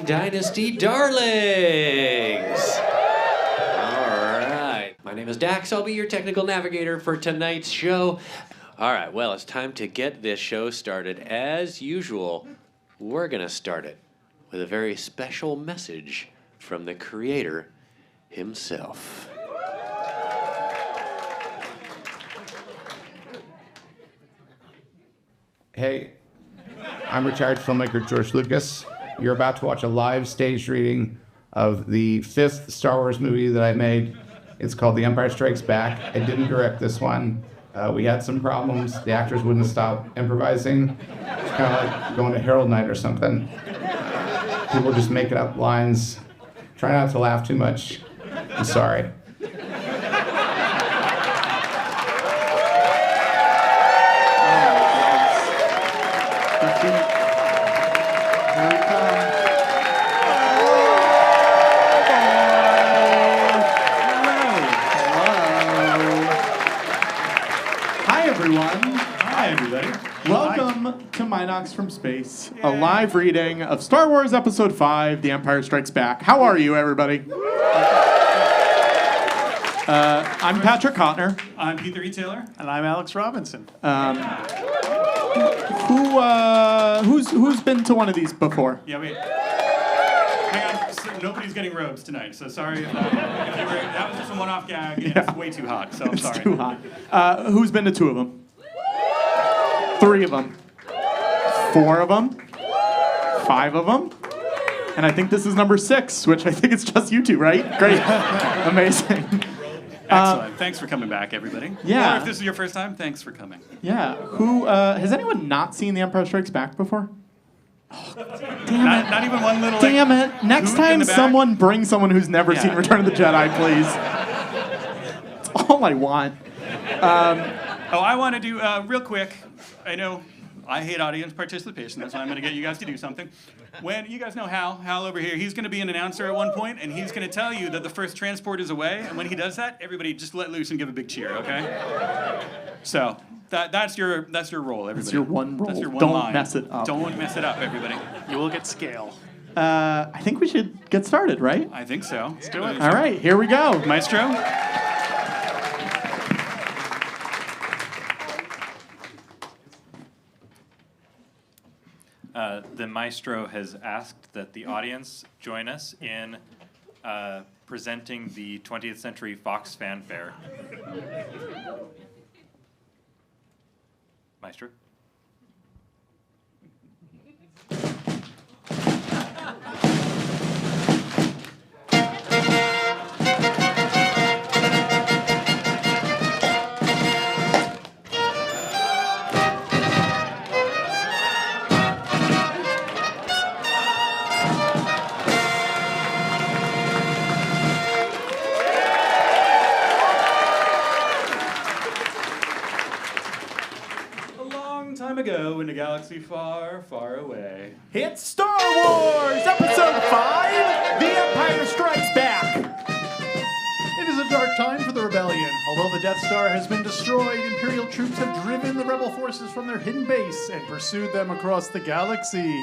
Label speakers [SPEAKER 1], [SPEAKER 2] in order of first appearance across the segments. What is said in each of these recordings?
[SPEAKER 1] Ming Dynasty darlings. All right. My name is Dax. I'll be your technical navigator for tonight's show. All right, well, it's time to get this show started. As usual, we're going to start it with a very special message from the creator himself.
[SPEAKER 2] Hey, I'm retired filmmaker George Lucas. You're about to watch a live stage reading of the 5th Star Wars movie that I made. It's called The Empire Strikes Back. I didn't direct this one. We had some problems. The actors wouldn't stop improvising. It's kind of like going to Herald Night or something. People just making up lines. Try not to laugh too much. I'm sorry.
[SPEAKER 3] Welcome to Minox from Space, a live reading of Star Wars Episode 5, The Empire Strikes Back. How are you, everybody? I'm Patrick COTNOIR.
[SPEAKER 4] I'm Peter E. Taylor.
[SPEAKER 5] And I'm Alex Robinson.
[SPEAKER 3] Who's been to one of these before?
[SPEAKER 4] Yeah, wait. Hang on. So nobody's getting robes tonight, so sorry if that was just a one-off gag, and it's way too hot, so I'm sorry.
[SPEAKER 3] It's too hot. Who's been to 2 of them? 3 of them, 4 of them, 5 of them, and I think this is number 6, which I think it's just you two, right? Great, amazing.
[SPEAKER 4] Excellent. Thanks for coming back, everybody.
[SPEAKER 3] Yeah.
[SPEAKER 4] Or if this is your first time, thanks for coming.
[SPEAKER 3] Yeah. Who has anyone not seen The Empire Strikes Back before? Oh, damn it!
[SPEAKER 4] Not even one little.
[SPEAKER 3] Damn it! Next time, someone bring someone who's never seen Return of the Jedi, please. That's all I want.
[SPEAKER 4] I want to do real quick. I know I hate audience participation. That's why I'm going to get you guys to do something. When you guys know Hal over here, he's going to be an announcer at one point, and he's going to tell you that the first transport is away. And when he does that, everybody just let loose and give a big cheer, okay? So that's your role, everybody.
[SPEAKER 3] That's your one role.
[SPEAKER 4] That's your one
[SPEAKER 3] Don't
[SPEAKER 4] line.
[SPEAKER 3] mess it up.
[SPEAKER 4] Don't mess it up, everybody.
[SPEAKER 5] You will get scale.
[SPEAKER 3] I think we should get started, right?
[SPEAKER 4] I think so. Let's do it.
[SPEAKER 3] All right, here we go.
[SPEAKER 4] Maestro?
[SPEAKER 6] The maestro has asked that the audience join us in presenting the 20th Century Fox fanfare. Maestro?
[SPEAKER 4] Ago in a galaxy far, far away.
[SPEAKER 3] It's Star Wars Episode 5, The Empire Strikes Back.
[SPEAKER 5] It is a dark time for the rebellion. Although the Death Star has been destroyed, Imperial troops have driven the rebel forces from their hidden base and pursued them across the galaxy.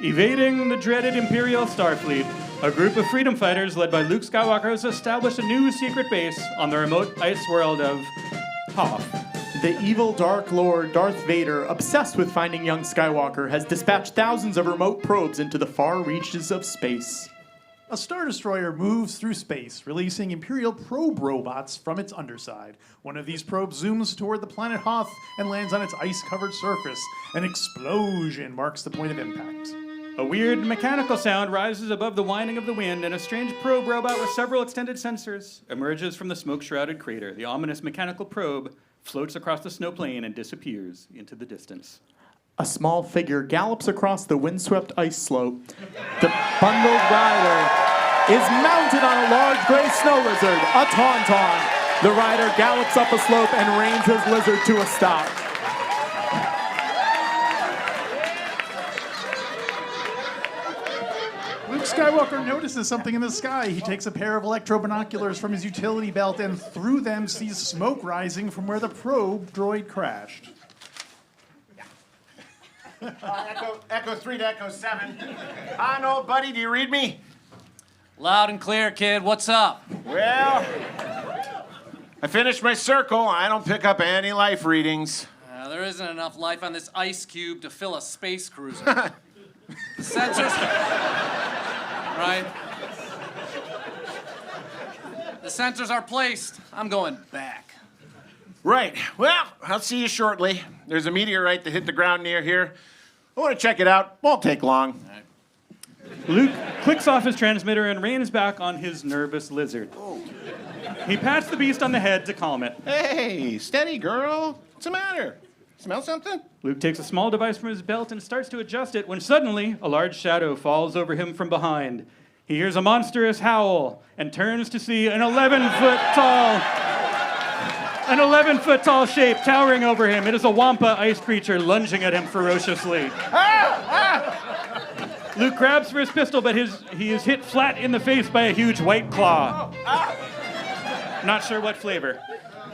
[SPEAKER 4] Evading the dreaded Imperial Starfleet, a group of freedom fighters led by Luke Skywalker has established a new secret base on the remote ice world of Hoth.
[SPEAKER 3] The evil Dark Lord Darth Vader, obsessed with finding young Skywalker, has dispatched thousands of remote probes into the far reaches of space.
[SPEAKER 5] A Star Destroyer moves through space, releasing Imperial probe robots from its underside. One of these probes zooms toward the planet Hoth and lands on its ice-covered surface. An explosion marks the point of impact.
[SPEAKER 4] A weird mechanical sound rises above the whining of the wind, and a strange probe robot with several extended sensors emerges from the smoke-shrouded crater. The ominous mechanical probe floats across the snow plain and disappears into the distance.
[SPEAKER 3] A small figure gallops across the windswept ice slope. The bundled rider is mounted on a large gray snow lizard, a tauntaun. The rider gallops up a slope and reins his lizard to a stop.
[SPEAKER 5] Luke Skywalker notices something in the sky. He takes a pair of electro-binoculars from his utility belt and through them sees smoke rising from where the probe droid crashed.
[SPEAKER 7] Echo 3 to Echo 7. Han, old buddy, do you read me?
[SPEAKER 8] Loud and clear, kid. What's up?
[SPEAKER 7] Well, I finished my circle. I don't pick up any life readings.
[SPEAKER 8] There isn't enough life on this ice cube to fill a space cruiser. The sensors... Right? The sensors are placed. I'm going back.
[SPEAKER 7] Right. Well, I'll see you shortly. There's a meteorite that hit the ground near here. I want to check it out. Won't take long.
[SPEAKER 4] Luke clicks off his transmitter and reins back on his nervous lizard. He pats the beast on the head to calm it.
[SPEAKER 7] Hey, steady, girl. What's the matter? Smell something?
[SPEAKER 4] Luke takes a small device from his belt and starts to adjust it when suddenly a large shadow falls over him from behind. He hears a monstrous howl and turns to see an 11-foot tall shape towering over him. It is a Wampa ice creature lunging at him ferociously. Luke grabs for his pistol, but he is hit flat in the face by a huge white claw. Not sure what flavor.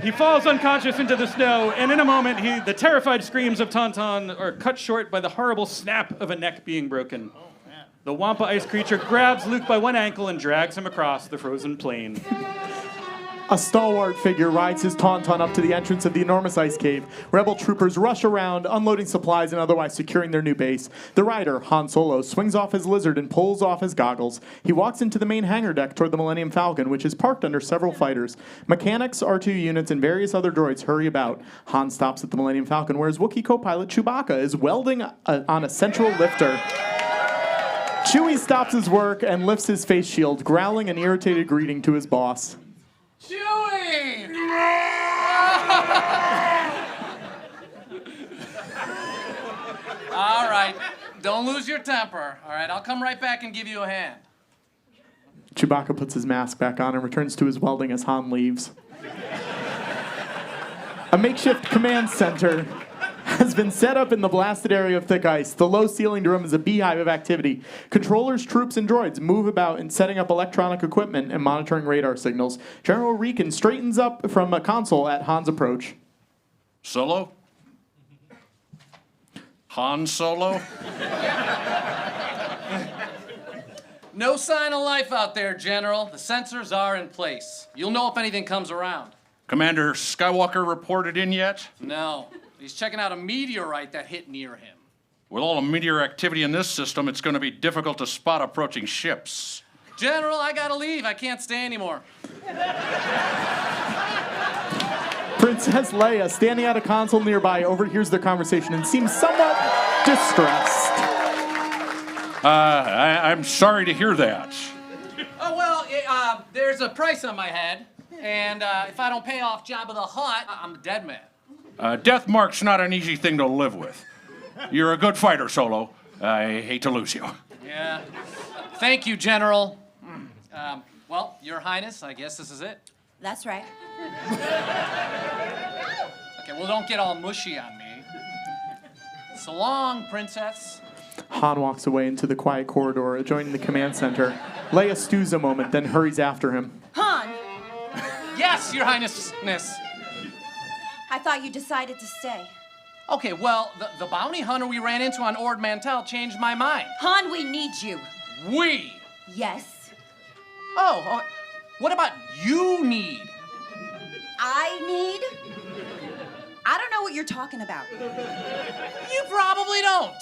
[SPEAKER 4] He falls unconscious into the snow, and in a moment, the terrified screams of Tauntaun are cut short by the horrible snap of a neck being broken. The Wampa ice creature grabs Luke by one ankle and drags him across the frozen plain.
[SPEAKER 3] A stalwart figure rides his Tauntaun up to the entrance of the enormous ice cave. Rebel troopers rush around, unloading supplies and otherwise securing their new base. The rider, Han Solo, swings off his lizard and pulls off his goggles. He walks into the main hangar deck toward the Millennium Falcon, which is parked under several fighters. Mechanics, R2 units, and various other droids hurry about. Han stops at the Millennium Falcon, where his Wookiee co-pilot Chewbacca is welding on a central lifter. Chewie stops his work and lifts his face shield, growling an irritated greeting to his boss.
[SPEAKER 8] Chewie! All right, don't lose your temper. All right, I'll come right back and give you a hand.
[SPEAKER 3] Chewbacca puts his mask back on and returns to his welding as Han leaves. A makeshift command center has been set up in the blasted area of thick ice. The low-ceilinged room is a beehive of activity. Controllers, troops, and droids move about in setting up electronic equipment and monitoring radar signals. General Reekin straightens up from a console at Han's approach.
[SPEAKER 9] Solo? Han Solo?
[SPEAKER 8] No sign of life out there, General. The sensors are in place. You'll know if anything comes around.
[SPEAKER 9] Commander Skywalker reported in yet?
[SPEAKER 8] No. He's checking out a meteorite that hit near him.
[SPEAKER 9] With all the meteor activity in this system, it's going to be difficult to spot approaching ships.
[SPEAKER 8] General, I gotta leave. I can't stay anymore.
[SPEAKER 3] Princess Leia, standing at a console nearby, overhears their conversation and seems somewhat distressed.
[SPEAKER 9] I'm sorry to hear that.
[SPEAKER 8] Oh, well, there's a price on my head, and if I don't pay off Jabba the Hutt, I'm a dead man.
[SPEAKER 9] Death mark's not an easy thing to live with. You're a good fighter, Solo. I hate to lose you.
[SPEAKER 8] Yeah. Thank you, General. Well, Your Highness, I guess this is it.
[SPEAKER 10] That's right.
[SPEAKER 8] Okay, well, don't get all mushy on me. So long, Princess.
[SPEAKER 3] Han walks away into the quiet corridor adjoining the command center. Leia stews a moment, then hurries after him.
[SPEAKER 10] Han,
[SPEAKER 8] Yes, Your Highness.
[SPEAKER 10] I thought you decided to stay.
[SPEAKER 8] Okay, well, the bounty hunter we ran into on Ord Mantell changed my mind.
[SPEAKER 10] Han, we need you.
[SPEAKER 8] We?
[SPEAKER 10] Yes.
[SPEAKER 8] Oh, what about you need?
[SPEAKER 10] I need? I don't know what you're talking about.
[SPEAKER 8] You probably don't.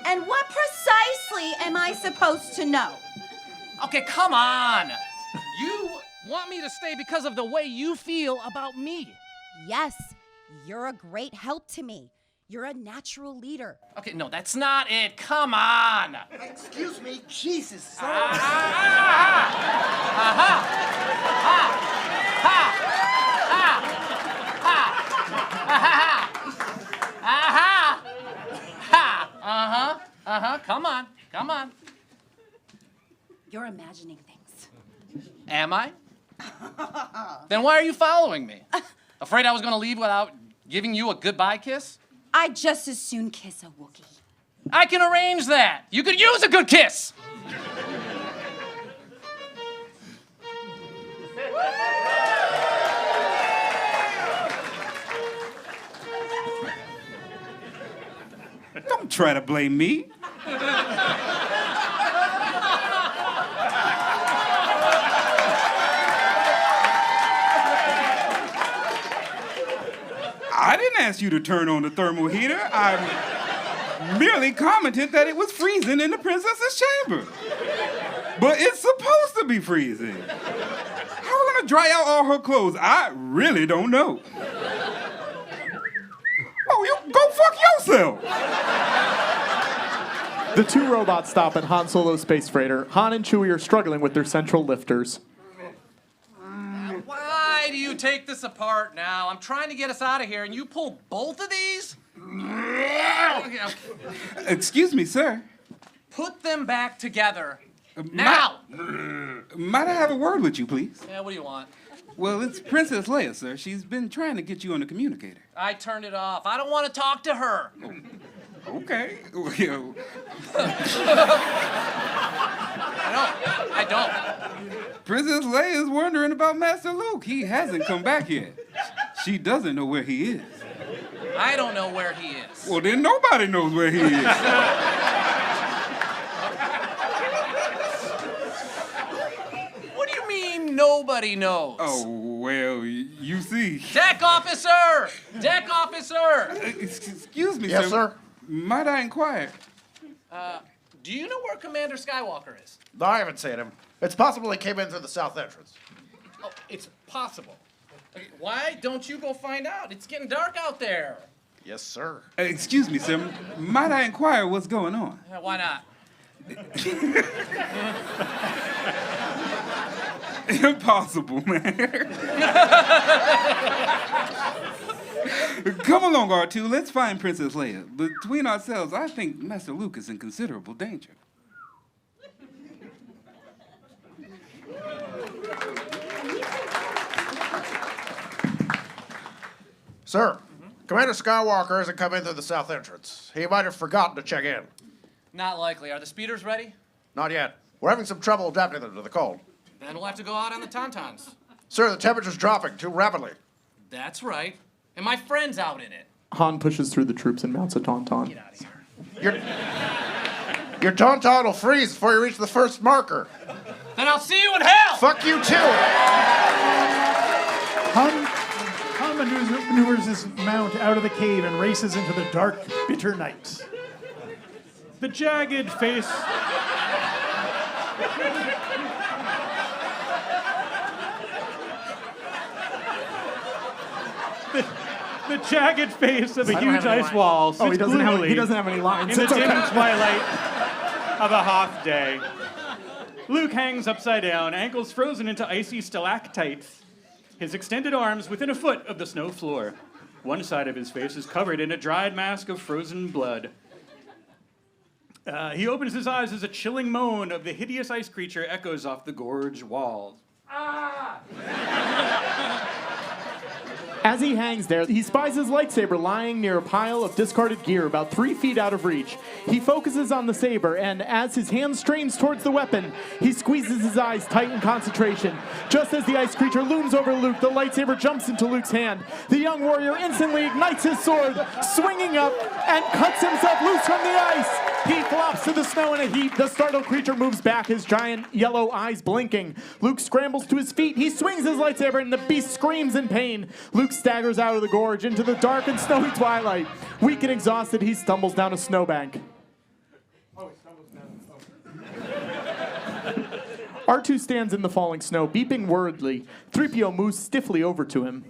[SPEAKER 10] And what precisely am I supposed to know?
[SPEAKER 8] Okay, come on. You want me to stay because of the way you feel about me.
[SPEAKER 10] Yes, you're a great help to me. You're a natural leader.
[SPEAKER 8] Okay, no, that's not it. Come on.
[SPEAKER 7] Excuse me, Jesus.
[SPEAKER 8] Come on.
[SPEAKER 10] You're imagining things.
[SPEAKER 8] Am I? Then why are you following me? Afraid I was gonna leave without giving you a goodbye kiss?
[SPEAKER 10] I'd just as soon kiss a Wookiee.
[SPEAKER 8] I can arrange that. You could use a good kiss.
[SPEAKER 9] Don't
[SPEAKER 11] try to blame me. I didn't ask you to turn on the thermal heater. I merely commented that it was freezing in the princess's chamber. But it's supposed to be freezing. How are we gonna dry out all her clothes? I really don't know. Oh, you go fuck yourself.
[SPEAKER 3] The two robots stop at Han Solo's space freighter. Han and Chewie are struggling with their central lifters.
[SPEAKER 8] Why do you take this apart now? I'm trying to get us out of here, and you pull both of these? Okay.
[SPEAKER 11] Excuse me, sir.
[SPEAKER 8] Put them back together. Now!
[SPEAKER 11] Might I have a word with you, please?
[SPEAKER 8] Yeah, what do you want?
[SPEAKER 11] Well, it's Princess Leia, sir. She's been trying to get you on the communicator.
[SPEAKER 8] I turned it off. I don't want to talk to her.
[SPEAKER 11] Okay.
[SPEAKER 8] I don't.
[SPEAKER 11] Princess Leia is wondering about Master Luke. He hasn't come back yet. She doesn't know where he is.
[SPEAKER 8] I don't know where he is.
[SPEAKER 11] Well, then nobody knows where he is.
[SPEAKER 8] What do you mean nobody knows?
[SPEAKER 11] Oh, well, you see.
[SPEAKER 8] Deck officer! Deck officer!
[SPEAKER 11] Excuse me,
[SPEAKER 7] Yes, sir?
[SPEAKER 11] Might I inquire?
[SPEAKER 8] Do you know where Commander Skywalker is?
[SPEAKER 7] No, I haven't seen him. It's possible he came in through the south entrance.
[SPEAKER 8] Oh, it's possible. Okay, why don't you go find out? It's getting dark out there.
[SPEAKER 7] Yes, sir.
[SPEAKER 11] Excuse me, sir. Might I inquire what's going on?
[SPEAKER 8] Why not?
[SPEAKER 11] Impossible, man. Come along, R2. Let's find Princess Leia. Between ourselves, I think Master Luke is in considerable danger.
[SPEAKER 7] Sir, Commander Skywalker hasn't come in through the south entrance. He might have forgotten to check in.
[SPEAKER 8] Not likely. Are the speeders ready?
[SPEAKER 7] Not yet. We're having some trouble adapting them to the cold.
[SPEAKER 8] Then we'll have to go out on the Tauntauns.
[SPEAKER 7] Sir, the temperature's dropping too rapidly.
[SPEAKER 8] That's right. And my friend's out in it.
[SPEAKER 3] Han pushes through the troops and mounts a Tauntaun.
[SPEAKER 8] Get out of here.
[SPEAKER 7] Your Tauntaun will freeze before you reach the first marker.
[SPEAKER 8] Then I'll see you in hell!
[SPEAKER 7] Fuck you too!
[SPEAKER 5] Han maneuvers his mount out of the cave and races into the dark, bitter night.
[SPEAKER 4] The jagged face. The jagged face of a huge ice wall sits
[SPEAKER 3] Oh, he doesn't
[SPEAKER 4] gloomily
[SPEAKER 3] have any lines.
[SPEAKER 4] in the
[SPEAKER 3] It's
[SPEAKER 4] dim
[SPEAKER 3] okay.
[SPEAKER 4] twilight of a Hoth day. Luke hangs upside down, ankles frozen into icy stalactites, his extended arms within a foot of the snow floor. One side of his face is covered in a dried mask of frozen blood. He opens his eyes as a chilling moan of the hideous ice creature echoes off the gorge walls.
[SPEAKER 3] As he hangs there, he spies his lightsaber lying near a pile of discarded gear about 3 feet out of reach. He focuses on the saber, and as his hand strains towards the weapon, he squeezes his eyes tight in concentration. Just as the ice creature looms over Luke, the lightsaber jumps into Luke's hand. The young warrior instantly ignites his sword, swinging up, and cuts himself loose from the ice. He flops to the snow in a heap. The startled creature moves back, his giant yellow eyes blinking. Luke scrambles to his feet. He swings his lightsaber, and the beast screams in pain. Luke staggers out of the gorge into the dark and snowy twilight. Weak and exhausted, he stumbles down a snowbank. R2 stands in the falling snow, beeping worriedly. 3PO moves stiffly over to him.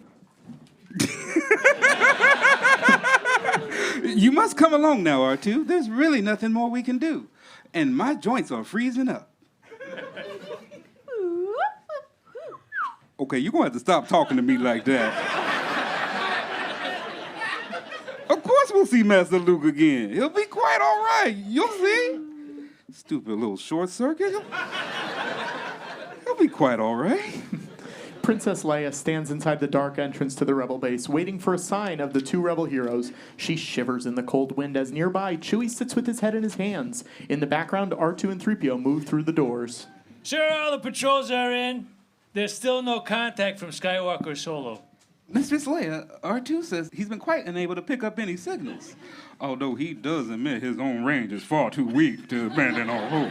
[SPEAKER 11] You must come along now, R2. There's really nothing more we can do. And my joints are freezing up. Okay, you're going to have to stop talking to me like that. Of course we'll see Master Luke again. He'll be quite all right. You'll see. Stupid little short circuit. He'll be quite all right.
[SPEAKER 3] Princess Leia stands inside the dark entrance to the rebel base, waiting for a sign of the two rebel heroes. She shivers in the cold wind as nearby, Chewie sits with his head in his hands. In the background, R2 and 3PO move through the doors.
[SPEAKER 12] Sure, all the patrols are in. There's still no contact from Skywalker Solo.
[SPEAKER 11] Mistress Leia, R2 says he's been quite unable to pick up any signals. Although he does admit his own range is far too weak to abandon all hope.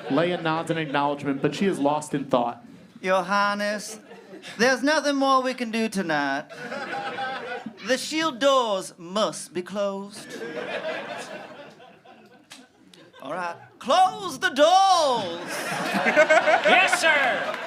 [SPEAKER 3] Leia nods in acknowledgement, but she is lost in thought.
[SPEAKER 12] Your Highness, there's nothing more we can do tonight. The shield doors must be closed. All right, close the doors!
[SPEAKER 8] Yes, sir!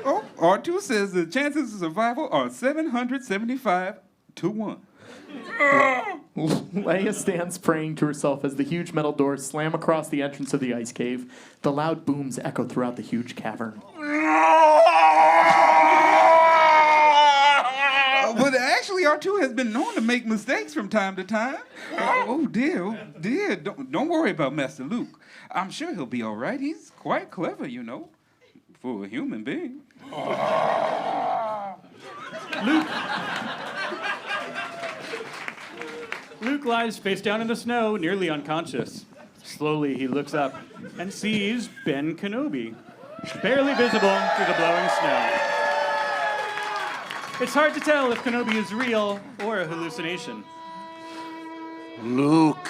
[SPEAKER 11] Oh, R2 says the chances of survival are 775 to 1.
[SPEAKER 3] Leia stands praying to herself as the huge metal doors slam across the entrance of the ice cave. The loud booms echo throughout the huge cavern.
[SPEAKER 11] But actually, R2 has been known to make mistakes from time to time. Oh dear, don't worry about Master Luke. I'm sure he'll be all right. He's quite clever, you know, for a human being.
[SPEAKER 4] Luke lies face down in the snow, nearly unconscious. Slowly, he looks up and sees Ben Kenobi, barely visible through the blowing snow. It's hard to tell if Kenobi is real or a hallucination.
[SPEAKER 13] Luke.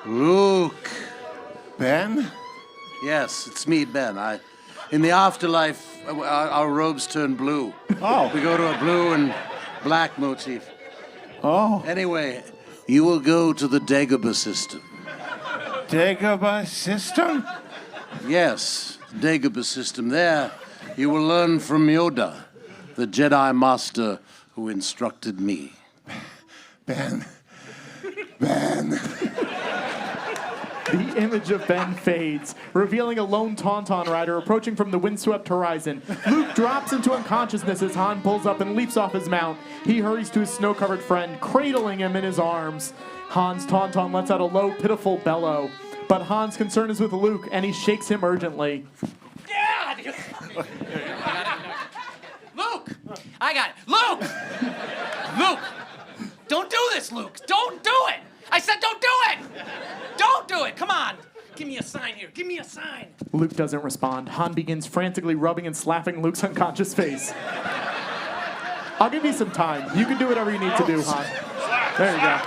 [SPEAKER 13] Luke.
[SPEAKER 7] Ben?
[SPEAKER 13] Yes, it's me, Ben. In the afterlife, our robes turn blue.
[SPEAKER 7] Oh.
[SPEAKER 13] We go to a blue and black motif.
[SPEAKER 7] Oh.
[SPEAKER 13] Anyway, you will go to the Dagobah system.
[SPEAKER 7] Dagobah system?
[SPEAKER 13] Yes, Dagobah system. There, you will learn from Yoda, the Jedi Master who instructed me.
[SPEAKER 7] Ben.
[SPEAKER 3] The image of Ben fades, revealing a lone Tauntaun rider approaching from the windswept horizon. Luke drops into unconsciousness as Han pulls up and leaps off his mount. He hurries to his snow-covered friend, cradling him in his arms. Han's Tauntaun lets out a low, pitiful bellow. But Han's concern is with Luke, and he shakes him urgently.
[SPEAKER 8] Yeah! Luke! I got it. Luke! Luke! Don't do this, Luke! Don't do it! I said don't do it! Don't do it! Come on! Give me a sign here. Give me a sign.
[SPEAKER 3] Luke doesn't respond. Han begins frantically rubbing and slapping Luke's unconscious face. I'll give you some time. You can do whatever you need to do, Han. There you go.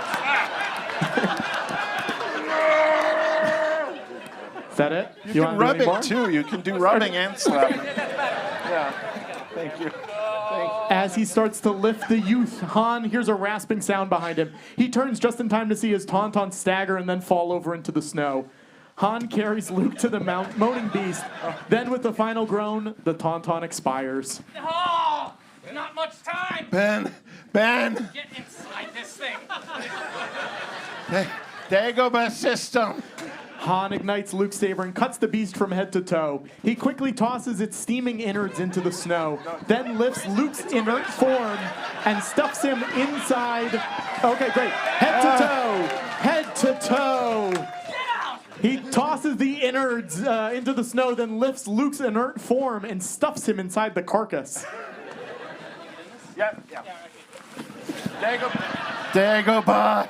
[SPEAKER 3] Is that it?
[SPEAKER 7] You
[SPEAKER 3] wanna
[SPEAKER 7] can
[SPEAKER 3] do
[SPEAKER 7] rub
[SPEAKER 3] any
[SPEAKER 7] it
[SPEAKER 3] more?
[SPEAKER 7] too. You can do rubbing and slapping. Yeah. Thank you.
[SPEAKER 3] As he starts to lift the youth, Han hears a rasping sound behind him. He turns just in time to see his Tauntaun stagger and then fall over into the snow. Han carries Luke to the moaning beast. Then with the final groan, the Tauntaun expires.
[SPEAKER 8] Oh! Not much time!
[SPEAKER 7] Ben!
[SPEAKER 8] Get inside this thing!
[SPEAKER 7] Dagobah system!
[SPEAKER 3] Han ignites Luke's saber and cuts the beast from head to toe. He quickly tosses its steaming innards into the snow, then lifts Luke's inert form and stuffs him inside. Okay, great. Head to toe. Head to toe. He tosses the innards into the snow, then lifts Luke's inert form and stuffs him inside the carcass.
[SPEAKER 7] Yeah. Dagobah!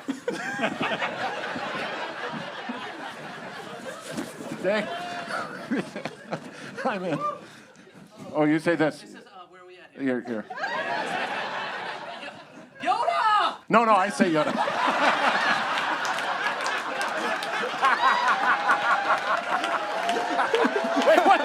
[SPEAKER 7] I'm in. Oh, you say this.
[SPEAKER 8] This is, where are we at here?
[SPEAKER 7] Here.
[SPEAKER 8] Yoda!
[SPEAKER 7] No, I say Yoda. Wait, what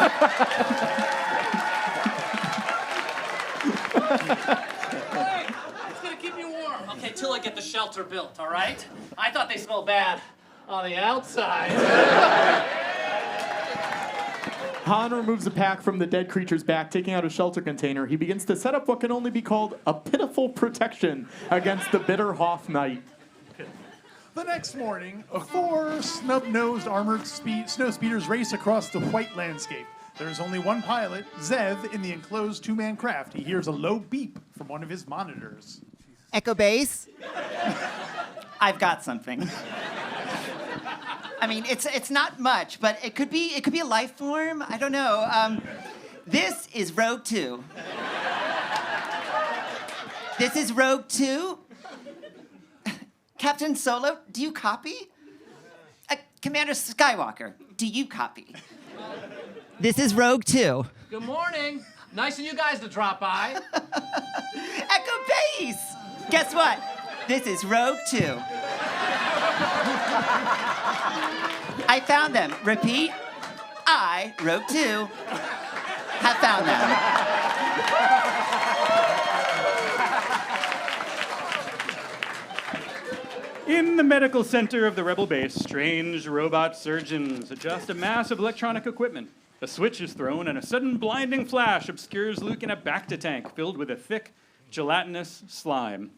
[SPEAKER 8] Hey, it's gonna keep you warm. Okay, till I get the shelter built, all right? I thought they smelled bad on the outside.
[SPEAKER 3] Han removes a pack from the dead creature's back, taking out a shelter container. He begins to set up what can only be called a pitiful protection against the bitter Hoth night.
[SPEAKER 5] The next morning, 4 snub-nosed armored snow speeders race across the white landscape. There's only one pilot, Zev, in the enclosed 2-man craft. He hears a low beep from one of his monitors.
[SPEAKER 12] Echo base? I've got something. I mean, it's not much, but it could be a life form. I don't know. This is Rogue 2. This is Rogue 2. Captain Solo, do you copy? Commander Skywalker, do you copy? This is Rogue 2.
[SPEAKER 8] Good morning. Nice of you guys to drop by.
[SPEAKER 12] Echo base! Guess what? This is Rogue 2. I found them. Repeat. I, Rogue 2, have found them.
[SPEAKER 4] In the medical center of the rebel base, strange robot surgeons adjust a mass of electronic equipment. A switch is thrown, and a sudden blinding flash obscures Luke in a Bacta tank filled with a thick, gelatinous slime.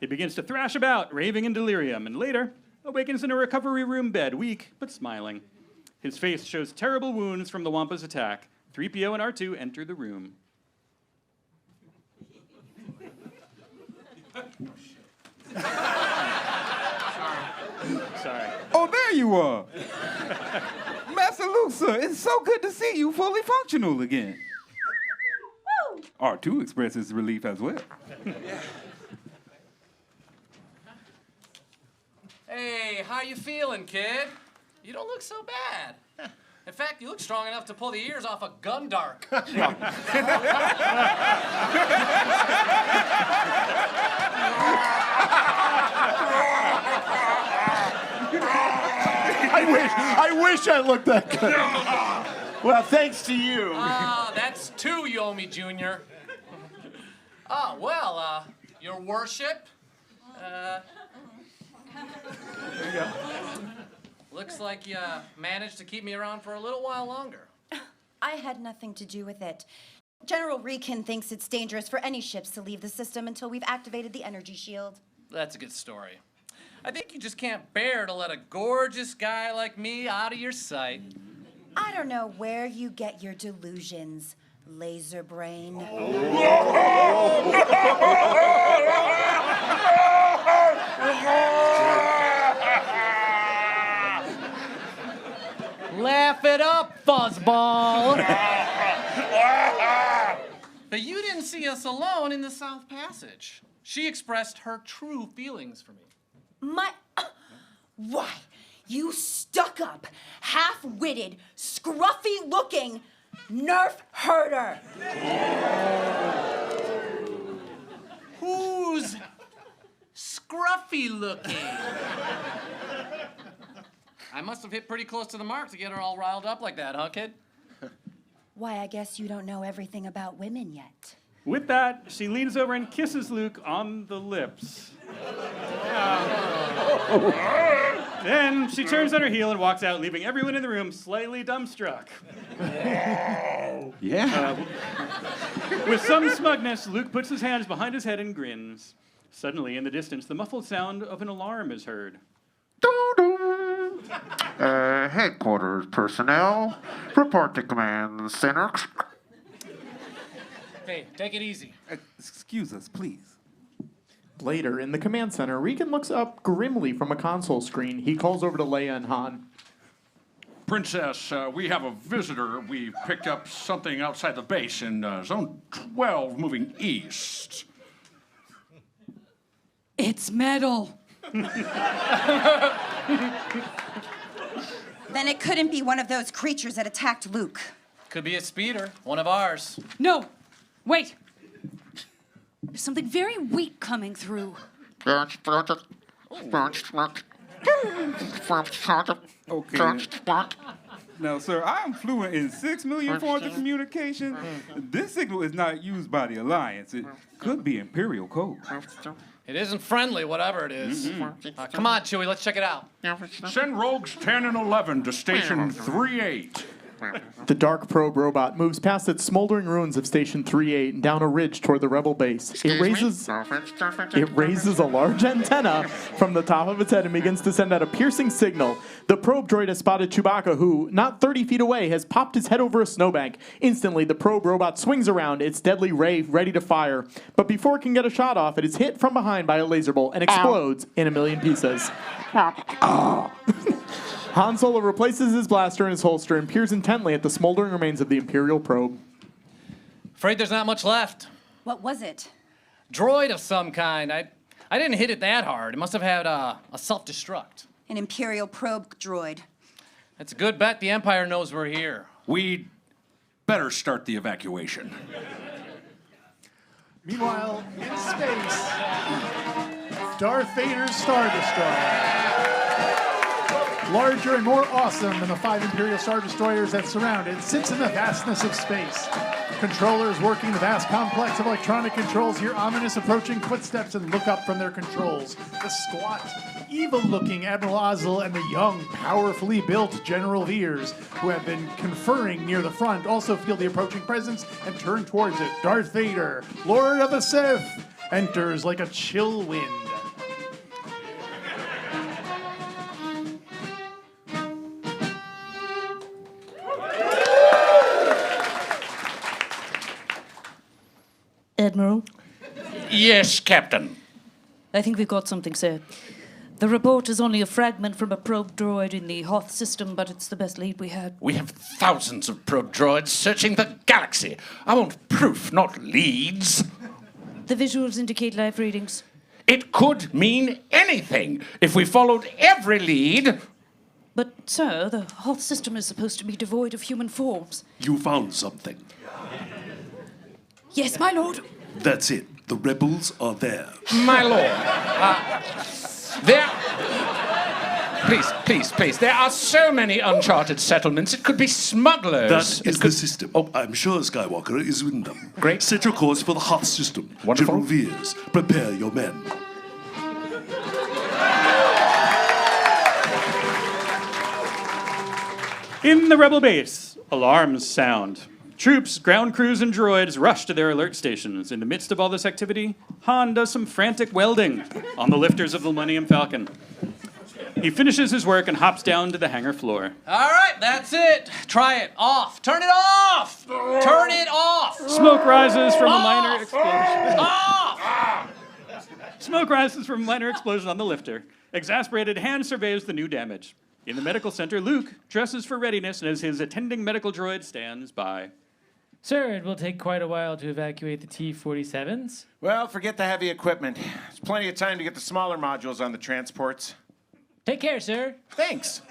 [SPEAKER 4] He begins to thrash about, raving in delirium, and later awakens in a recovery room bed, weak but smiling. His face shows terrible wounds from the Wampa's attack. 3PO and R2 enter the room. Sorry.
[SPEAKER 11] Oh, there you are. Master Luke, sir, it's so good to see you fully functional again. R2 expresses relief as well.
[SPEAKER 8] Hey, how you feeling, kid? You don't look so bad. In fact, you look strong enough to pull the ears off a Gundark.
[SPEAKER 3] I wish I looked that good. Well, thanks to you.
[SPEAKER 8] That's 2, Yomi Jr. Oh, well, your worship. Looks like you managed to keep me around for a little while longer.
[SPEAKER 10] I had nothing to do with it. General Rekin thinks it's dangerous for any ships to leave the system until we've activated the energy shield.
[SPEAKER 8] That's a good story. I think you just can't bear to let a gorgeous guy like me out of your sight.
[SPEAKER 10] I don't know where you get your delusions, laser brain.
[SPEAKER 8] Laugh it up, fuzzball. But you didn't see us alone in the South Passage. She expressed her true feelings for me.
[SPEAKER 10] Why, you stuck-up, half-witted, scruffy-looking nerf herder.
[SPEAKER 8] Who's scruffy-looking? I must have hit pretty close to the mark to get her all riled up like that, huh, kid?
[SPEAKER 10] Why, I guess you don't know everything about women yet.
[SPEAKER 4] With that, she leans over and kisses Luke on the lips. Then she turns on her heel and walks out, leaving everyone in the room slightly dumbstruck. With some smugness, Luke puts his hands behind his head and grins. Suddenly, in the distance, the muffled sound of an alarm is heard.
[SPEAKER 14] Headquarters personnel, report to command center.
[SPEAKER 8] Hey, take it easy.
[SPEAKER 11] Excuse us, please.
[SPEAKER 3] Later, in the command center, Regan looks up grimly from a console screen. He calls over to Leia and Han.
[SPEAKER 9] Princess, we have a visitor. We picked up something outside the base in Zone 12 moving east.
[SPEAKER 10] It's metal. Then it couldn't be one of those creatures that attacked Luke.
[SPEAKER 8] Could be a speeder, one of ours.
[SPEAKER 15] No, wait. There's something very weak coming through.
[SPEAKER 11] Okay. Now, sir, I am fluent in 6 million forms of communication. This signal is not used by the Alliance. It could be Imperial code.
[SPEAKER 8] It isn't friendly, whatever it is. Come on, Chewie, let's check it out.
[SPEAKER 9] Send rogues 10 and 11 to Station 3-8.
[SPEAKER 3] The dark probe robot moves past its smoldering ruins of Station 3-8 and down a ridge toward the rebel base. It raises a large antenna from the top of its head and begins to send out a piercing signal. The probe droid has spotted Chewbacca, who, not 30 feet away, has popped his head over a snowbank. Instantly, the probe robot swings around, its deadly ray ready to fire. But before it can get a shot off, it is hit from behind by a laser bolt and explodes in a million pieces. Han Solo replaces his blaster in his holster and peers intently at the smoldering remains of the Imperial probe.
[SPEAKER 8] Afraid there's not much left.
[SPEAKER 10] What was it?
[SPEAKER 8] Droid of some kind. I I didn't hit it that hard. It must have had a self-destruct.
[SPEAKER 10] An Imperial probe droid.
[SPEAKER 8] It's a good bet the Empire knows we're here.
[SPEAKER 9] We'd better start the evacuation.
[SPEAKER 5] Meanwhile, in space, Darth Vader's Star Destroyer. Larger and more awesome than the 5 Imperial Star Destroyers that surround it, sits in the vastness of space. Controllers working the vast complex of electronic controls hear ominous approaching footsteps and look up from their controls. The squat, evil-looking Admiral Ozzel and the young, powerfully built General Veers, who have been conferring near the front, also feel the approaching presence and turn towards it. Darth Vader, Lord of the Sith, enters like a chill wind.
[SPEAKER 15] Admiral,
[SPEAKER 9] Yes, Captain.
[SPEAKER 15] I think we've got something, sir. The report is only a fragment from a probe droid in the Hoth system, but it's the best lead we had.
[SPEAKER 9] We have thousands of probe droids searching the galaxy. I want proof, not leads.
[SPEAKER 15] The visuals indicate live readings.
[SPEAKER 9] It could mean anything if we followed every lead.
[SPEAKER 15] But, sir, the Hoth system is supposed to be devoid of human forms.
[SPEAKER 16] You found something.
[SPEAKER 15] Yes, my lord.
[SPEAKER 16] That's it. The rebels are there.
[SPEAKER 9] My lord, Please. There are so many uncharted settlements. It could be smugglers.
[SPEAKER 16] That is the system. Oh, I'm sure Skywalker is in them.
[SPEAKER 9] Great.
[SPEAKER 16] Set your course for the Hoth system.
[SPEAKER 9] Wonderful.
[SPEAKER 16] General Veers, prepare your men.
[SPEAKER 4] In the rebel base, alarms sound. Troops, ground crews, and droids rush to their alert stations. In the midst of all this activity, Han does some frantic welding on the lifters of the Millennium Falcon. He finishes his work and hops down to the hangar floor.
[SPEAKER 8] All right, that's it. Try it. Off. Turn it off. Turn it off.
[SPEAKER 4] Smoke rises from a minor explosion.
[SPEAKER 8] Off.
[SPEAKER 4] Smoke rises from a minor explosion on the lifter. Exasperated, Han surveys the new damage. In the medical center, Luke dresses for readiness as his attending medical droid stands by.
[SPEAKER 17] Sir, it will take quite a while to evacuate the T-47s.
[SPEAKER 7] Well, forget the heavy equipment. There's plenty of time to get the smaller modules on the transports.
[SPEAKER 17] Take care, sir.
[SPEAKER 7] Thanks.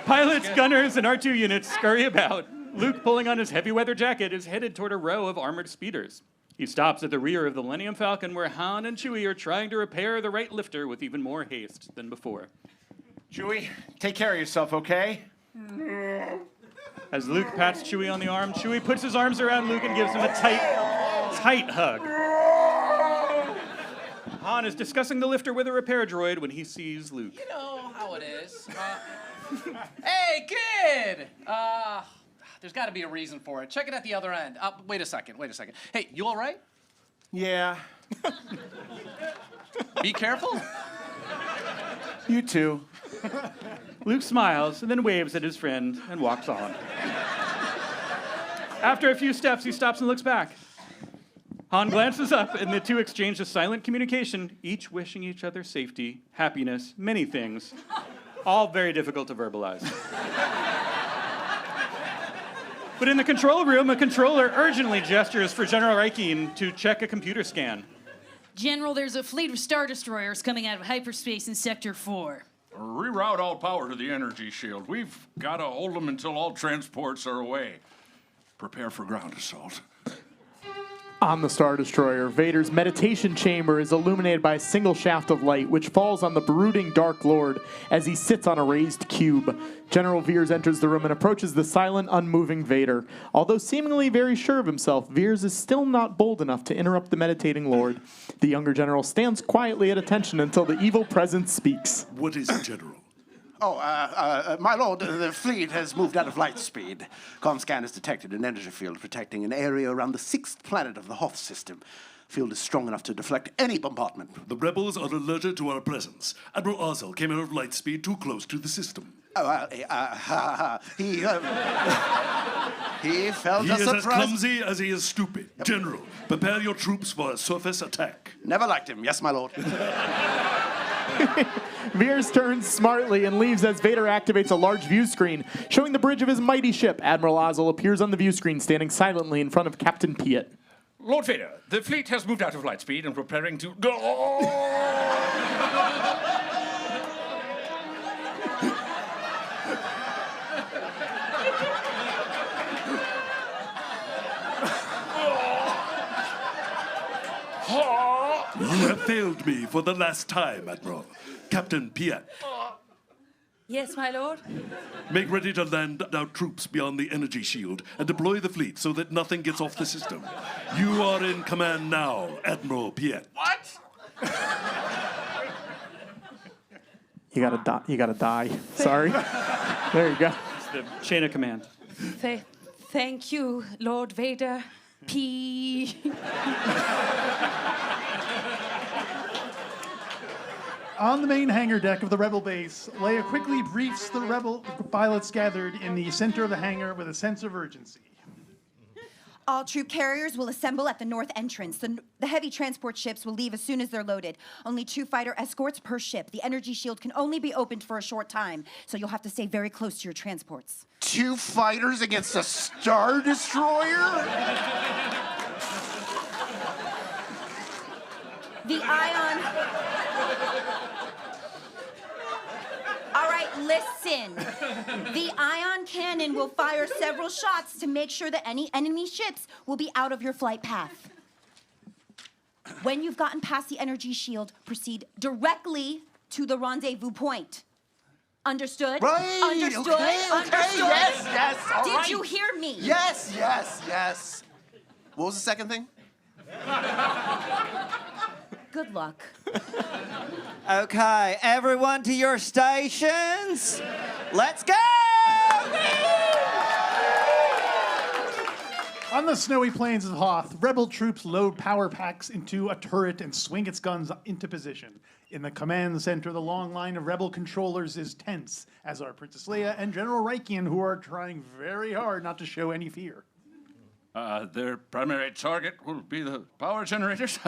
[SPEAKER 4] Pilots, gunners, and R2 units scurry about. Luke, pulling on his heavy weather jacket, is headed toward a row of armored speeders. He stops at the rear of the Millennium Falcon, where Han and Chewie are trying to repair the right lifter with even more haste than before.
[SPEAKER 7] Chewie, take care of yourself, okay?
[SPEAKER 4] As Luke pats Chewie on the arm, Chewie puts his arms around Luke and gives him a tight hug. Han is discussing the lifter with a repair droid when he sees Luke.
[SPEAKER 8] You know how it is. Hey, kid! There's got to be a reason for it. Check it at the other end. Wait a second. Hey, you all right?
[SPEAKER 7] Yeah.
[SPEAKER 8] Be careful.
[SPEAKER 7] You too.
[SPEAKER 4] Luke smiles and then waves at his friend and walks on. After a few steps, he stops and looks back. Han glances up and the two exchange a silent communication, each wishing each other safety, happiness, many things, all very difficult to verbalize. But in the control room, a controller urgently gestures for General Raikin to check a computer scan.
[SPEAKER 15] General, there's a fleet of Star Destroyers coming out of hyperspace in Sector 4.
[SPEAKER 9] Reroute all power to the energy shield. We've got to hold them until all transports are away. Prepare for ground assault.
[SPEAKER 3] On the Star Destroyer, Vader's meditation chamber is illuminated by a single shaft of light, which falls on the brooding Dark Lord as he sits on a raised cube. General Veers enters the room and approaches the silent, unmoving Vader. Although seemingly very sure of himself, Veers is still not bold enough to interrupt the meditating Lord. The younger general stands quietly at attention until the evil presence speaks.
[SPEAKER 16] What is it, General?
[SPEAKER 13] My lord, the fleet has moved out of light speed. Comscan has detected an energy field protecting an area around the 6th planet of the Hoth system. Field is strong enough to deflect any bombardment.
[SPEAKER 16] The rebels are alerted to our presence. Admiral Ozzel came out of light speed too close to the system.
[SPEAKER 13] He felt
[SPEAKER 16] He
[SPEAKER 13] a
[SPEAKER 16] is
[SPEAKER 13] surprise.
[SPEAKER 16] as clumsy as he is stupid. General, prepare your troops for a surface attack.
[SPEAKER 13] Never liked him. Yes, my lord.
[SPEAKER 3] Veers turns smartly and leaves as Vader activates a large view screen, showing the bridge of his mighty ship. Admiral Ozzel appears on the view screen, standing silently in front of Captain Piet.
[SPEAKER 9] Lord Vader, the fleet has moved out of light speed and preparing to...
[SPEAKER 16] You have failed me for the last time, Admiral. Captain Piet,
[SPEAKER 15] Yes, my lord.
[SPEAKER 16] make ready to land our troops beyond the energy shield and deploy the fleet so that nothing gets off the system. You are in command now, Admiral Piet.
[SPEAKER 9] What?
[SPEAKER 3] You gotta die. Sorry. There you go.
[SPEAKER 4] It's the chain of command.
[SPEAKER 15] Thank you, Lord Vader. P.
[SPEAKER 5] On the main hangar deck of the Rebel base, Leia quickly briefs the Rebel pilots gathered in the center of the hangar with a sense of urgency.
[SPEAKER 10] All troop carriers will assemble at the north entrance. The heavy transport ships will leave as soon as they're loaded. Only 2 fighter escorts per ship. The energy shield can only be opened for a short time, so you'll have to stay very close to your transports.
[SPEAKER 7] 2 fighters against a Star Destroyer?
[SPEAKER 10] The ion... All right, listen. The ion cannon will fire several shots to make sure that any enemy ships will be out of your flight path. When you've gotten past the energy shield, proceed directly to the rendezvous point. Understood?
[SPEAKER 13] Right.
[SPEAKER 10] Understood?
[SPEAKER 13] Okay.
[SPEAKER 10] Understood?
[SPEAKER 13] Yes. All
[SPEAKER 10] Did
[SPEAKER 13] right.
[SPEAKER 10] you hear me?
[SPEAKER 13] Yes. What was the second thing?
[SPEAKER 10] Good luck.
[SPEAKER 12] Okay, everyone to your stations. Let's go!
[SPEAKER 5] On the snowy plains of Hoth, Rebel troops load power packs into a turret and swing its guns into position. In the command center, the long line of Rebel controllers is tense, as are Princess Leia and General Rykian, who are trying very hard not to show any fear.
[SPEAKER 9] Their primary target will be the power generators.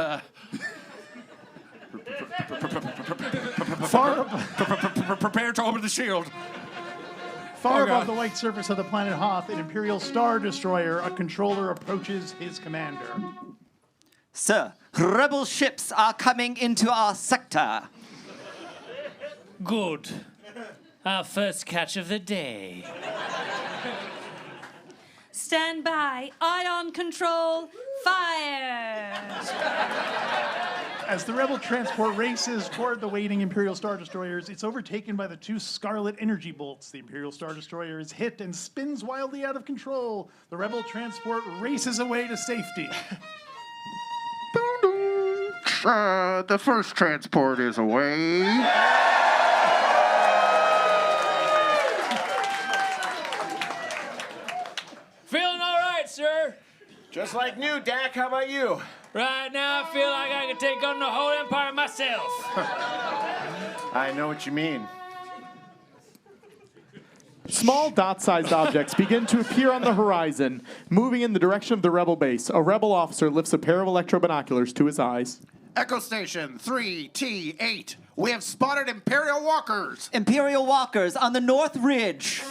[SPEAKER 9] Prepare to open the shield.
[SPEAKER 5] Far above the white surface of the planet Hoth, an Imperial Star Destroyer, a controller, approaches his commander.
[SPEAKER 12] Sir, rebel ships are coming into our sector.
[SPEAKER 17] Good. Our first catch of the day.
[SPEAKER 15] Stand by. Ion control. Fire.
[SPEAKER 5] As the Rebel transport races toward the waiting Imperial Star Destroyers, it's overtaken by the 2 scarlet energy bolts. The Imperial Star Destroyer is hit and spins wildly out of control. The Rebel transport races away to safety.
[SPEAKER 14] The first transport is away.
[SPEAKER 17] Feeling all right, sir.
[SPEAKER 7] Just like new, Dak. How about you?
[SPEAKER 17] Right now, I feel like I can take on the whole empire myself.
[SPEAKER 7] I know what you mean.
[SPEAKER 3] Small dot-sized objects begin to appear on the horizon, moving in the direction of the Rebel base. A Rebel officer lifts a pair of electro-binoculars to his eyes.
[SPEAKER 13] Echo Station 3T8. We have spotted Imperial walkers.
[SPEAKER 12] Imperial walkers on the North Ridge.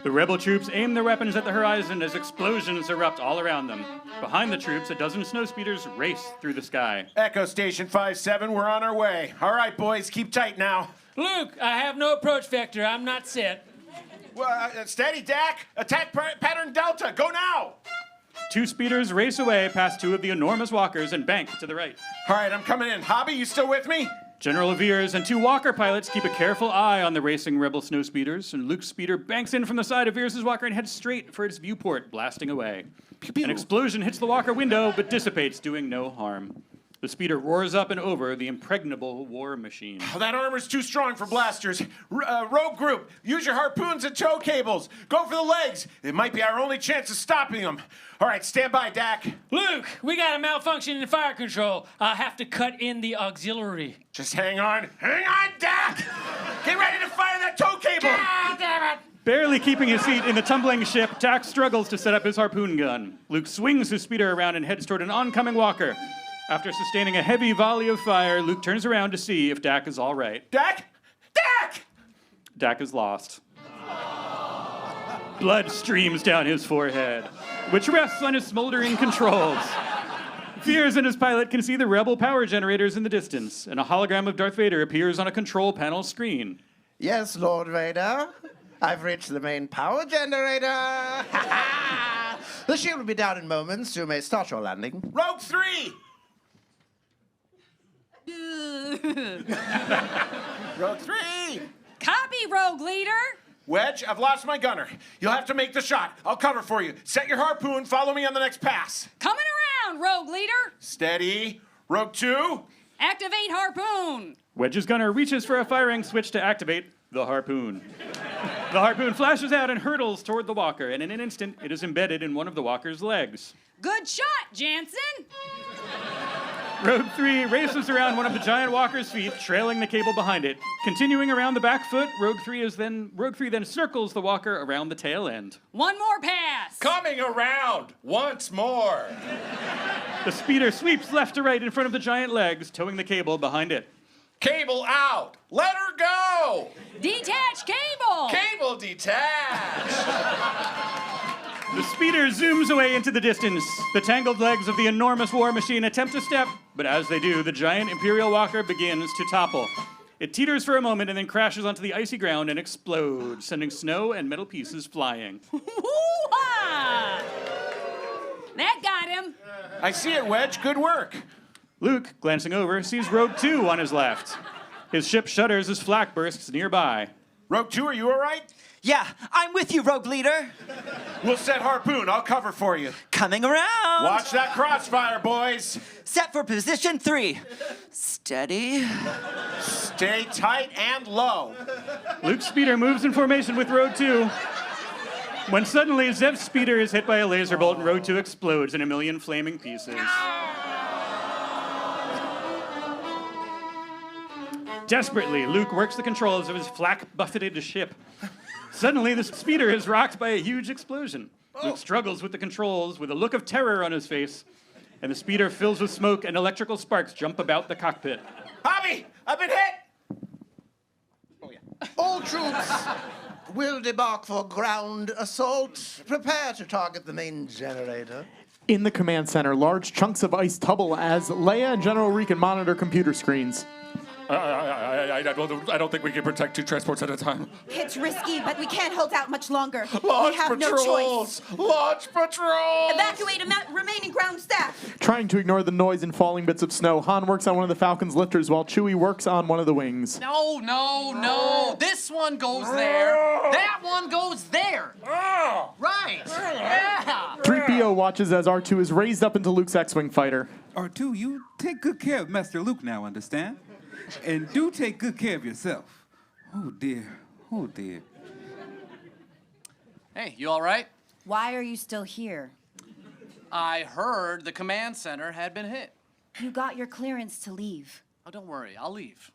[SPEAKER 4] The rebel troops aim their weapons at the horizon as explosions erupt all around them. Behind the troops, a dozen snowspeeders race through the sky.
[SPEAKER 7] Echo Station 5-7, we're on our way. All right, boys, keep tight now.
[SPEAKER 17] Luke, I have no approach vector. I'm not set.
[SPEAKER 7] Well, steady, Dak. Attack pattern Delta. Go now.
[SPEAKER 4] 2 speeders race away past 2 of the enormous walkers and bank to the right.
[SPEAKER 7] All right, I'm coming in. Hobby, you still with me?
[SPEAKER 4] General Veers and 2 walker pilots keep a careful eye on the racing rebel snowspeeders, and Luke's speeder banks in from the side of Veers' walker and heads straight for its viewport, blasting away.
[SPEAKER 13] Pew, pew.
[SPEAKER 4] An explosion hits the walker window, but dissipates, doing no harm. The speeder roars up and over the impregnable war machine.
[SPEAKER 7] Oh, that armor's too strong for blasters. Rogue group, use your harpoons and tow cables. Go for the legs. It might be our only chance of stopping them. All right, stand by, Dak.
[SPEAKER 17] Luke, we got a malfunction in fire control. I'll have to cut in the auxiliary.
[SPEAKER 7] Just hang on. Hang on, Dak. Get ready to fire that tow cable.
[SPEAKER 17] God damn it.
[SPEAKER 4] Barely keeping his seat in the tumbling ship, Dak struggles to set up his harpoon gun. Luke swings his speeder around and heads toward an oncoming walker. After sustaining a heavy volley of fire, Luke turns around to see if Dak is all right.
[SPEAKER 7] Dak? Dak!
[SPEAKER 4] Dak is lost. Blood streams down his forehead, which rests on his smoldering controls. fears and his pilot can see the rebel power generators in the distance, and a hologram of Darth Vader appears on a control panel screen.
[SPEAKER 18] Yes, Lord Vader. I've reached the main power generator. The shield will be down in moments. You may start your landing.
[SPEAKER 7] Rogue 3! Rogue 3!
[SPEAKER 19] Copy, Rogue Leader.
[SPEAKER 7] Wedge, I've lost my gunner. You'll have to make the shot. I'll cover for you. Set your harpoon. Follow me on the next pass.
[SPEAKER 19] Coming around, Rogue Leader.
[SPEAKER 7] Steady. Rogue 2.
[SPEAKER 19] Activate harpoon.
[SPEAKER 4] Wedge's gunner reaches for a firing switch to activate the harpoon. The harpoon flashes out and hurtles toward the walker, and in an instant, it is embedded in one of the walker's legs.
[SPEAKER 19] Good shot, Jansen.
[SPEAKER 4] Rogue 3 races around one of the giant walker's feet, trailing the cable behind it. Continuing around the back foot, Rogue 3 then circles the walker around the tail end.
[SPEAKER 19] One more pass.
[SPEAKER 7] Coming around once more.
[SPEAKER 4] The speeder sweeps left to right in front of the giant legs, towing the cable behind it.
[SPEAKER 7] Cable out. Let her go.
[SPEAKER 19] Detach cable.
[SPEAKER 7] Cable detached.
[SPEAKER 4] The speeder zooms away into the distance. The tangled legs of the enormous war machine attempt to step, but as they do, the giant Imperial walker begins to topple. It teeters for a moment and then crashes onto the icy ground and explodes, sending snow and metal pieces flying.
[SPEAKER 19] Hoo-ha! That got him.
[SPEAKER 7] I see it, Wedge. Good work.
[SPEAKER 4] Luke, glancing over, sees Rogue 2 on his left. His ship shudders as flak bursts nearby.
[SPEAKER 7] Rogue 2, are you all right?
[SPEAKER 12] Yeah, I'm with you, Rogue Leader.
[SPEAKER 7] We'll set harpoon. I'll cover for you.
[SPEAKER 12] Coming around.
[SPEAKER 7] Watch that crossfire, boys.
[SPEAKER 12] Set for position 3. Steady.
[SPEAKER 7] Stay tight and low.
[SPEAKER 4] Luke's speeder moves in formation with Rogue 2. When suddenly Zev's speeder is hit by a laser bolt and Rogue 2 explodes in a million flaming pieces. Desperately, Luke works the controls of his flak-buffeted ship. Suddenly, the speeder is rocked by a huge explosion. Luke struggles with the controls with a look of terror on his face, and the speeder fills with smoke and electrical sparks jump about the cockpit.
[SPEAKER 7] Bobby, I've been hit!
[SPEAKER 18] All troops will debark for ground assault. Prepare to target the main generator.
[SPEAKER 3] In the command center, large chunks of ice tumble as Leia and General Regan monitor computer screens.
[SPEAKER 9] I don't think we can protect 2 transports at a time.
[SPEAKER 10] It's risky, but we can't hold out much longer.
[SPEAKER 7] Launch
[SPEAKER 10] we have
[SPEAKER 7] patrols!
[SPEAKER 10] no choice.
[SPEAKER 7] Launch patrols!
[SPEAKER 10] Evacuate remaining ground staff.
[SPEAKER 3] Trying to ignore the noise and falling bits of snow, Han works on one of the Falcon's lifters while Chewie works on one of the wings.
[SPEAKER 8] No. This one goes there. That one goes there. Right. Yeah.
[SPEAKER 3] 3PO watches as R2 is raised up into Luke's X-Wing fighter.
[SPEAKER 11] R2, you take good care of Master Luke now, understand? And do take good care of yourself. Oh, dear. Oh, dear.
[SPEAKER 8] Hey, you all right?
[SPEAKER 10] Why are you still here?
[SPEAKER 8] I heard the command center had been hit.
[SPEAKER 10] You got your clearance to leave.
[SPEAKER 8] Oh, don't worry. I'll leave.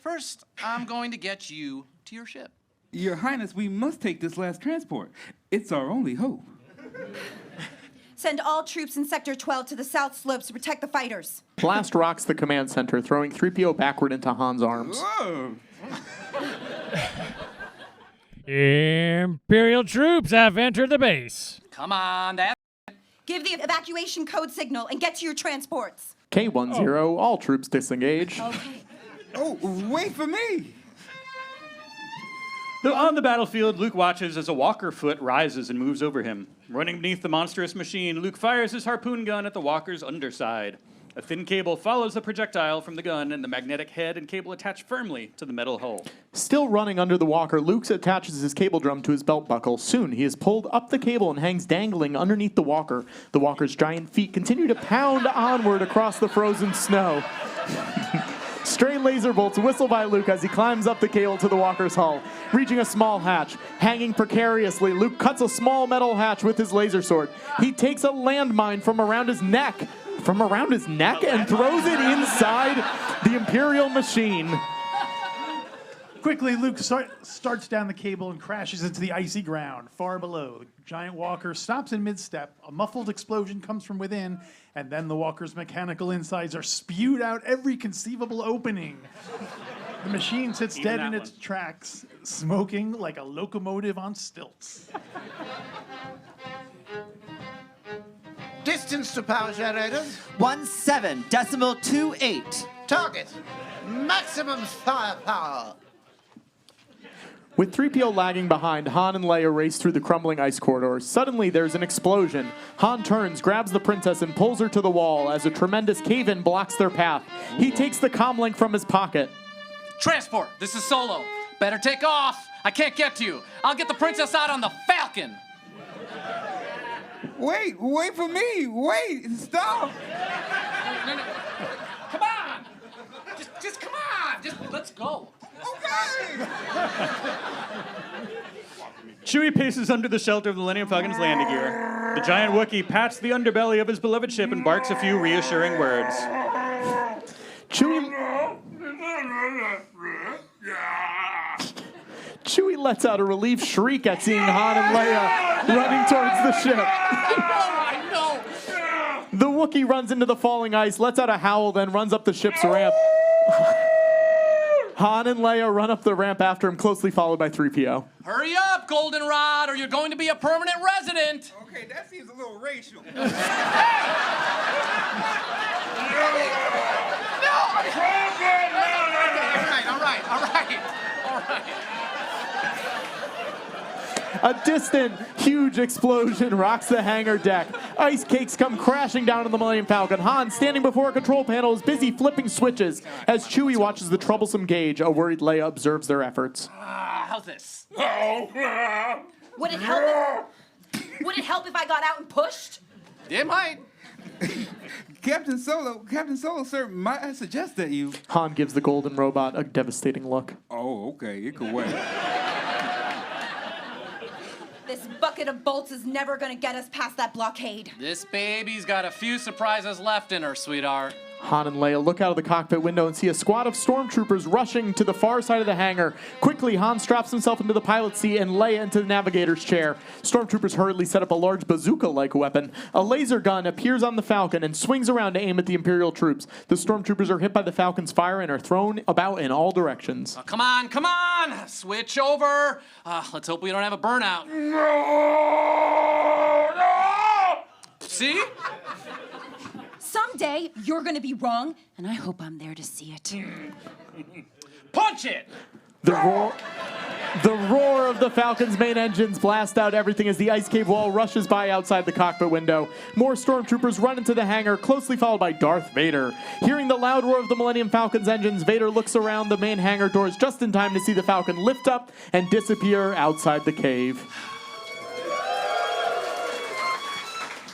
[SPEAKER 8] First, I'm going to get you to your ship.
[SPEAKER 11] Your Highness, we must take this last transport. It's our only hope.
[SPEAKER 10] Send all troops in Sector 12 to the south slopes to protect the fighters.
[SPEAKER 3] Blast rocks the command center, throwing 3PO backward into Han's arms.
[SPEAKER 11] Whoa.
[SPEAKER 17] Imperial troops have entered the base.
[SPEAKER 8] Come on, that.
[SPEAKER 10] Give the evacuation code signal and get to your transports.
[SPEAKER 3] K-10, all troops disengage.
[SPEAKER 10] Okay.
[SPEAKER 11] Oh, wait for me.
[SPEAKER 4] On the battlefield, Luke watches as a walker foot rises and moves over him. Running beneath the monstrous machine, Luke fires his harpoon gun at the walker's underside. A thin cable follows the projectile from the gun, and the magnetic head and cable attach firmly to the metal hull.
[SPEAKER 3] Still running under the walker, Luke attaches his cable drum to his belt buckle. Soon, he is pulled up the cable and hangs dangling underneath the walker. The walker's giant feet continue to pound onward across the frozen snow. Stray laser bolts whistle by Luke as he climbs up the cable to the walker's hull. Reaching a small hatch, hanging precariously, Luke cuts a small metal hatch with his laser sword. He takes a landmine from around his neck, and throws it inside the Imperial machine.
[SPEAKER 5] Quickly, Luke starts down the cable and crashes into the icy ground far below. The giant walker stops in mid-step. A muffled explosion comes from within, and then the walker's mechanical insides are spewed out every conceivable opening. The machine sits dead in its tracks, smoking like a locomotive on stilts.
[SPEAKER 18] Distance to power generators.
[SPEAKER 12] 17.28.
[SPEAKER 18] Target. Maximum firepower.
[SPEAKER 3] With 3PO lagging behind, Han and Leia race through the crumbling ice corridors. Suddenly, there's an explosion. Han turns, grabs the princess, and pulls her to the wall as a tremendous cave-in blocks their path. He takes the comlink from his pocket.
[SPEAKER 8] Transport, this is Solo. Better take off. I can't get to you. I'll get the princess out on the Falcon.
[SPEAKER 11] Wait for me. Wait, stop.
[SPEAKER 8] No. Come on. Just come on. Just let's go.
[SPEAKER 11] Okay.
[SPEAKER 4] Chewie paces under the shelter of the Millennium Falcon's landing gear. The giant Wookiee pats the underbelly of his beloved ship and barks a few reassuring words.
[SPEAKER 3] Chewie lets out a relieved shriek at seeing Han and Leia running towards the ship.
[SPEAKER 8] I know.
[SPEAKER 3] The Wookiee runs into the falling ice, lets out a howl, then runs up the ship's ramp. Han and Leia run up the ramp after him, closely followed by 3PO.
[SPEAKER 8] Hurry up, Goldenrod, or you're going to be a permanent resident.
[SPEAKER 11] Okay, that seems a little racial.
[SPEAKER 8] All right.
[SPEAKER 3] A distant, huge explosion rocks the hangar deck. Ice cakes come crashing down on the Millennium Falcon. Han, standing before a control panel, is busy flipping switches as Chewie watches the troublesome gauge. A worried Leia observes their efforts.
[SPEAKER 8] How's this?
[SPEAKER 10] Would it help? Would it help if I got out and pushed?
[SPEAKER 8] It might.
[SPEAKER 11] Captain Solo, sir, might I suggest that you...
[SPEAKER 3] Han gives the golden robot a devastating look.
[SPEAKER 11] Oh, okay, it could wait.
[SPEAKER 10] This bucket of bolts is never gonna get us past that blockade.
[SPEAKER 8] This baby's got a few surprises left in her, sweetheart.
[SPEAKER 3] Han and Leia look out of the cockpit window and see a squad of stormtroopers rushing to the far side of the hangar. Quickly, Han straps himself into the pilot's seat and Leia into the navigator's chair. Stormtroopers hurriedly set up a large bazooka-like weapon. A laser gun appears on the Falcon and swings around to aim at the Imperial troops. The stormtroopers are hit by the Falcon's fire and are thrown about in all directions.
[SPEAKER 8] Come on! Switch over. Let's hope we don't have a burnout.
[SPEAKER 9] No!
[SPEAKER 8] See?
[SPEAKER 10] Someday, you're gonna be wrong, and I hope I'm there to see it.
[SPEAKER 8] Punch it!
[SPEAKER 3] The roar of the Falcon's main engines blast out everything as the ice cave wall rushes by outside the cockpit window. More stormtroopers run into the hangar, closely followed by Darth Vader. Hearing the loud roar of the Millennium Falcon's engines, Vader looks around the main hangar doors just in time to see the Falcon lift up and disappear outside the cave.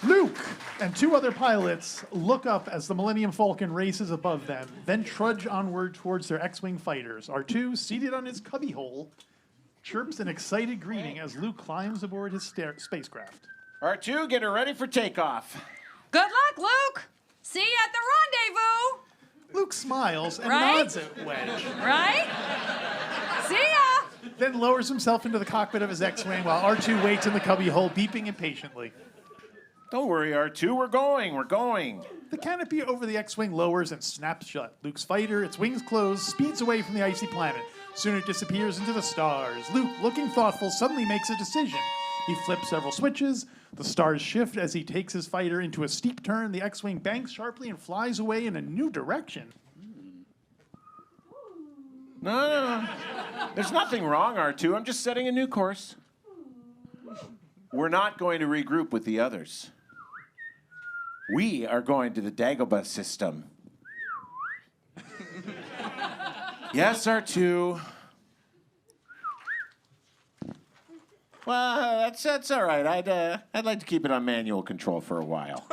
[SPEAKER 5] Luke and two other pilots look up as the Millennium Falcon races above them, then trudge onward towards their X-Wing fighters. R2, seated on his cubbyhole, chirps an excited greeting as Luke climbs aboard his spacecraft.
[SPEAKER 7] R2, get her ready for takeoff.
[SPEAKER 19] Good luck, Luke. See you at the rendezvous.
[SPEAKER 5] Luke smiles and
[SPEAKER 19] Right?
[SPEAKER 5] nods at Wedge.
[SPEAKER 19] Right? See ya.
[SPEAKER 5] Then lowers himself into the cockpit of his X-Wing while R2 waits in the cubbyhole, beeping impatiently.
[SPEAKER 7] Don't worry, R2, we're going.
[SPEAKER 5] The canopy over the X-Wing lowers and snaps shut. Luke's fighter, its wings closed, speeds away from the icy planet. Soon it disappears into the stars. Luke, looking thoughtful, suddenly makes a decision. He flips several switches. The stars shift as he takes his fighter into a steep turn. The X-Wing banks sharply and flies away in a new direction.
[SPEAKER 7] No. There's nothing wrong, R2. I'm just setting a new course. We're not going to regroup with the others. We are going to the Dagobah system. Yes, R2. Well, that's all right. I'd like to keep it on manual control for a while.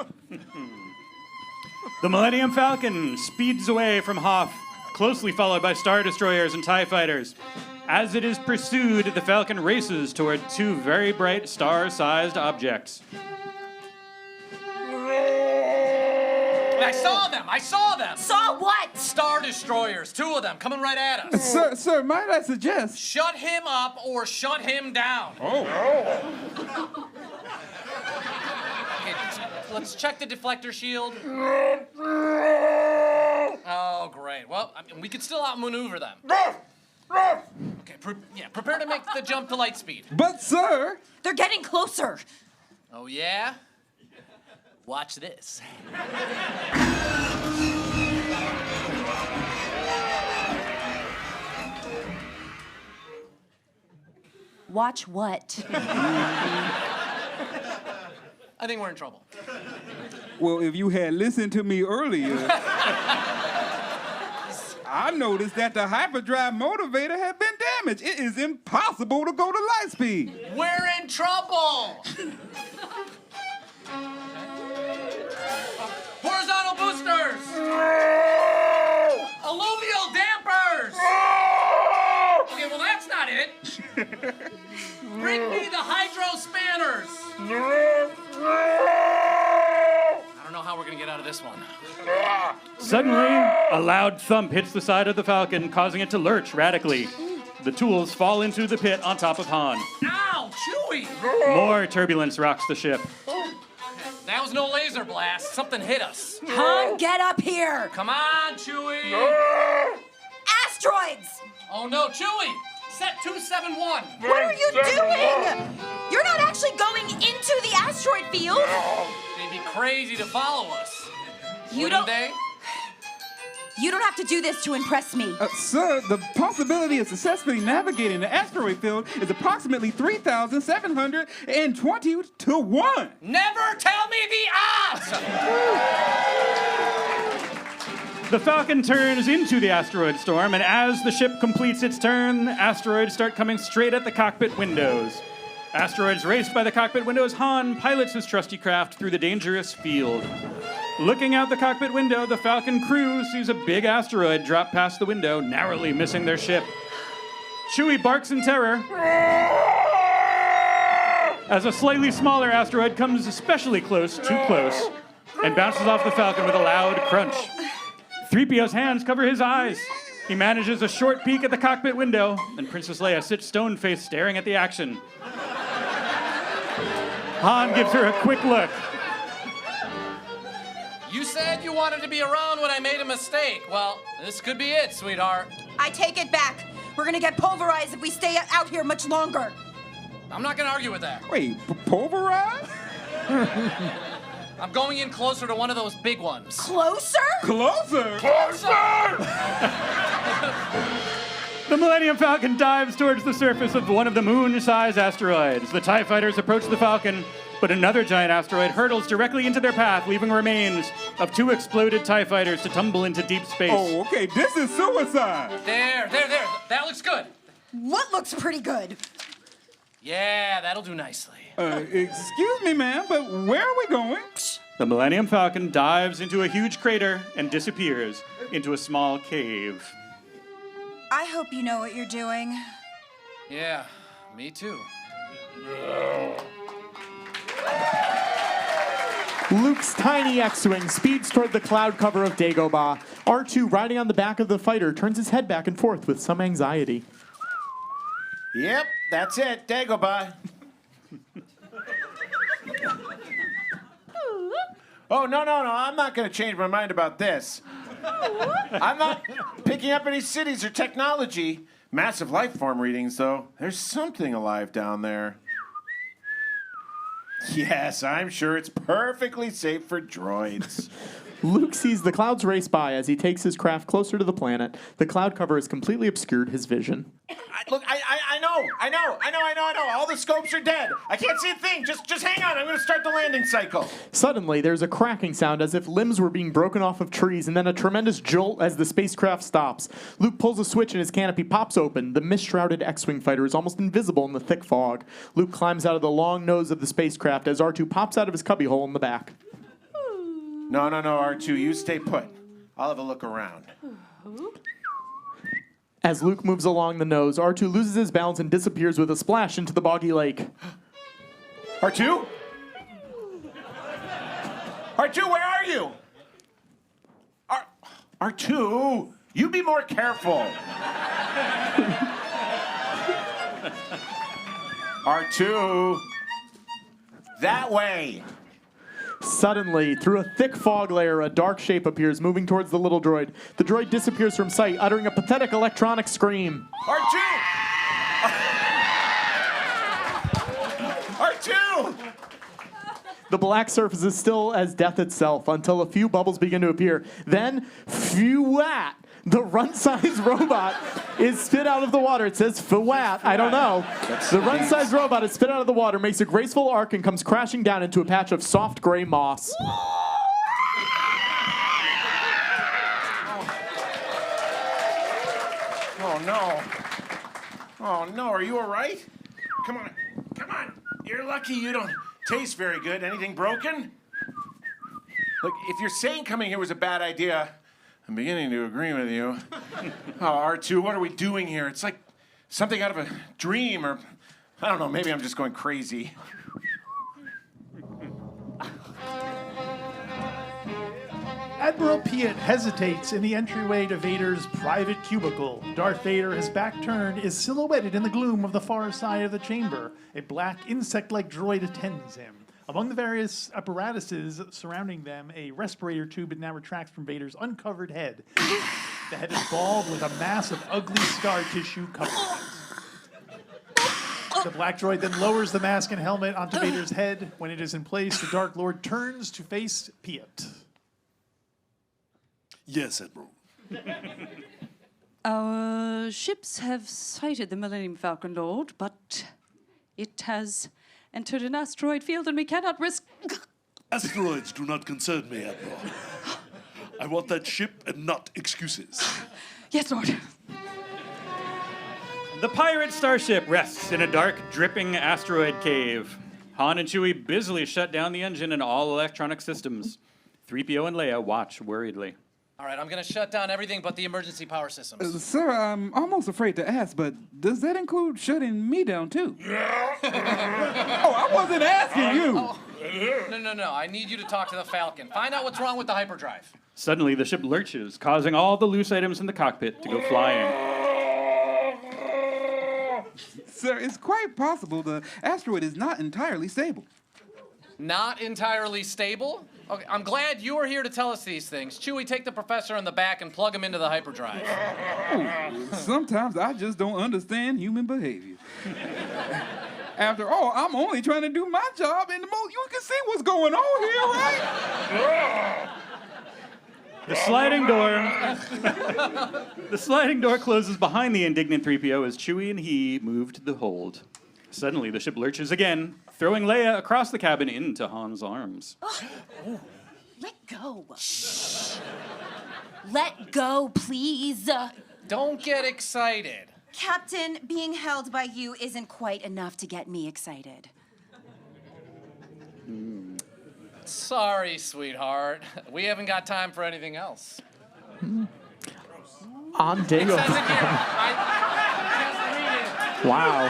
[SPEAKER 4] The Millennium Falcon speeds away from Hoth, closely followed by Star Destroyers and TIE Fighters. As it is pursued, the Falcon races toward two very bright star-sized objects.
[SPEAKER 8] I saw them.
[SPEAKER 10] Saw what?
[SPEAKER 8] Star Destroyers, two of them, coming right at us.
[SPEAKER 11] Sir, might I suggest?
[SPEAKER 8] Shut him up or shut him down.
[SPEAKER 11] Oh.
[SPEAKER 8] Okay, let's check the deflector shield. Oh, great. Well, I mean, we could still outmaneuver them. Okay, prepare to make the jump to light speed.
[SPEAKER 11] But, sir...
[SPEAKER 10] They're getting closer.
[SPEAKER 8] Oh, yeah? Watch this.
[SPEAKER 10] Watch what?
[SPEAKER 8] I think we're in trouble.
[SPEAKER 11] Well, if you had listened to me earlier, I noticed that the hyperdrive motivator had been damaged. It is impossible to go to light speed.
[SPEAKER 8] We're in trouble! Horizontal boosters! Alluvial dampers! Okay, well that's not it. Bring me the hydro spanners! I don't know how we're gonna get out of this one.
[SPEAKER 4] Suddenly, a loud thump hits the side of the Falcon, causing it to lurch radically. The tools fall into the pit on top of Han.
[SPEAKER 8] Ow, Chewie!
[SPEAKER 4] More turbulence rocks the ship.
[SPEAKER 8] That was no laser blast. Something hit us.
[SPEAKER 10] Han, get up here!
[SPEAKER 8] Come on, Chewie!
[SPEAKER 10] Asteroids!
[SPEAKER 8] Oh no, Chewie! Set 271.
[SPEAKER 10] What are you doing? You're not actually going into the asteroid field.
[SPEAKER 8] They'd be crazy to follow us.
[SPEAKER 10] You
[SPEAKER 8] Wouldn't
[SPEAKER 10] don't.
[SPEAKER 8] they?
[SPEAKER 10] You don't have to do this to impress me.
[SPEAKER 11] Sir, the possibility of successfully navigating the asteroid field is approximately 3,720 to 1.
[SPEAKER 8] Never tell me the odds!
[SPEAKER 4] The Falcon turns into the asteroid storm, and as the ship completes its turn, asteroids start coming straight at the cockpit windows. Asteroids raced by the cockpit windows, Han pilots his trusty craft through the dangerous field. Looking out the cockpit window, the Falcon crew sees a big asteroid drop past the window, narrowly missing their ship. Chewie barks in terror as a slightly smaller asteroid comes especially close, too close, and bounces off the Falcon with a loud crunch. 3PO's hands cover his eyes. He manages a short peek at the cockpit window, and Princess Leia sits stone-faced staring at the action. Han gives her a quick look.
[SPEAKER 8] You said you wanted to be around when I made a mistake. Well, this could be it, sweetheart.
[SPEAKER 10] I take it back. We're gonna get pulverized if we stay out here much longer.
[SPEAKER 8] I'm not gonna argue with that.
[SPEAKER 11] Wait, pulverized?
[SPEAKER 8] I'm going in closer to one of those big ones.
[SPEAKER 10] Closer?
[SPEAKER 11] Closer?
[SPEAKER 4] The Millennium Falcon dives towards the surface of one of the moon-sized asteroids. The TIE fighters approach the Falcon, but another giant asteroid hurtles directly into their path, leaving remains of 2 exploded TIE fighters to tumble into deep space.
[SPEAKER 11] Oh, okay, this is suicide.
[SPEAKER 8] There. That looks good.
[SPEAKER 10] What looks pretty good?
[SPEAKER 8] Yeah, that'll do nicely.
[SPEAKER 11] Excuse me, ma'am, but where are we going?
[SPEAKER 4] The Millennium Falcon dives into a huge crater and disappears into a small cave.
[SPEAKER 10] I hope you know what you're doing.
[SPEAKER 8] Yeah, me too.
[SPEAKER 3] Luke's tiny X-Wing speeds toward the cloud cover of Dagobah. R2, riding on the back of the fighter, turns his head back and forth with some anxiety.
[SPEAKER 7] Yep, that's it, Dagobah. Oh, no, I'm not going to change my mind about this. I'm not picking up any cities or technology. Massive life form readings, though. There's something alive down there. Yes, I'm sure it's perfectly safe for droids.
[SPEAKER 3] Luke sees the clouds race by as he takes his craft closer to the planet. The cloud cover has completely obscured his vision.
[SPEAKER 7] Look, I know. All the scopes are dead. I can't see a thing. Just hang on. I'm going to start the landing cycle.
[SPEAKER 3] Suddenly, there's a cracking sound as if limbs were being broken off of trees, and then a tremendous jolt as the spacecraft stops. Luke pulls a switch and his canopy pops open. The mist-shrouded X-Wing fighter is almost invisible in the thick fog. Luke climbs out of the long nose of the spacecraft as R2 pops out of his cubbyhole in the back.
[SPEAKER 7] No, R2. You stay put. I'll have a look around.
[SPEAKER 3] As Luke moves along the nose, R2 loses his balance and disappears with a splash into the boggy lake.
[SPEAKER 7] R2? R2, where are you? R2, you be more careful. R2, that way.
[SPEAKER 3] Suddenly, through a thick fog layer, a dark shape appears, moving towards the little droid. The droid disappears from sight, uttering a pathetic electronic scream.
[SPEAKER 7] R2! R2!
[SPEAKER 3] The black surface is still as death itself until a few bubbles begin to appear. Then, Fwat, the run-sized robot, is spit out of the water. It says Fwat. I don't know. The run-sized robot is spit out of the water, makes a graceful arc, and comes crashing down into a patch of soft gray moss.
[SPEAKER 7] Oh, no. Oh, no. Are you all right? Come on. Come on. You're lucky you don't taste very good. Anything broken? Look, if you're saying coming here was a bad idea, I'm beginning to agree with you. Oh, R2, what are we doing here? It's like something out of a dream, or I don't know, maybe I'm just going crazy.
[SPEAKER 5] Admiral Piet hesitates in the entryway to Vader's private cubicle. Darth Vader, his back turned, is silhouetted in the gloom of the far side of the chamber. A black insect-like droid attends him. Among the various apparatuses surrounding them, a respirator tube now retracts from Vader's uncovered head. The head is bald with a mass of ugly scar tissue covering it. The black droid then lowers the mask and helmet onto Vader's head. When it is in place, the Dark Lord turns to face Piet.
[SPEAKER 16] Yes, Admiral.
[SPEAKER 19] Our ships have sighted the Millennium Falcon, Lord, but it has entered an asteroid field and we cannot risk...
[SPEAKER 16] Asteroids do not concern me, Admiral. I want that ship and not excuses.
[SPEAKER 19] Yes, Lord.
[SPEAKER 4] The pirate starship rests in a dark, dripping asteroid cave. Han and Chewie busily shut down the engine and all electronic systems. 3PO and Leia watch worriedly.
[SPEAKER 8] All right, I'm going to shut down everything but the emergency power systems.
[SPEAKER 11] Sir, I'm almost afraid to ask, but does that include shutting me down, too? Oh, I wasn't asking you.
[SPEAKER 8] No. I need you to talk to the Falcon. Find out what's wrong with the hyperdrive.
[SPEAKER 4] Suddenly, the ship lurches, causing all the loose items in the cockpit to go flying.
[SPEAKER 11] Sir, it's quite possible the asteroid is not entirely stable.
[SPEAKER 8] Not entirely stable? Okay, I'm glad you are here to tell us these things. Chewie, take the professor in the back and plug him into the hyperdrive.
[SPEAKER 11] Oh, sometimes I just don't understand human behavior. After all, I'm only trying to do my job, and you can see what's going on here, right?
[SPEAKER 4] The sliding door closes behind the indignant 3PO as Chewie and he move to the hold. Suddenly, the ship lurches again, throwing Leia across the cabin into Han's arms.
[SPEAKER 10] Let go. Shh. Let go, please.
[SPEAKER 8] Don't get excited.
[SPEAKER 10] Captain, being held by you isn't quite enough to get me excited.
[SPEAKER 8] Sorry, sweetheart. We haven't got time for anything else.
[SPEAKER 3] On Dagobah. Wow.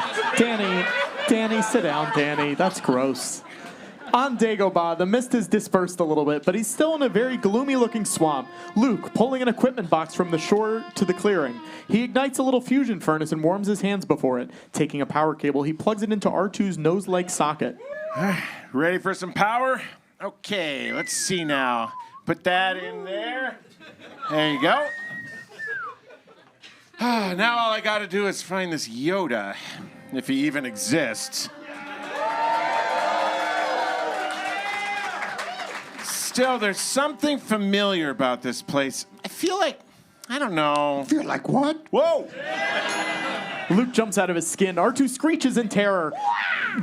[SPEAKER 3] Danny, sit down, Danny. That's gross. On Dagobah, the mist has dispersed a little bit, but he's still in a very gloomy-looking swamp. Luke, pulling an equipment box from the shore to the clearing. He ignites a little fusion furnace and warms his hands before it. Taking a power cable, he plugs it into R2's nose-like socket.
[SPEAKER 7] Ready for some power? Okay, let's see now. Put that in there. There you go. Now all I gotta do is find this Yoda, if he even exists. Still, there's something familiar about this place. I feel like, I don't know.
[SPEAKER 14] Feel like what?
[SPEAKER 7] Whoa!
[SPEAKER 3] Luke jumps out of his skin. R2 screeches in terror.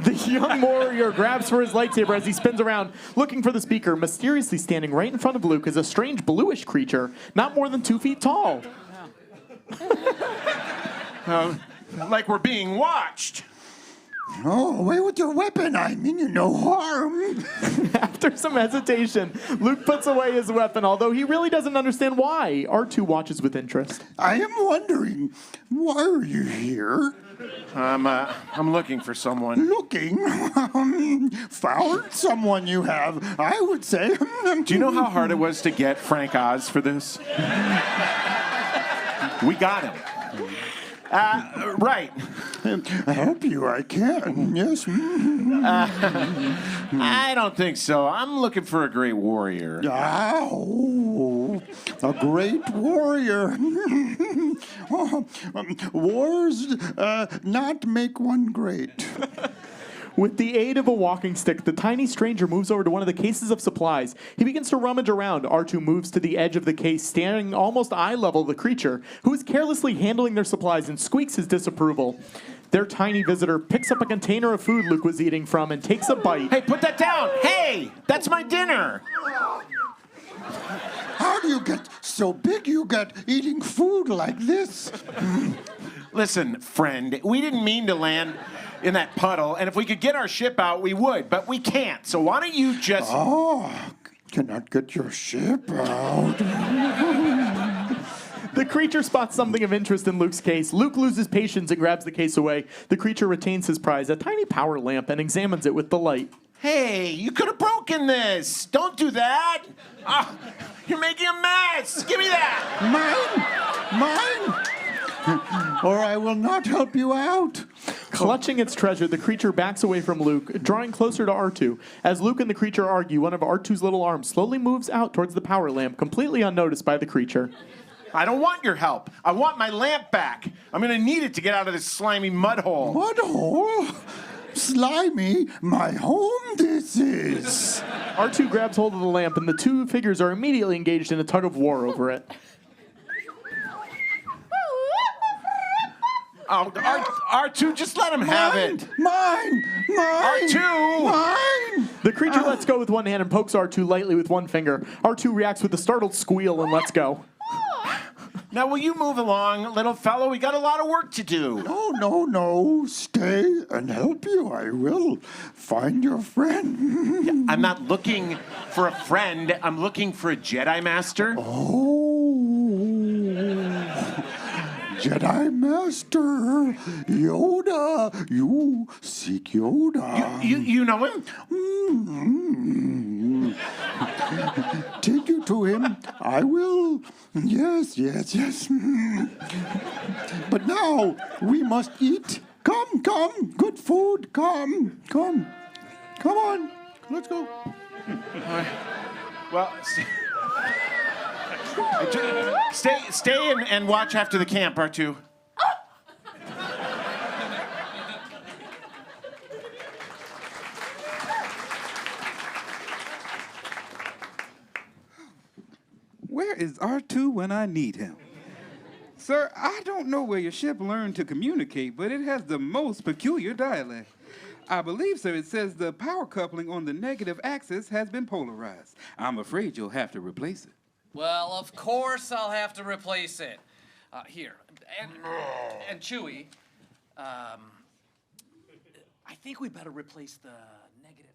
[SPEAKER 3] The young warrior grabs for his lightsaber as he spins around, looking for the speaker. Mysteriously standing right in front of Luke is a strange bluish creature, not more than 2 feet tall.
[SPEAKER 7] Like we're being watched.
[SPEAKER 14] Oh, away with your weapon. I mean you no harm.
[SPEAKER 3] After some hesitation, Luke puts away his weapon, although he really doesn't understand why. R2 watches with interest.
[SPEAKER 14] I am wondering, why are you here?
[SPEAKER 7] I'm looking for someone.
[SPEAKER 14] Looking? Found someone you have, I would say.
[SPEAKER 7] Do you know how hard it was to get Frank Oz for this? We got him. Right.
[SPEAKER 14] Help you, I can. Yes.
[SPEAKER 7] I don't think so. I'm looking for a great warrior.
[SPEAKER 14] Oh, a great warrior. Wars not make one great.
[SPEAKER 3] With the aid of a walking stick, the tiny stranger moves over to one of the cases of supplies. He begins to rummage around. R2 moves to the edge of the case, standing almost eye level of the creature, who is carelessly handling their supplies and squeaks his disapproval. Their tiny visitor picks up a container of food Luke was eating from and takes a bite.
[SPEAKER 7] Hey, put that down! Hey, that's my dinner!
[SPEAKER 14] How do you get so big you get eating food like this?
[SPEAKER 7] Listen, friend, we didn't mean to land in that puddle, and if we could get our ship out, we would, but we can't. So why don't you just...
[SPEAKER 14] Oh, cannot get your ship out.
[SPEAKER 3] The creature spots something of interest in Luke's case. Luke loses patience and grabs the case away. The creature retains his prize, a tiny power lamp, and examines it with delight.
[SPEAKER 7] Hey, you could have broken this. Don't do that. You're making a mess. Give me that.
[SPEAKER 14] Mine! Or I will not help you out.
[SPEAKER 3] Clutching its treasure, the creature backs away from Luke, drawing closer to R2. As Luke and the creature argue, one of R2's little arms slowly moves out towards the power lamp, completely unnoticed by the creature.
[SPEAKER 7] I don't want your help. I want my lamp back. I'm going to need it to get out of this slimy mud hole.
[SPEAKER 14] Mud hole? Slimy, my home this is.
[SPEAKER 3] R2 grabs hold of the lamp, and the two figures are immediately engaged in a tug of war over it.
[SPEAKER 7] Oh, R2, just let him have it.
[SPEAKER 14] Mine!
[SPEAKER 7] R2!
[SPEAKER 14] Mine!
[SPEAKER 3] The creature lets go with one hand and pokes R2 lightly with one finger. R2 reacts with a startled squeal and lets go.
[SPEAKER 7] Now, will you move along, little fellow? We got a lot of work to do.
[SPEAKER 14] No. Stay and help you. I will find your friend.
[SPEAKER 7] Yeah, I'm not looking for a friend. I'm looking for a Jedi Master.
[SPEAKER 14] Jedi Master, Yoda. You seek Yoda.
[SPEAKER 7] You know him?
[SPEAKER 14] Take you to him. I will. Yes. But now we must eat. Come. Good food. Come on. Let's go.
[SPEAKER 7] Well, stay and watch after the camp, R2.
[SPEAKER 11] Where is R2 when I need him? Sir, I don't know where your ship learned to communicate, but it has the most peculiar dialect. I believe, sir, it says the power coupling on the negative axis has been polarized. I'm afraid you'll have to replace it.
[SPEAKER 8] Well, of course I'll have to replace it. Here. And Chewie, I think we better replace the negative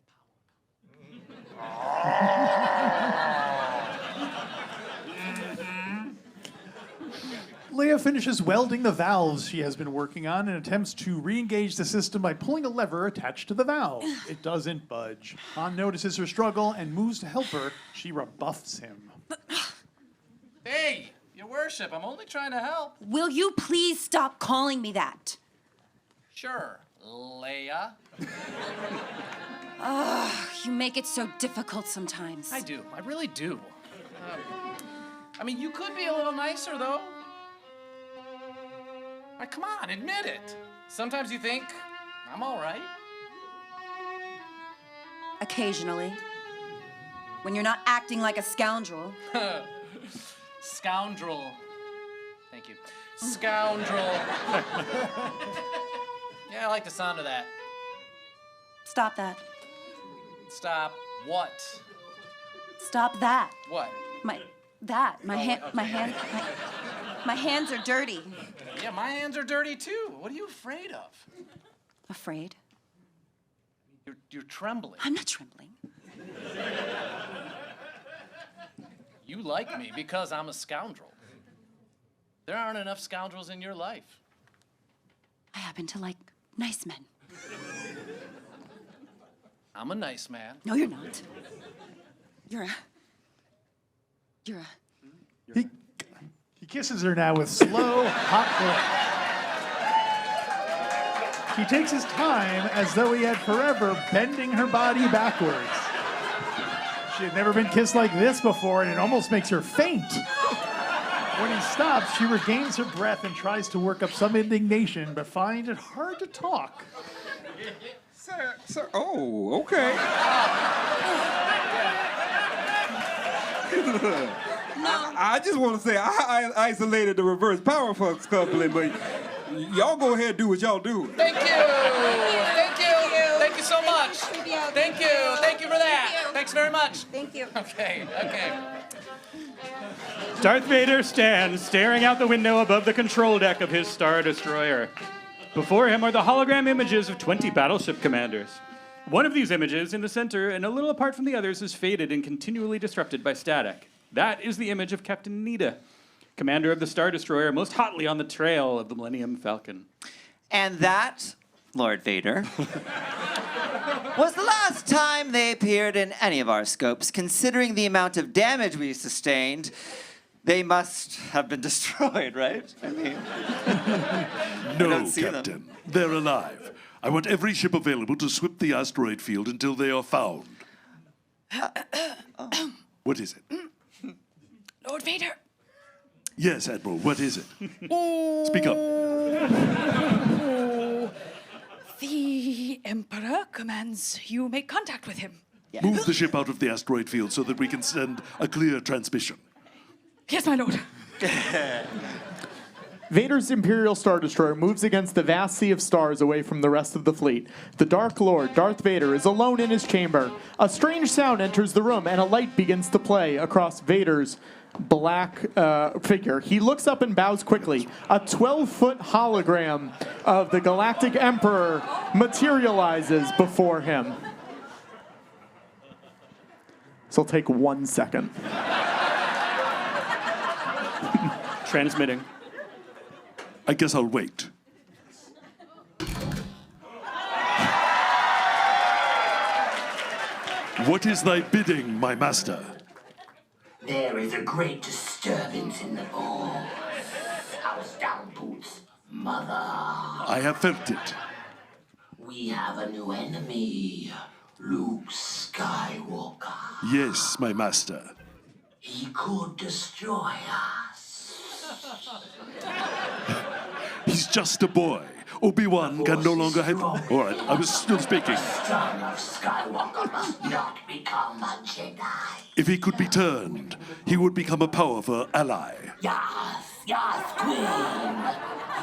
[SPEAKER 5] Leia finishes welding the valves she has been working on and attempts to re-engage the system by pulling a lever attached to the valve. It doesn't budge. Han notices her struggle and moves to help her. She rebuffs him.
[SPEAKER 8] Hey, your worship, I'm only trying to help.
[SPEAKER 10] Will you please stop calling me that?
[SPEAKER 8] Sure, Leia.
[SPEAKER 10] You make it so difficult sometimes.
[SPEAKER 8] I do. I really do. I mean, you could be a little nicer, though. Come on, admit it. Sometimes you think I'm all right.
[SPEAKER 10] Occasionally. When you're not acting like a scoundrel.
[SPEAKER 8] Scoundrel. Thank you. Scoundrel. Yeah, I like the sound of that.
[SPEAKER 10] Stop that.
[SPEAKER 8] Stop what?
[SPEAKER 10] Stop that.
[SPEAKER 8] What?
[SPEAKER 10] My hands are dirty.
[SPEAKER 8] Yeah, my hands are dirty too. What are you afraid of?
[SPEAKER 10] Afraid?
[SPEAKER 8] You're trembling.
[SPEAKER 10] I'm not trembling.
[SPEAKER 8] You like me because I'm a scoundrel. There aren't enough scoundrels in your life.
[SPEAKER 10] I happen to like nice men.
[SPEAKER 8] I'm a nice man.
[SPEAKER 10] No, you're not. You're a...
[SPEAKER 5] He kisses her now with slow, hot breath. He takes his time as though he had forever, bending her body backwards. She had never been kissed like this before, and it almost makes her faint. When he stops, she regains her breath and tries to work up some indignation, but finds it hard to talk.
[SPEAKER 11] Sir, oh, okay. I just want to say I isolated the reverse power flux coupling, but y'all go ahead and do what y'all do.
[SPEAKER 8] Thank you. Thank you. Thank you so much. Thank you. Thank you for that. Thanks very much.
[SPEAKER 10] Thank you.
[SPEAKER 8] Okay.
[SPEAKER 4] Darth Vader stands staring out the window above the control deck of his Star Destroyer. Before him are the hologram images of 20 battleship commanders. One of these images, in the center and a little apart from the others, is faded and continually disrupted by static. That is the image of Captain Nita, commander of the Star Destroyer, most hotly on the trail of the Millennium Falcon.
[SPEAKER 20] And that, Lord Vader, was the last time they appeared in any of our scopes. Considering the amount of damage we sustained, they must have been destroyed, right? I mean,
[SPEAKER 16] No, Captain. They're alive. I want every ship available to sweep the asteroid field until they are found. What is it?
[SPEAKER 15] Lord Vader.
[SPEAKER 16] Yes, Admiral, what is it? Speak up.
[SPEAKER 15] The Emperor commands you make contact with him.
[SPEAKER 16] Move the ship out of the asteroid field so that we can send a clear transmission.
[SPEAKER 15] Yes, my lord.
[SPEAKER 3] Vader's Imperial Star Destroyer moves against the vast sea of stars away from the rest of the fleet. The Dark Lord, Darth Vader, is alone in his chamber. A strange sound enters the room, and a light begins to play across Vader's black figure. He looks up and bows quickly. A 12-foot hologram of the Galactic Emperor materializes before him. This will take 1 second.
[SPEAKER 4] Transmitting.
[SPEAKER 16] I guess I'll wait. What is thy bidding, my master?
[SPEAKER 21] There is a great disturbance in the halls. House down, Boots. Mother.
[SPEAKER 16] I have felt it.
[SPEAKER 21] We have a new enemy. Luke Skywalker.
[SPEAKER 16] Yes, my master.
[SPEAKER 21] He could destroy us.
[SPEAKER 16] He's just a boy. Obi-Wan can no longer have... All right, I was still speaking.
[SPEAKER 21] Son of Skywalker must not become a Jedi.
[SPEAKER 16] If he could be turned, he would become a powerful ally.
[SPEAKER 21] Yes, Queen.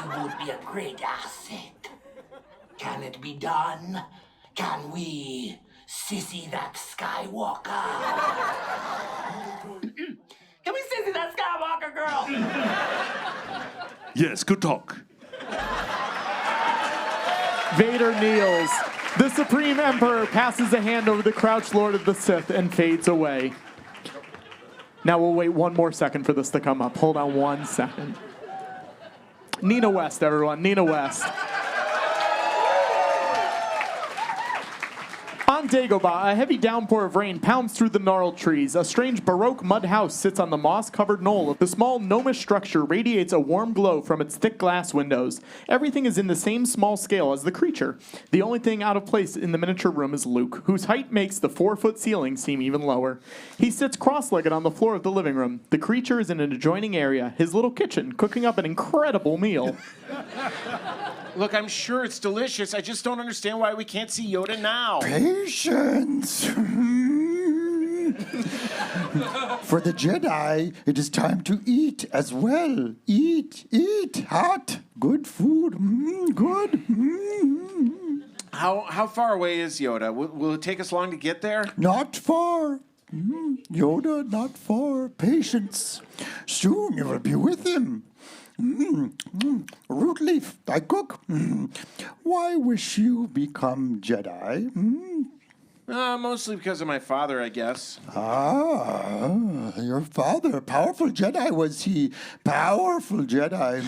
[SPEAKER 21] He would be a great asset. Can it be done? Can we sissy that Skywalker? Can we sissy that Skywalker girl?
[SPEAKER 16] Yes, good talk.
[SPEAKER 3] Vader kneels. The Supreme Emperor passes a hand over the crouched Lord of the Sith and fades away. Now we'll wait 1 more second for this to come up. Hold on 1 second. Nina West, everyone. Nina West. On Dagobah, a heavy downpour of rain pounds through the gnarled trees. A strange Baroque mud house sits on the moss-covered knoll. The small gnomish structure radiates a warm glow from its thick glass windows. Everything is in the same small scale as the creature. The only thing out of place in the miniature room is Luke, whose height makes the 4-foot ceiling seem even lower. He sits cross-legged on the floor of the living room. The creature is in an adjoining area, his little kitchen, cooking up an incredible meal.
[SPEAKER 7] Look, I'm sure it's delicious. I just don't understand why we can't see Yoda now.
[SPEAKER 14] Patience. For the Jedi, it is time to eat as well. Eat, hot, good food, good.
[SPEAKER 7] How far away is Yoda? Will it take us long to get there?
[SPEAKER 14] Not far. Yoda, not far. Patience. Soon you will be with him. Root leaf, I cook. Why wish you become Jedi?
[SPEAKER 7] Mostly because of my father, I guess.
[SPEAKER 14] Your father, powerful Jedi, was he? Powerful Jedi.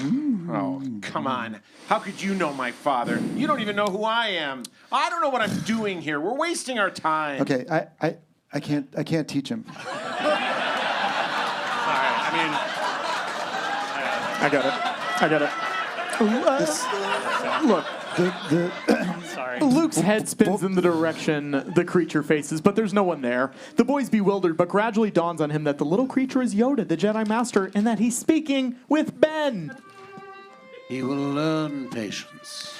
[SPEAKER 7] Oh, come on. How could you know my father? You don't even know who I am. I don't know what I'm doing here. We're wasting our time.
[SPEAKER 14] Okay, I can't teach him.
[SPEAKER 3] I got it. Look,
[SPEAKER 4] Sorry.
[SPEAKER 3] Luke's head spins in the direction the creature faces, but there's no one there. The boy's bewildered, but gradually dawns on him that the little creature is Yoda, the Jedi Master, and that he's speaking with Ben.
[SPEAKER 13] He will learn patience.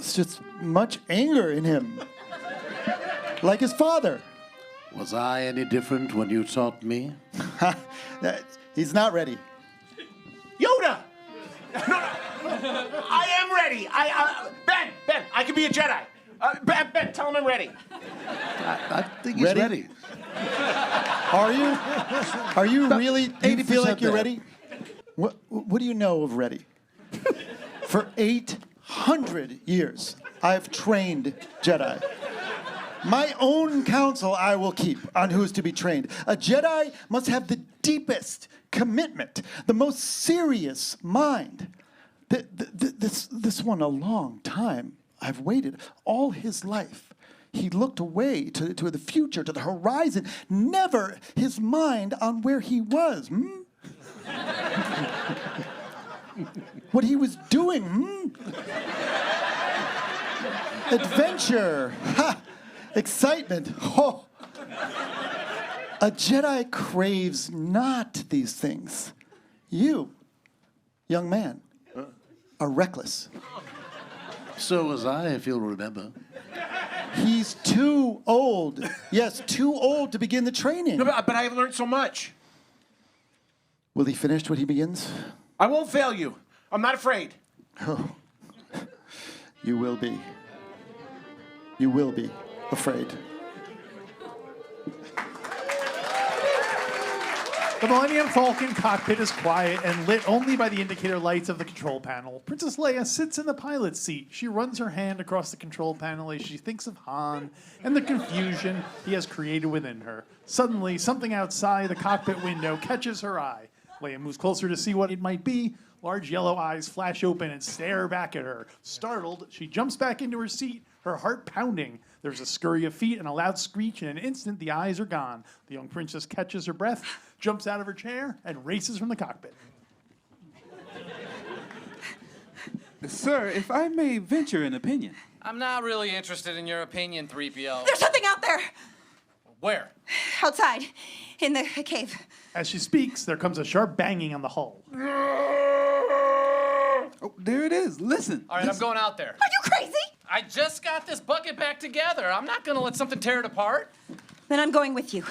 [SPEAKER 14] It's just much anger in him. Like his father.
[SPEAKER 13] Was I any different when you taught me?
[SPEAKER 14] He's not ready.
[SPEAKER 7] Yoda! No. I am ready. Ben, I can be a Jedi. Ben, tell him I'm ready.
[SPEAKER 13] I think he's ready.
[SPEAKER 14] Are you? Are you really? Do you feel
[SPEAKER 13] 80%
[SPEAKER 14] like you're
[SPEAKER 13] there.
[SPEAKER 14] ready? What do you know of ready? For 800 years, I've trained Jedi. My own counsel I will keep on who's to be trained. A Jedi must have the deepest commitment, the most serious mind. This one a long time. I've waited all his life. He looked away to the future, to the horizon, never his mind on where he was. What he was doing. Adventure. Ha! Excitement. Oh. A Jedi craves not these things. You, young man, are reckless.
[SPEAKER 13] So was I, if you'll remember.
[SPEAKER 14] He's too old. Yes, too old to begin the training.
[SPEAKER 7] No, but I've learned so much.
[SPEAKER 14] Will he finish what he begins?
[SPEAKER 7] I won't fail you. I'm not afraid.
[SPEAKER 14] Oh. You will be. You will be afraid.
[SPEAKER 5] The Millennium Falcon cockpit is quiet and lit only by the indicator lights of the control panel. Princess Leia sits in the pilot's seat. She runs her hand across the control panel as she thinks of Han and the confusion he has created within her. Suddenly, something outside the cockpit window catches her eye. Leia moves closer to see what it might be. Large yellow eyes flash open and stare back at her. Startled, she jumps back into her seat, her heart pounding. There's a scurry of feet and a loud screech. In an instant, the eyes are gone. The young princess catches her breath, jumps out of her chair, and races from the cockpit.
[SPEAKER 11] Sir, if I may venture an opinion.
[SPEAKER 8] I'm not really interested in your opinion, 3PO.
[SPEAKER 10] There's something out there!
[SPEAKER 8] Where?
[SPEAKER 10] Outside, in the cave.
[SPEAKER 5] As she speaks, there comes a sharp banging on the hull.
[SPEAKER 11] Oh, there it is. Listen.
[SPEAKER 8] All right, I'm going out there.
[SPEAKER 10] Are you crazy?
[SPEAKER 8] I just got this bucket back together. I'm not going to let something tear it apart.
[SPEAKER 10] Then I'm going with you.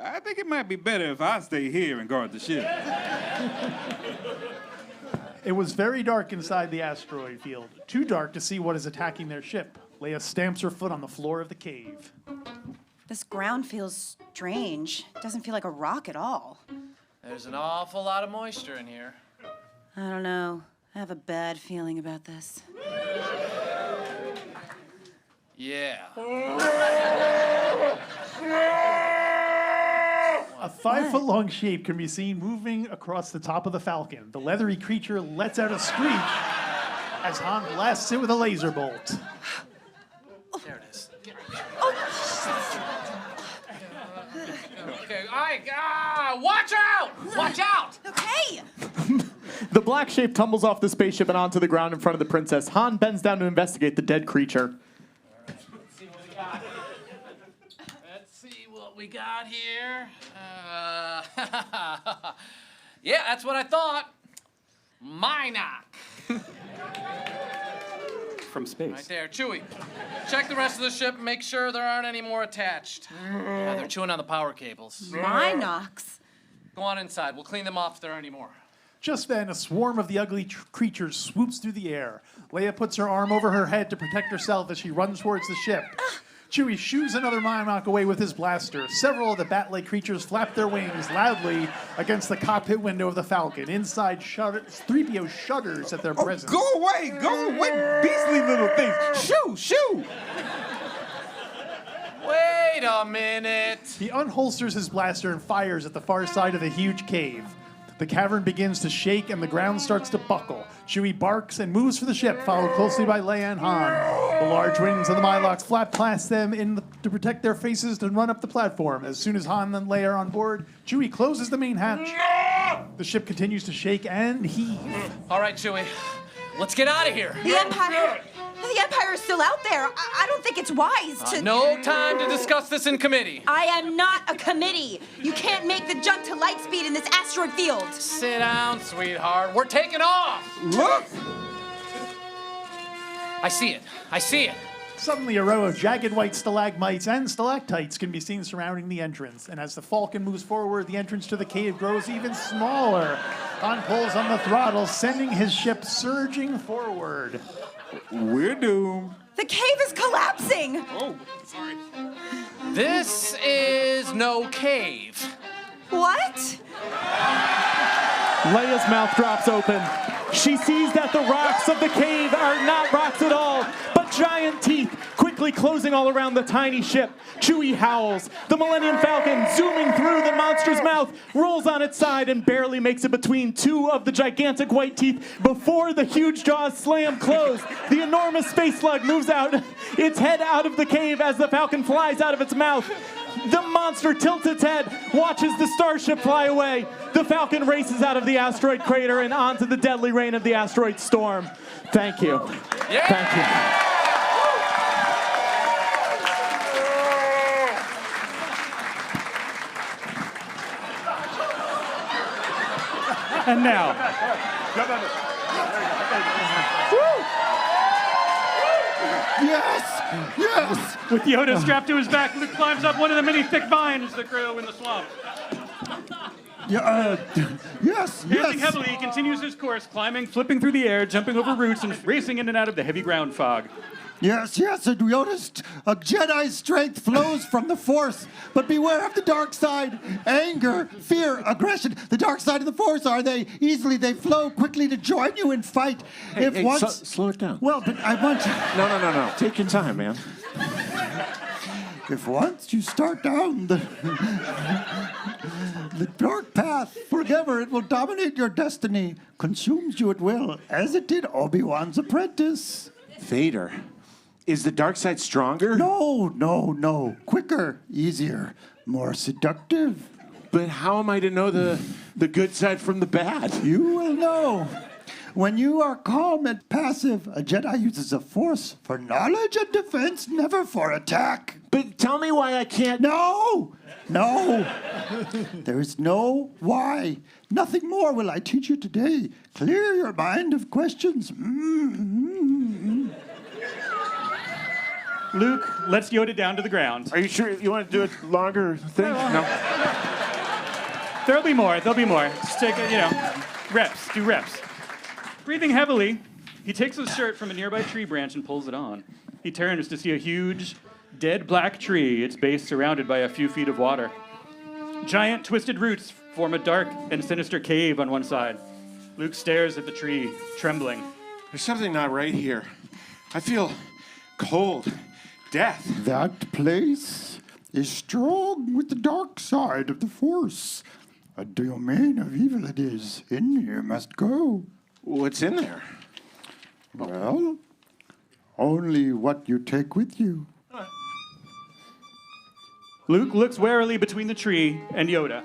[SPEAKER 11] I think it might be better if I stay here and guard the ship.
[SPEAKER 5] It was very dark inside the asteroid field. Too dark to see what is attacking their ship. Leia stamps her foot on the floor of the cave.
[SPEAKER 10] This ground feels strange. It doesn't feel like a rock at all.
[SPEAKER 8] There's an awful lot of moisture in here.
[SPEAKER 10] I don't know. I have a bad feeling about this.
[SPEAKER 8] Yeah.
[SPEAKER 5] A 5-foot-long shape can be seen moving across the top of the Falcon. The leathery creature lets out a screech as Han blasts it with a laser bolt.
[SPEAKER 8] There it is. Okay, all right, watch out! Watch out!
[SPEAKER 10] Okay!
[SPEAKER 3] The black shape tumbles off the spaceship and onto the ground in front of the princess. Han bends down to investigate the dead creature.
[SPEAKER 8] Let's see what we got here. Yeah, that's what I thought. Mynock.
[SPEAKER 11] From space.
[SPEAKER 8] Right there. Chewie, check the rest of the ship and make sure there aren't any more attached. They're chewing on the power cables.
[SPEAKER 10] Mynox?
[SPEAKER 8] Go on inside. We'll clean them off if there are any more.
[SPEAKER 5] Just then, a swarm of the ugly creatures swoops through the air. Leia puts her arm over her head to protect herself as she runs towards the ship. Chewie shoos another Mynock away with his blaster. Several of the bat-like creatures flap their wings loudly against the cockpit window of the Falcon. Inside, 3PO shudders at their presence.
[SPEAKER 11] Go away, beastly little things. Shoo!
[SPEAKER 8] Wait a minute.
[SPEAKER 5] He unholsters his blaster and fires at the far side of the huge cave. The cavern begins to shake and the ground starts to buckle. Chewie barks and moves for the ship, followed closely by Leia and Han. The large wings of the Mylocks flap past them to protect their faces to run up the platform. As soon as Han and Leia are on board, Chewie closes the main hatch. The ship continues to shake and heave.
[SPEAKER 8] All right, Chewie. Let's get out of here.
[SPEAKER 10] The Empire is still out there. I don't think it's wise to...
[SPEAKER 8] No time to discuss this in committee.
[SPEAKER 10] I am not a committee. You can't make the jump to light speed in this asteroid field.
[SPEAKER 8] Sit down, sweetheart. We're taking off.
[SPEAKER 11] Look!
[SPEAKER 8] I see it. I see it.
[SPEAKER 5] Suddenly, a row of jagged white stalagmites and stalactites can be seen surrounding the entrance. And as the Falcon moves forward, the entrance to the cave grows even smaller. Han pulls on the throttle, sending his ship surging forward.
[SPEAKER 11] We're doomed.
[SPEAKER 10] The cave is collapsing!
[SPEAKER 11] Oh, sorry.
[SPEAKER 8] This is no cave.
[SPEAKER 10] What?
[SPEAKER 3] Leia's mouth drops open. She sees that the rocks of the cave are not rocks at all, but giant teeth, quickly closing all around the tiny ship. Chewie howls. The Millennium Falcon, zooming through the monster's mouth, rolls on its side and barely makes it between two of the gigantic white teeth before the huge jaws slam closed. The enormous space slug moves out its head out of the cave as the Falcon flies out of its mouth. The monster tilts its head, watches the starship fly away. The Falcon races out of the asteroid crater and onto the deadly rain of the asteroid storm. Thank you.
[SPEAKER 8] Yeah.
[SPEAKER 3] Thank you.
[SPEAKER 4] And now,
[SPEAKER 14] Yes! Yes!
[SPEAKER 4] with Yoda strapped to his back, Luke climbs up one of the many thick vines that grow in the swamp.
[SPEAKER 14] Yeah, yes,
[SPEAKER 4] Panting
[SPEAKER 14] yes!
[SPEAKER 4] heavily, he continues his course, climbing, flipping through the air, jumping over roots, and racing in and out of the heavy ground fog.
[SPEAKER 14] Yes, yes, and Yoda's a Jedi's strength flows from the Force, but beware of the dark side. Anger, fear, aggression. The dark side of the Force they flow quickly to join you in fight.
[SPEAKER 7] Slow it down.
[SPEAKER 14] Well, but I want you.
[SPEAKER 7] No. Take your time, man.
[SPEAKER 14] If once you start down the dark path forever, it will dominate your destiny, consumes you at will, as it did Obi-Wan's apprentice.
[SPEAKER 7] Vader. Is the dark side stronger?
[SPEAKER 14] No. Quicker, easier, more seductive.
[SPEAKER 7] But how am I to know the good side from the bad?
[SPEAKER 14] You will know. When you are calm and passive, a Jedi uses the Force for knowledge and defense, never for attack.
[SPEAKER 7] But tell me why I can't...
[SPEAKER 14] No. There is no why. Nothing more will I teach you today. Clear your mind of questions.
[SPEAKER 4] Luke lets Yoda down to the ground.
[SPEAKER 7] Are you sure you want to do a longer thing? No.
[SPEAKER 4] There'll be more. Just take, reps. Do reps. Breathing heavily, he takes his shirt from a nearby tree branch and pulls it on. He turns to see a huge, dead black tree, its base surrounded by a few feet of water. Giant twisted roots form a dark and sinister cave on one side. Luke stares at the tree, trembling.
[SPEAKER 7] There's something not right here. I feel cold. Death.
[SPEAKER 14] That place is strong with the dark side of the Force. A domain of evil it is. In here must go.
[SPEAKER 7] What's in there?
[SPEAKER 14] Well, only what you take with you.
[SPEAKER 4] Luke looks warily between the tree and Yoda.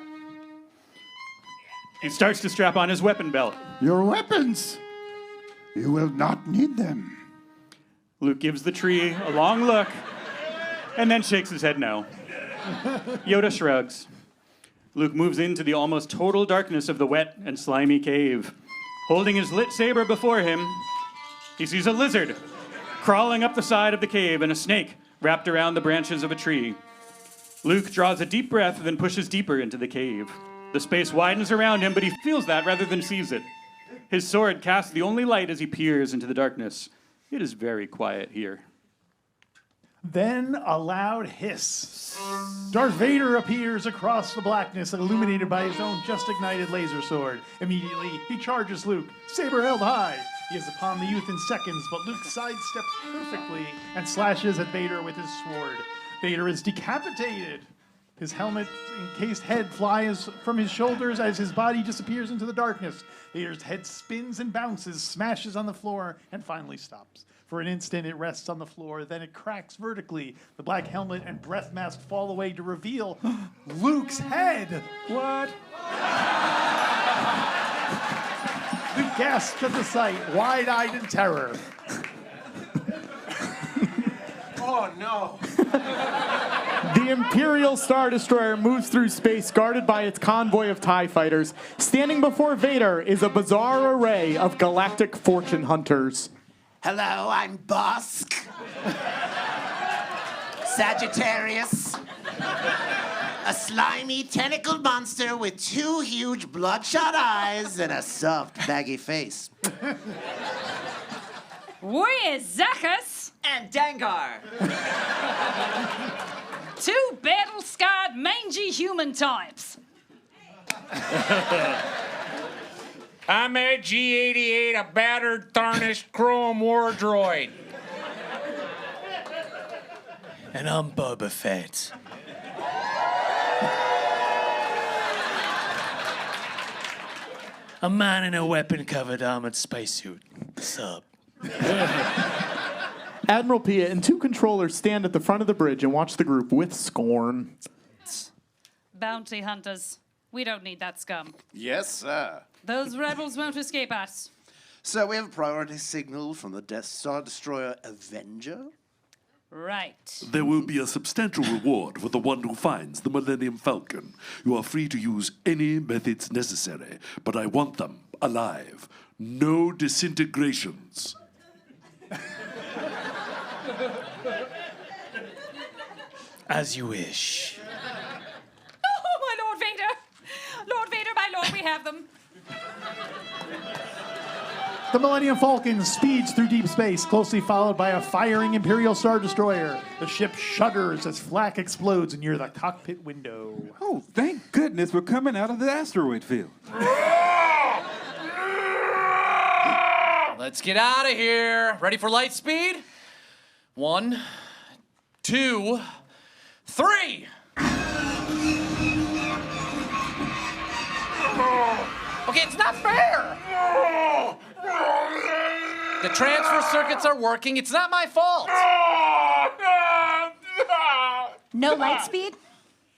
[SPEAKER 4] He starts to strap on his weapon belt.
[SPEAKER 14] Your weapons! You will not need them.
[SPEAKER 4] Luke gives the tree a long look and then shakes his head no. Yoda shrugs. Luke moves into the almost total darkness of the wet and slimy cave. Holding his lit saber before him, he sees a lizard crawling up the side of the cave and a snake wrapped around the branches of a tree. Luke draws a deep breath, then pushes deeper into the cave. The space widens around him, but he feels that rather than sees it. His sword casts the only light as he peers into the darkness. It is very quiet here.
[SPEAKER 5] Then a loud hiss. Darth Vader appears across the blackness, illuminated by his own just-ignited laser sword. Immediately, he charges Luke, saber held high. He is upon the youth in seconds, but Luke sidesteps perfectly and slashes at Vader with his sword. Vader is decapitated. His helmet-encased head flies from his shoulders as his body disappears into the darkness. Vader's head spins and bounces, smashes on the floor, and finally stops. For an instant, it rests on the floor, then it cracks vertically. The black helmet and breath mask fall away to reveal Luke's head.
[SPEAKER 4] What?
[SPEAKER 5] Luke gasps at the sight, wide-eyed in terror.
[SPEAKER 7] Oh, no.
[SPEAKER 3] The Imperial Star Destroyer moves through space guarded by its convoy of TIE fighters. Standing before Vader is a bizarre array of galactic fortune hunters.
[SPEAKER 13] Hello, I'm Bosk. Sagittarius. A slimy, tentacled monster with 2 huge bloodshot eyes and a soft, baggy face.
[SPEAKER 15] We're Zacchus
[SPEAKER 20] and Dengar.
[SPEAKER 15] 2 battle-scarred, mangy human types.
[SPEAKER 1] I'm a G88, a battered, tarnished chrome war droid.
[SPEAKER 22] And I'm Boba Fett. A man in a weapon-covered armored spacesuit. Sup?
[SPEAKER 3] Admiral Pia and 2 controllers stand at the front of the bridge and watch the group with scorn.
[SPEAKER 15] Bounty hunters. We don't need that scum.
[SPEAKER 13] Yes, sir.
[SPEAKER 15] Those rebels won't escape us.
[SPEAKER 13] So we have a priority signal from the Death Star destroyer Avenger.
[SPEAKER 15] Right.
[SPEAKER 16] There will be a substantial reward for the one who finds the Millennium Falcon. You are free to use any methods necessary, but I want them alive. No disintegrations.
[SPEAKER 22] As you wish.
[SPEAKER 15] Oh, my Lord Vader! Lord Vader, my Lord, we have them.
[SPEAKER 5] The Millennium Falcon speeds through deep space, closely followed by a firing Imperial Star Destroyer. The ship shudders as flak explodes near the cockpit window.
[SPEAKER 11] Oh, thank goodness we're coming out of the asteroid field.
[SPEAKER 8] Let's get out of here. Ready for light speed? 1, 2, 3. Okay, it's not fair. The transfer circuits are working. It's not my fault.
[SPEAKER 10] No light speed?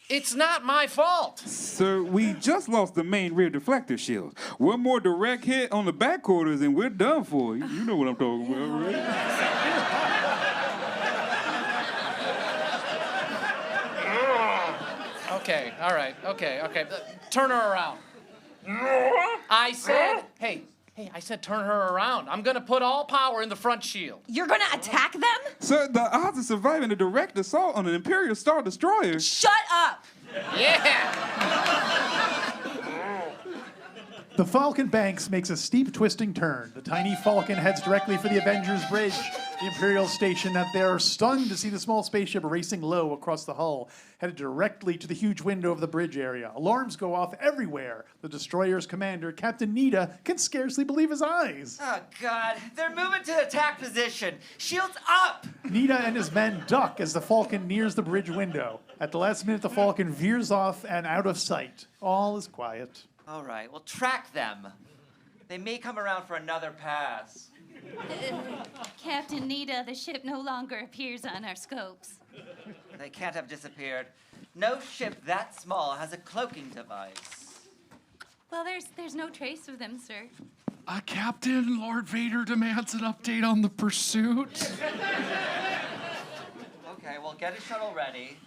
[SPEAKER 8] It's not my fault.
[SPEAKER 11] Sir, we just lost the main rear deflector shields. One more direct hit on the back quarters and we're done for. You know what I'm talking about, right?
[SPEAKER 8] Okay, all right, okay. Turn her around. I said, hey, I said turn her around. I'm gonna put all power in the front shield.
[SPEAKER 10] You're gonna attack them?
[SPEAKER 11] Sir, the odds of surviving a direct assault on an Imperial Star Destroyer.
[SPEAKER 10] Shut up!
[SPEAKER 8] Yeah!
[SPEAKER 5] The Falcon Banks makes a steep twisting turn. The tiny Falcon heads directly for the Avengers Bridge. The Imperial station that they're stunned to see the small spaceship racing low across the hull, headed directly to the huge window of the bridge area. Alarms go off everywhere. The destroyer's commander, Captain Nita, can scarcely believe his eyes.
[SPEAKER 20] Oh, God. They're moving to attack position. Shields up!
[SPEAKER 5] Nita and his men duck as the Falcon nears the bridge window. At the last minute, the Falcon veers off and out of sight. All is quiet.
[SPEAKER 20] All right, we'll track them. They may come around for another pass.
[SPEAKER 23] Captain Nita, the ship no longer appears on our scopes.
[SPEAKER 20] They can't have disappeared. No ship that small has a cloaking device.
[SPEAKER 23] Well, there's no trace of them, sir.
[SPEAKER 1] Captain, Lord Vader demands an update on the pursuit.
[SPEAKER 20] Okay, we'll get a shuttle ready.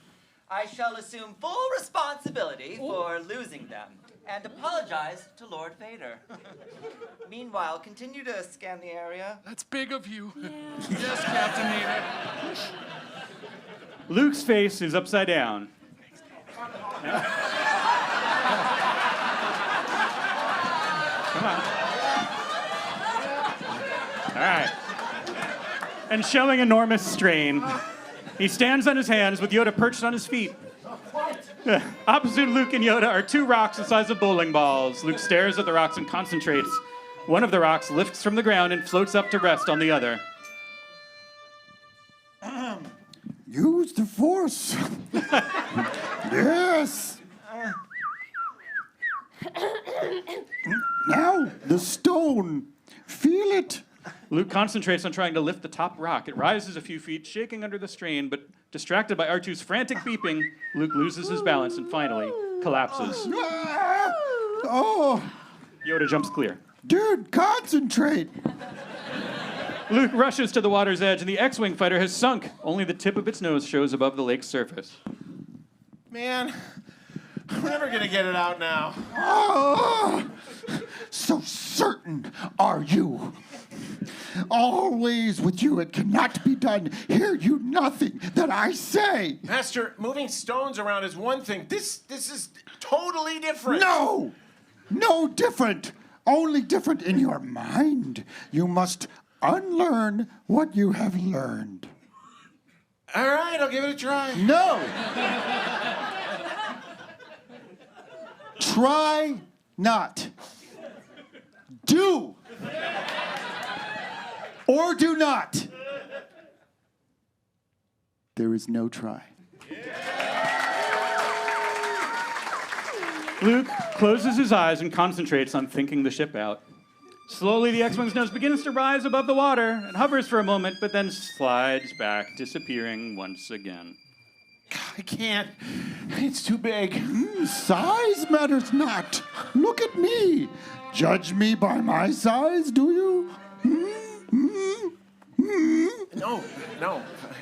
[SPEAKER 20] I shall assume full responsibility for losing them and apologize to Lord Vader. Meanwhile, continue to scan the area.
[SPEAKER 1] That's big of you. Yes, Captain Nita.
[SPEAKER 4] Luke's face is upside down. Come on. All right. And showing enormous strain, he stands on his hands with Yoda perched on his feet. Opposite Luke and Yoda are 2 rocks the size of bowling balls. Luke stares at the rocks and concentrates. One of the rocks lifts from the ground and floats up to rest on the other.
[SPEAKER 24] Use the Force. Yes. Now, the stone. Feel it.
[SPEAKER 4] Luke concentrates on trying to lift the top rock. It rises a few feet, shaking under the strain, but distracted by R2's frantic beeping, Luke loses his balance and finally collapses.
[SPEAKER 24] Oh.
[SPEAKER 4] Yoda jumps clear.
[SPEAKER 24] Dude, concentrate.
[SPEAKER 4] Luke rushes to the water's edge, and the X-Wing fighter has sunk. Only the tip of its nose shows above the lake's surface.
[SPEAKER 7] Man, we're never gonna get it out now.
[SPEAKER 24] Oh, so certain are you. Always with you, it cannot be done. Hear you nothing that I say.
[SPEAKER 7] Master, moving stones around is one thing. This is totally different.
[SPEAKER 24] No! No different. Only different in your mind. You must unlearn what you have learned.
[SPEAKER 7] All right, I'll give it a try.
[SPEAKER 24] No! Try not. Do. Or do not. There is no try.
[SPEAKER 4] Luke closes his eyes and concentrates on thinking the ship out. Slowly, the X-Wing's nose begins to rise above the water and hovers for a moment, but then slides back, disappearing once again.
[SPEAKER 7] I can't. It's too big.
[SPEAKER 24] Size matters not. Look at me. Judge me by my size, do you?
[SPEAKER 7] No.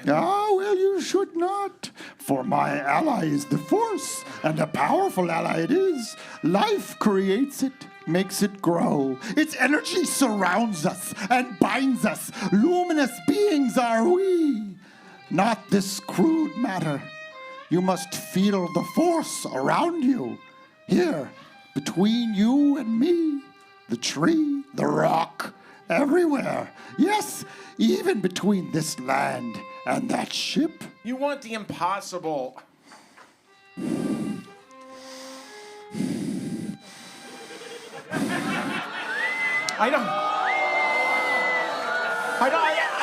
[SPEAKER 24] Ah, well, you should not. For my ally is the Force, and a powerful ally it is. Life creates it, makes it grow. Its energy surrounds us and binds us. Luminous beings are we. Not this crude matter. You must feel the Force around you. Here, between you and me, the tree, the rock, everywhere. Yes, even between this land and that ship.
[SPEAKER 7] You want the impossible. I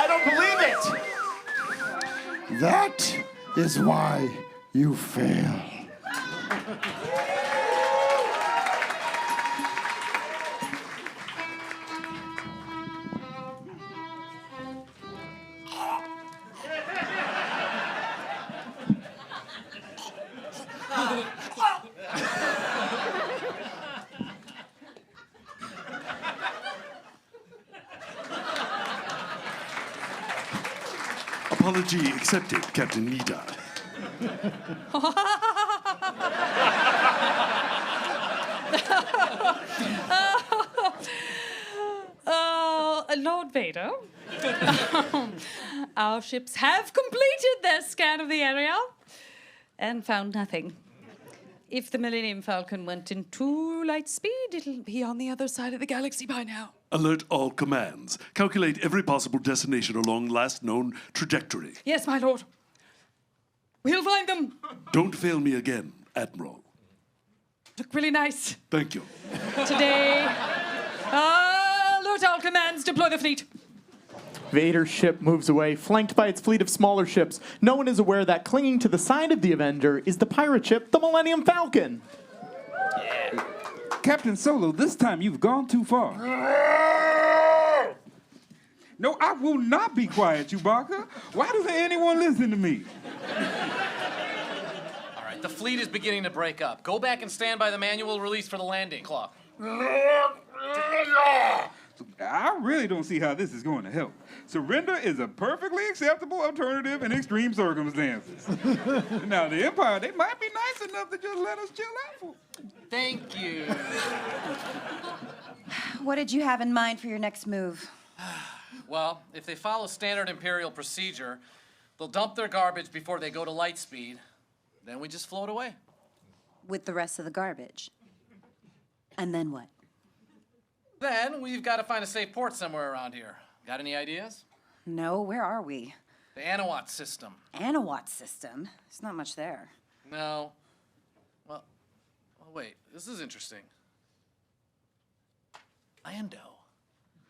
[SPEAKER 7] don't believe it.
[SPEAKER 24] That is why you fail.
[SPEAKER 16] Apology accepted, Captain Nita.
[SPEAKER 15] Lord Vader, our ships have completed their scan of the area and found nothing. If the Millennium Falcon went into light speed, it'll be on the other side of the galaxy by now.
[SPEAKER 16] Alert all commands. Calculate every possible destination along last known trajectory.
[SPEAKER 15] Yes, my lord. We'll find them.
[SPEAKER 16] Don't fail me again, Admiral.
[SPEAKER 15] Look really nice
[SPEAKER 16] Thank you.
[SPEAKER 15] today. Alert all commands, deploy the fleet.
[SPEAKER 3] Vader's ship moves away, flanked by its fleet of smaller ships. No one is aware that clinging to the side of the Avenger is the pirate ship, the Millennium Falcon.
[SPEAKER 11] Captain Solo, this time you've gone too far. No, I will not be quiet, Chewbacca. Why doesn't anyone listen to me?
[SPEAKER 8] All right, the fleet is beginning to break up. Go back and stand by the manual release for the landing clock.
[SPEAKER 11] I really don't see how this is going to help. Surrender is a perfectly acceptable alternative in extreme circumstances. Now, the Empire, they might be nice enough to just let us chill out for.
[SPEAKER 8] Thank you.
[SPEAKER 10] What did you have in mind for your next move?
[SPEAKER 8] Well, if they follow standard Imperial procedure, they'll dump their garbage before they go to light speed. Then we just float away.
[SPEAKER 10] With the rest of the garbage. And then what?
[SPEAKER 8] Then we've got to find a safe port somewhere around here. Got any ideas?
[SPEAKER 10] No, where are we?
[SPEAKER 8] The Anahuat system.
[SPEAKER 10] Anahuat system? There's not much there.
[SPEAKER 8] No. Well, wait. This is interesting.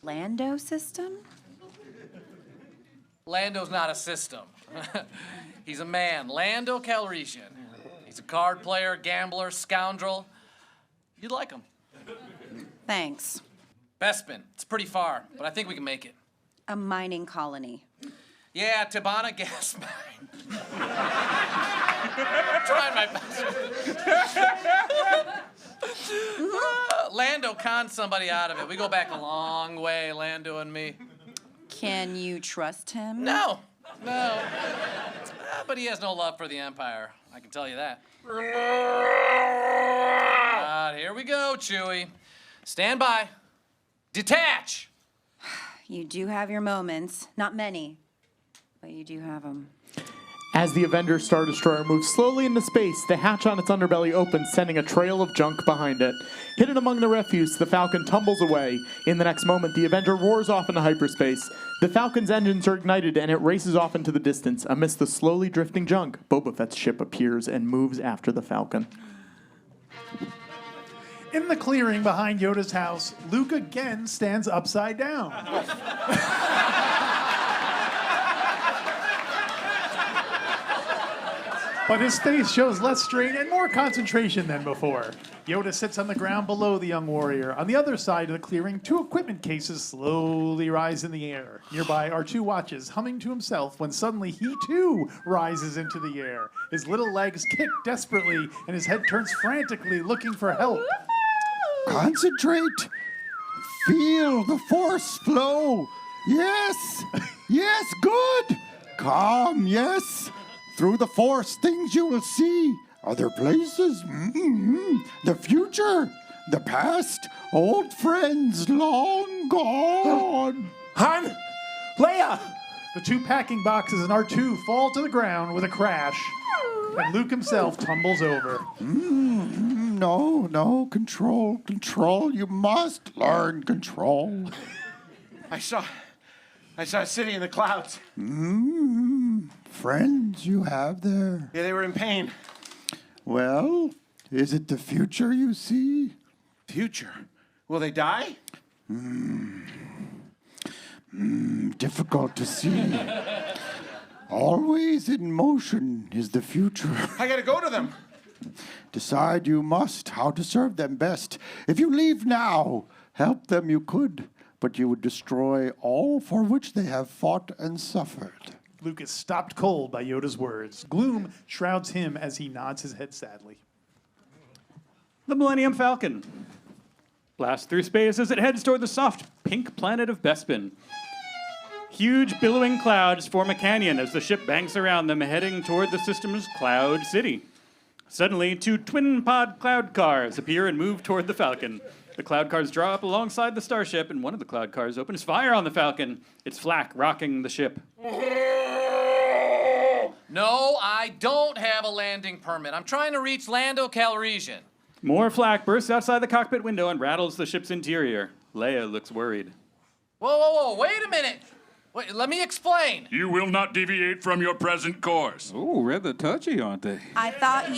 [SPEAKER 10] Lando system?
[SPEAKER 8] Lando's not a system. He's a man. Lando Calrissian. He's a card player, gambler, scoundrel. You'd like him.
[SPEAKER 10] Thanks.
[SPEAKER 8] Bespin. It's pretty far, but I think we can make it.
[SPEAKER 10] A mining colony.
[SPEAKER 8] Yeah, Tabana gas mine. Trying my best. Lando conned somebody out of it. We go back a long way, Lando and me.
[SPEAKER 10] Can you trust him?
[SPEAKER 8] No. But he has no love for the Empire. I can tell you that. Here we go, Chewie. Stand by. Detach!
[SPEAKER 10] You do have your moments. Not many, but you do have them.
[SPEAKER 3] As the Avenger Star Destroyer moves slowly into space, the hatch on its underbelly opens, sending a trail of junk behind it. Hidden among the refuse, the Falcon tumbles away. In the next moment, the Avenger roars off into hyperspace. The Falcon's engines are ignited, and it races off into the distance. Amidst the slowly drifting junk, Boba Fett's ship appears and moves after the Falcon.
[SPEAKER 5] In the clearing behind Yoda's house, Luke again stands upside down. But his face shows less strain and more concentration than before. Yoda sits on the ground below the young warrior. On the other side of the clearing, 2 equipment cases slowly rise in the air. Nearby, R2 watches, humming to himself, when suddenly he too rises into the air. His little legs kick desperately, and his head turns frantically, looking for help.
[SPEAKER 24] Concentrate. Feel the force flow. Yes. Yes, good. Calm, yes. Through the force, things you will see. Other places. The future. The past. Old friends long gone.
[SPEAKER 3] Han! Leia!
[SPEAKER 5] The 2 packing boxes and R2 fall to the ground with a crash. And Luke himself tumbles over.
[SPEAKER 24] No, control. You must learn control.
[SPEAKER 7] I saw a city in the clouds.
[SPEAKER 24] Friends you have there.
[SPEAKER 7] Yeah, they were in pain.
[SPEAKER 24] Well, is it the future you see?
[SPEAKER 7] Future? Will they die?
[SPEAKER 24] Difficult to see. Always in motion is the future.
[SPEAKER 7] I gotta go to them.
[SPEAKER 24] Decide you must how to serve them best. If you leave now, help them you could, but you would destroy all for which they have fought and suffered.
[SPEAKER 5] Luke is stopped cold by Yoda's words. Gloom shrouds him as he nods his head sadly.
[SPEAKER 4] The Millennium Falcon blasts through space as it heads toward the soft pink planet of Bespin. Huge billowing clouds form a canyon as the ship banks around them, heading toward the system's Cloud City. Suddenly, 2 twin-pod cloud cars appear and move toward the Falcon. The cloud cars draw up alongside the starship, and one of the cloud cars opens fire on the Falcon, its flak rocking the ship.
[SPEAKER 8] No, I don't have a landing permit. I'm trying to reach Lando Calrissian.
[SPEAKER 4] More flak bursts outside the cockpit window and rattles the ship's interior. Leia looks worried.
[SPEAKER 8] Whoa, wait a minute. Wait, let me explain.
[SPEAKER 9] You will not deviate from your present course.
[SPEAKER 11] Oh, rather touchy, aren't they?
[SPEAKER 10] I thought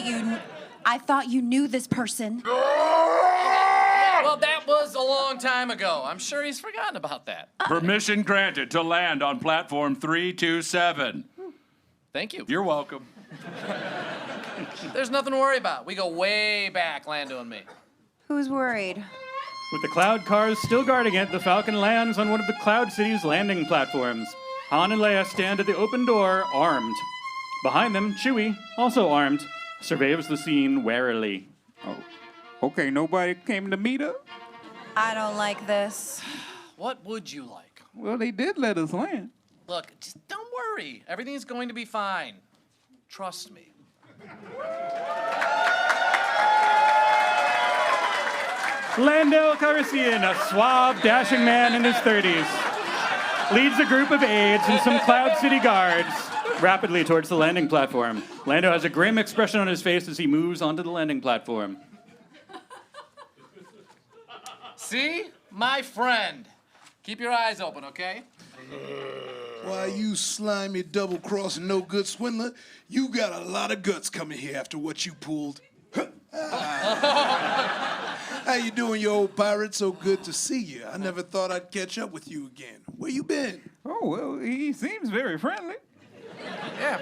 [SPEAKER 10] you knew this person.
[SPEAKER 8] Well, that was a long time ago. I'm sure he's forgotten about that.
[SPEAKER 9] Permission granted to land on platform 327.
[SPEAKER 8] Thank you.
[SPEAKER 9] You're welcome.
[SPEAKER 8] There's nothing to worry about. We go way back, Lando and me.
[SPEAKER 10] Who's worried?
[SPEAKER 4] With the cloud cars still guarding it, the Falcon lands on one of the Cloud City's landing platforms. Han and Leia stand at the open door, armed. Behind them, Chewie, also armed, surveys the scene warily.
[SPEAKER 11] Oh, okay, nobody came to meet us?
[SPEAKER 10] I don't like this.
[SPEAKER 8] What would you like?
[SPEAKER 11] Well, they did let us land.
[SPEAKER 8] Look, just don't worry. Everything's going to be fine. Trust me.
[SPEAKER 4] Lando Calrissian, a suave, dashing man in his 30s, leads a group of aides and some Cloud City guards rapidly towards the landing platform. Lando has a grim expression on his face as he moves onto the landing platform.
[SPEAKER 8] See? My friend. Keep your eyes open, okay?
[SPEAKER 2] Why, you slimy, double-crossing, no-good swindler, you got a lot of guts coming here after what you pulled. How you doing, you old pirate? So good to see you. I never thought I'd catch up with you again. Where you been?
[SPEAKER 11] Oh, well, he seems very friendly.
[SPEAKER 8] Yeah.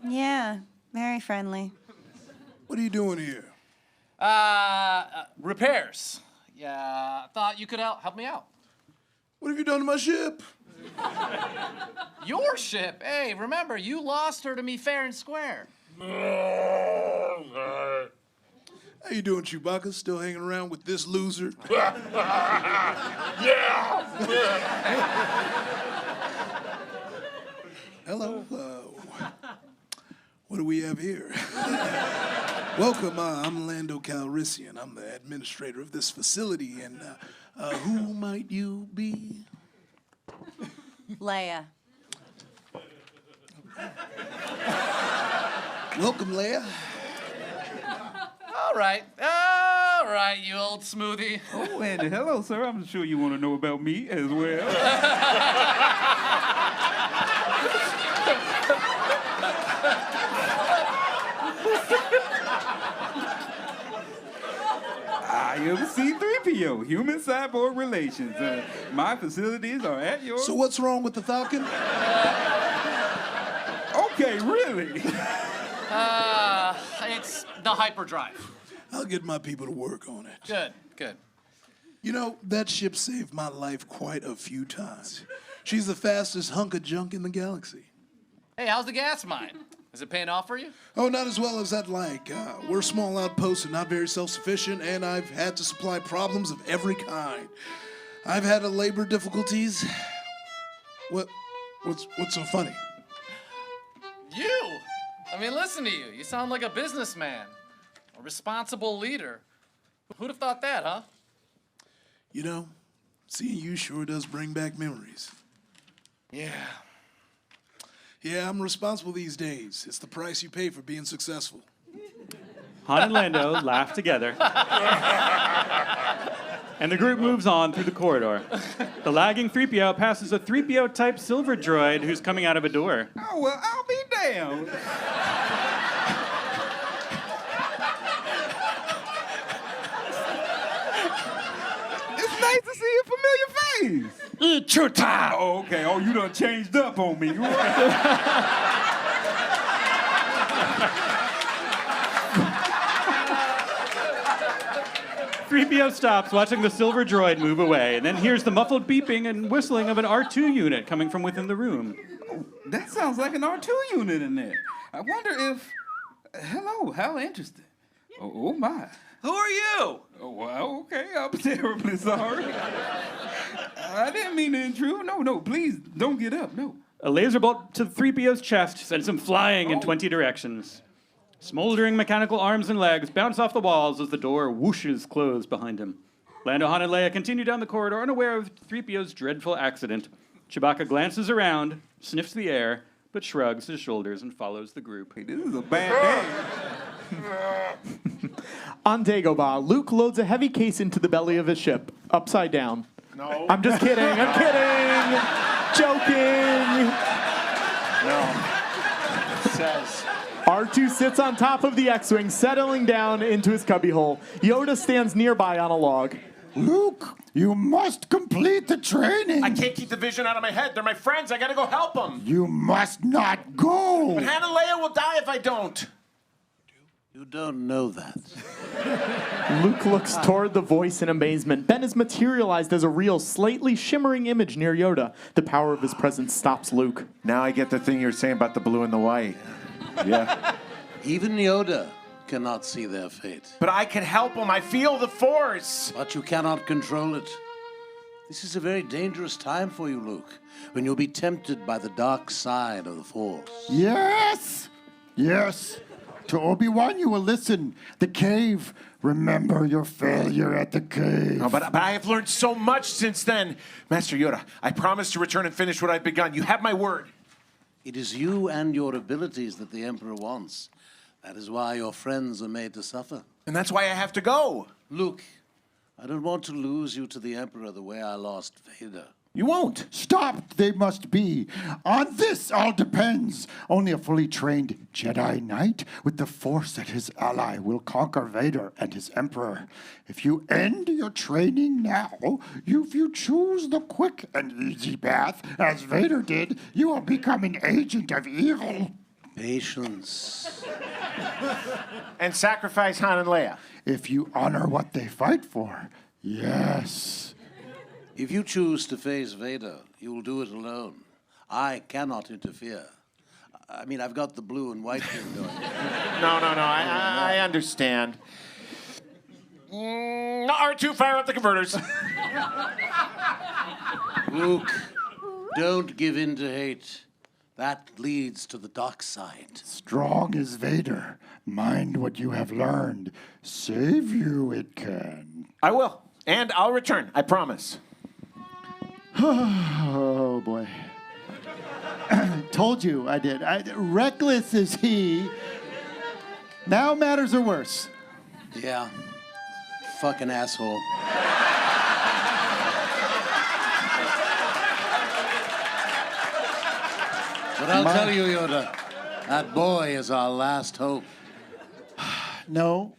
[SPEAKER 10] Yeah, very friendly.
[SPEAKER 2] What are you doing here?
[SPEAKER 8] Repairs. Yeah, thought you could help me out.
[SPEAKER 2] What have you done to my ship?
[SPEAKER 8] Your ship? Hey, remember, you lost her to me fair and square.
[SPEAKER 2] How you doing, Chewbacca? Still hanging around with this loser? Hello. What do we have here? Welcome. I'm Lando Calrissian. I'm the administrator of this facility. And who might you be?
[SPEAKER 10] Leia.
[SPEAKER 2] Welcome, Leia.
[SPEAKER 8] All right, you old smoothie.
[SPEAKER 11] Oh, and hello, sir. I'm sure you want to know about me as well. I am C-3PO, Human Cyborg Relations. My facilities are at your...
[SPEAKER 2] So what's wrong with the Falcon?
[SPEAKER 11] Okay, really?
[SPEAKER 8] It's the hyperdrive.
[SPEAKER 2] I'll get my people to work on it.
[SPEAKER 8] Good.
[SPEAKER 2] You know, that ship saved my life quite a few times. She's the fastest hunk of junk in the galaxy.
[SPEAKER 8] Hey, how's the gas mine? Is it paying off for you?
[SPEAKER 2] Oh, not as well as I'd like. We're a small outpost and not very self-sufficient, and I've had to supply problems of every kind. I've had labor difficulties. What's so funny?
[SPEAKER 8] You? I mean, listen to you. You sound like a businessman, a responsible leader. Who'd have thought that, huh?
[SPEAKER 2] You know, seeing you sure does bring back memories.
[SPEAKER 8] Yeah.
[SPEAKER 2] Yeah, I'm responsible these days. It's the price you pay for being successful.
[SPEAKER 4] Han and Lando laugh together. And the group moves on through the corridor. The lagging 3PO passes a 3PO-type silver droid who's coming out of a door.
[SPEAKER 11] Oh, well, I'll be damned. It's nice to see a familiar face.
[SPEAKER 22] It's your time.
[SPEAKER 11] Oh, okay. Oh, you done changed up on me.
[SPEAKER 4] 3PO stops, watching the silver droid move away, and then hears the muffled beeping and whistling of an R2 unit coming from within the room.
[SPEAKER 11] That sounds like an R2 unit in there. I wonder if... Hello, how interesting. Oh my.
[SPEAKER 8] Who are you?
[SPEAKER 11] Oh, well, okay, I'm terribly sorry. I didn't mean to intrude. No, please, don't get up, no.
[SPEAKER 4] A laser bolt to 3PO's chest sends him flying in 20 directions. Smoldering mechanical arms and legs bounce off the walls as the door whooshes closed behind him. Lando, Han, and Leia continue down the corridor, unaware of 3PO's dreadful accident. Chewbacca glances around, sniffs the air, but shrugs his shoulders and follows the group.
[SPEAKER 11] Hey, this is a bad day.
[SPEAKER 3] On Dagobah, Luke loads a heavy case into the belly of his ship, upside down.
[SPEAKER 7] No.
[SPEAKER 3] I'm just kidding. I'm kidding. Joking.
[SPEAKER 7] No. It says...
[SPEAKER 3] R2 sits on top of the X-Wing, settling down into his cubbyhole. Yoda stands nearby on a log.
[SPEAKER 24] Luke, you must complete the training.
[SPEAKER 7] I can't keep the vision out of my head. They're my friends. I gotta go help them.
[SPEAKER 24] You must not go.
[SPEAKER 7] But Han and Leia will die if I don't.
[SPEAKER 13] You don't know that.
[SPEAKER 3] Luke looks toward the voice in amazement. Ben is materialized as a real, slightly shimmering image near Yoda. The power of his presence stops Luke.
[SPEAKER 7] Now I get the thing you're saying about the blue and the white. Yeah.
[SPEAKER 13] Even Yoda cannot see their fate.
[SPEAKER 7] But I can help them. I feel the Force.
[SPEAKER 13] But you cannot control it. This is a very dangerous time for you, Luke, when you'll be tempted by the dark side of the Force.
[SPEAKER 24] Yes. Yes. To Obi-Wan you will listen. The cave. Remember your failure at the cave.
[SPEAKER 7] No, but I have learned so much since then. Master Yoda, I promise to return and finish what I've begun. You have my word.
[SPEAKER 13] It is you and your abilities that the Emperor wants. That is why your friends are made to suffer.
[SPEAKER 7] And that's why I have to go.
[SPEAKER 13] Luke, I don't want to lose you to the Emperor the way I lost Vader.
[SPEAKER 7] You won't.
[SPEAKER 24] Stopped they must be. On this all depends. Only a fully trained Jedi Knight with the Force at his ally will conquer Vader and his Emperor. If you end your training now, if you choose the quick and easy path, as Vader did, you will become an agent of evil.
[SPEAKER 13] Patience.
[SPEAKER 7] And sacrifice Han and Leia.
[SPEAKER 24] If you honor what they fight for, yes.
[SPEAKER 13] If you choose to face Vader, you will do it alone. I cannot interfere. I mean, I've got the blue and white thing going.
[SPEAKER 7] No. I understand. R2, fire up the converters.
[SPEAKER 13] Luke, don't give in to hate. That leads to the dark side.
[SPEAKER 24] Strong as Vader. Mind what you have learned. Save you it can.
[SPEAKER 7] I will. And I'll return. I promise.
[SPEAKER 24] Oh, boy.
[SPEAKER 14] Told you I did. Reckless is he. Now matters are worse.
[SPEAKER 13] Yeah. Fucking asshole. But I'll tell you, Yoda, that boy is our last hope.
[SPEAKER 14] No.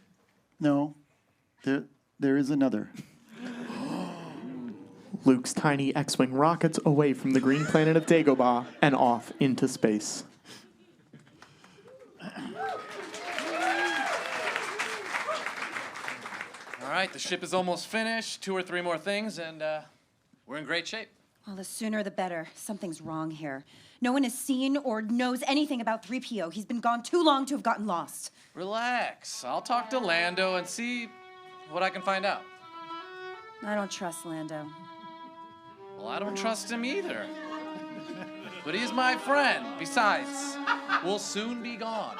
[SPEAKER 14] There is another.
[SPEAKER 3] Luke's tiny X-Wing rockets away from the green planet of Dagobah and off into space.
[SPEAKER 8] All right, the ship is almost finished. 2 or 3 more things, and we're in great shape.
[SPEAKER 10] Well, the sooner the better. Something's wrong here. No one has seen or knows anything about 3PO. He's been gone too long to have gotten lost.
[SPEAKER 8] Relax. I'll talk to Lando and see what I can find out.
[SPEAKER 10] I don't trust Lando.
[SPEAKER 8] Well, I don't trust him either. But he's my friend. Besides, we'll soon be gone.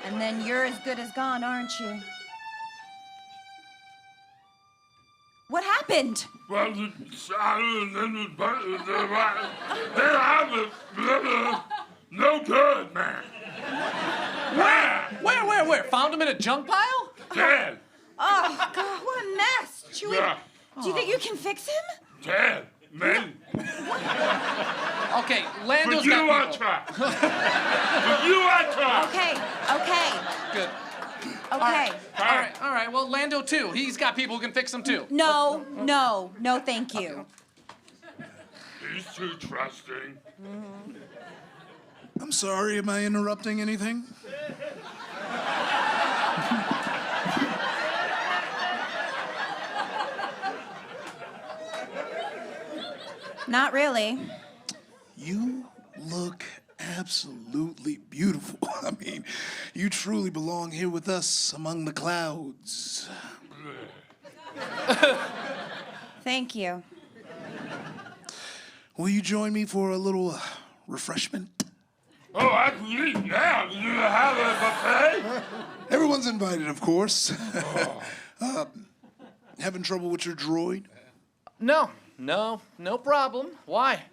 [SPEAKER 10] And then you're as good as gone, aren't you? What happened?
[SPEAKER 16] Well, no good, man.
[SPEAKER 8] Where? Found him in a junk pile?
[SPEAKER 16] Dead.
[SPEAKER 10] Oh, God, what a mess. Chewie,
[SPEAKER 16] Yeah.
[SPEAKER 10] do you think you can fix him?
[SPEAKER 16] Dead, man.
[SPEAKER 8] Okay, Lando's
[SPEAKER 16] For you I
[SPEAKER 8] got people.
[SPEAKER 16] try. For you I try.
[SPEAKER 10] Okay.
[SPEAKER 8] Good.
[SPEAKER 10] Okay.
[SPEAKER 8] All right. Well, Lando too. He's got people who can fix him too.
[SPEAKER 10] No, thank you.
[SPEAKER 16] He's too trusting.
[SPEAKER 2] I'm sorry, am I interrupting anything?
[SPEAKER 10] Not really.
[SPEAKER 2] You look absolutely beautiful. I mean, you truly belong here with us among the clouds.
[SPEAKER 10] Thank you.
[SPEAKER 2] Will you join me for a little refreshment?
[SPEAKER 16] Oh, I can eat now. Do you have a buffet?
[SPEAKER 2] Everyone's invited, of course. Having trouble with your droid?
[SPEAKER 8] No problem. Why?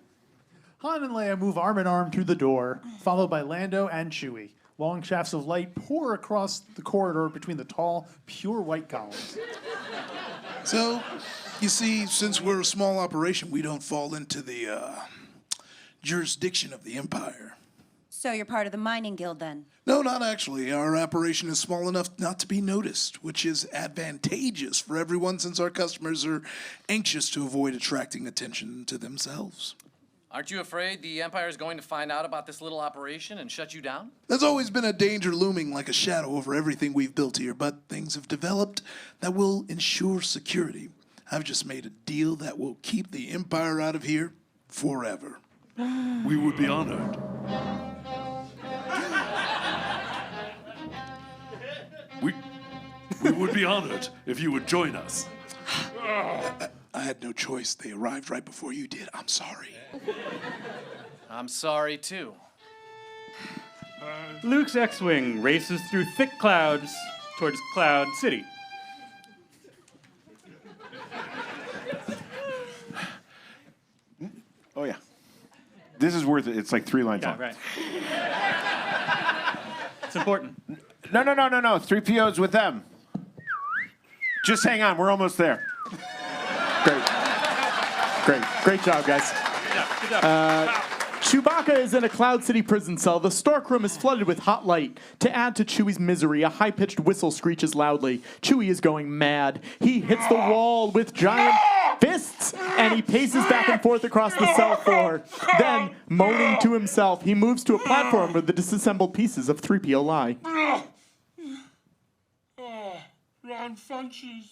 [SPEAKER 5] Han and Leia move arm in arm through the door, followed by Lando and Chewie. Long shafts of light pour across the corridor between the tall, pure white columns.
[SPEAKER 2] So, you see, since we're a small operation, we don't fall into the jurisdiction of the Empire.
[SPEAKER 10] So you're part of the mining guild then?
[SPEAKER 2] No, not actually. Our operation is small enough not to be noticed, which is advantageous for everyone since our customers are anxious to avoid attracting attention to themselves.
[SPEAKER 8] Aren't you afraid the Empire is going to find out about this little operation and shut you down?
[SPEAKER 2] There's always been a danger looming like a shadow over everything we've built here, but things have developed that will ensure security. I've just made a deal that will keep the Empire out of here forever.
[SPEAKER 16] We would be honored. We would be honored if you would join us.
[SPEAKER 2] I had no choice. They arrived right before you did. I'm sorry.
[SPEAKER 8] I'm sorry too.
[SPEAKER 4] Luke's X-Wing races through thick clouds towards Cloud City.
[SPEAKER 7] Oh, yeah. This is worth it. It's like 3 lines long.
[SPEAKER 4] Right. It's important.
[SPEAKER 7] No. 3PO's with them. Just hang on. We're almost there.
[SPEAKER 3] Great job, guys.
[SPEAKER 4] Good job.
[SPEAKER 3] Chewbacca is in a Cloud City prison cell. The storeroom is flooded with hot light. To add to Chewie's misery, a high-pitched whistle screeches loudly. Chewie is going mad. He hits the wall with giant fists, and he paces back and forth across the cell floor. Then, moaning to himself, he moves to a platform where the disassembled pieces of 3PO lie.
[SPEAKER 16] Ron Funches.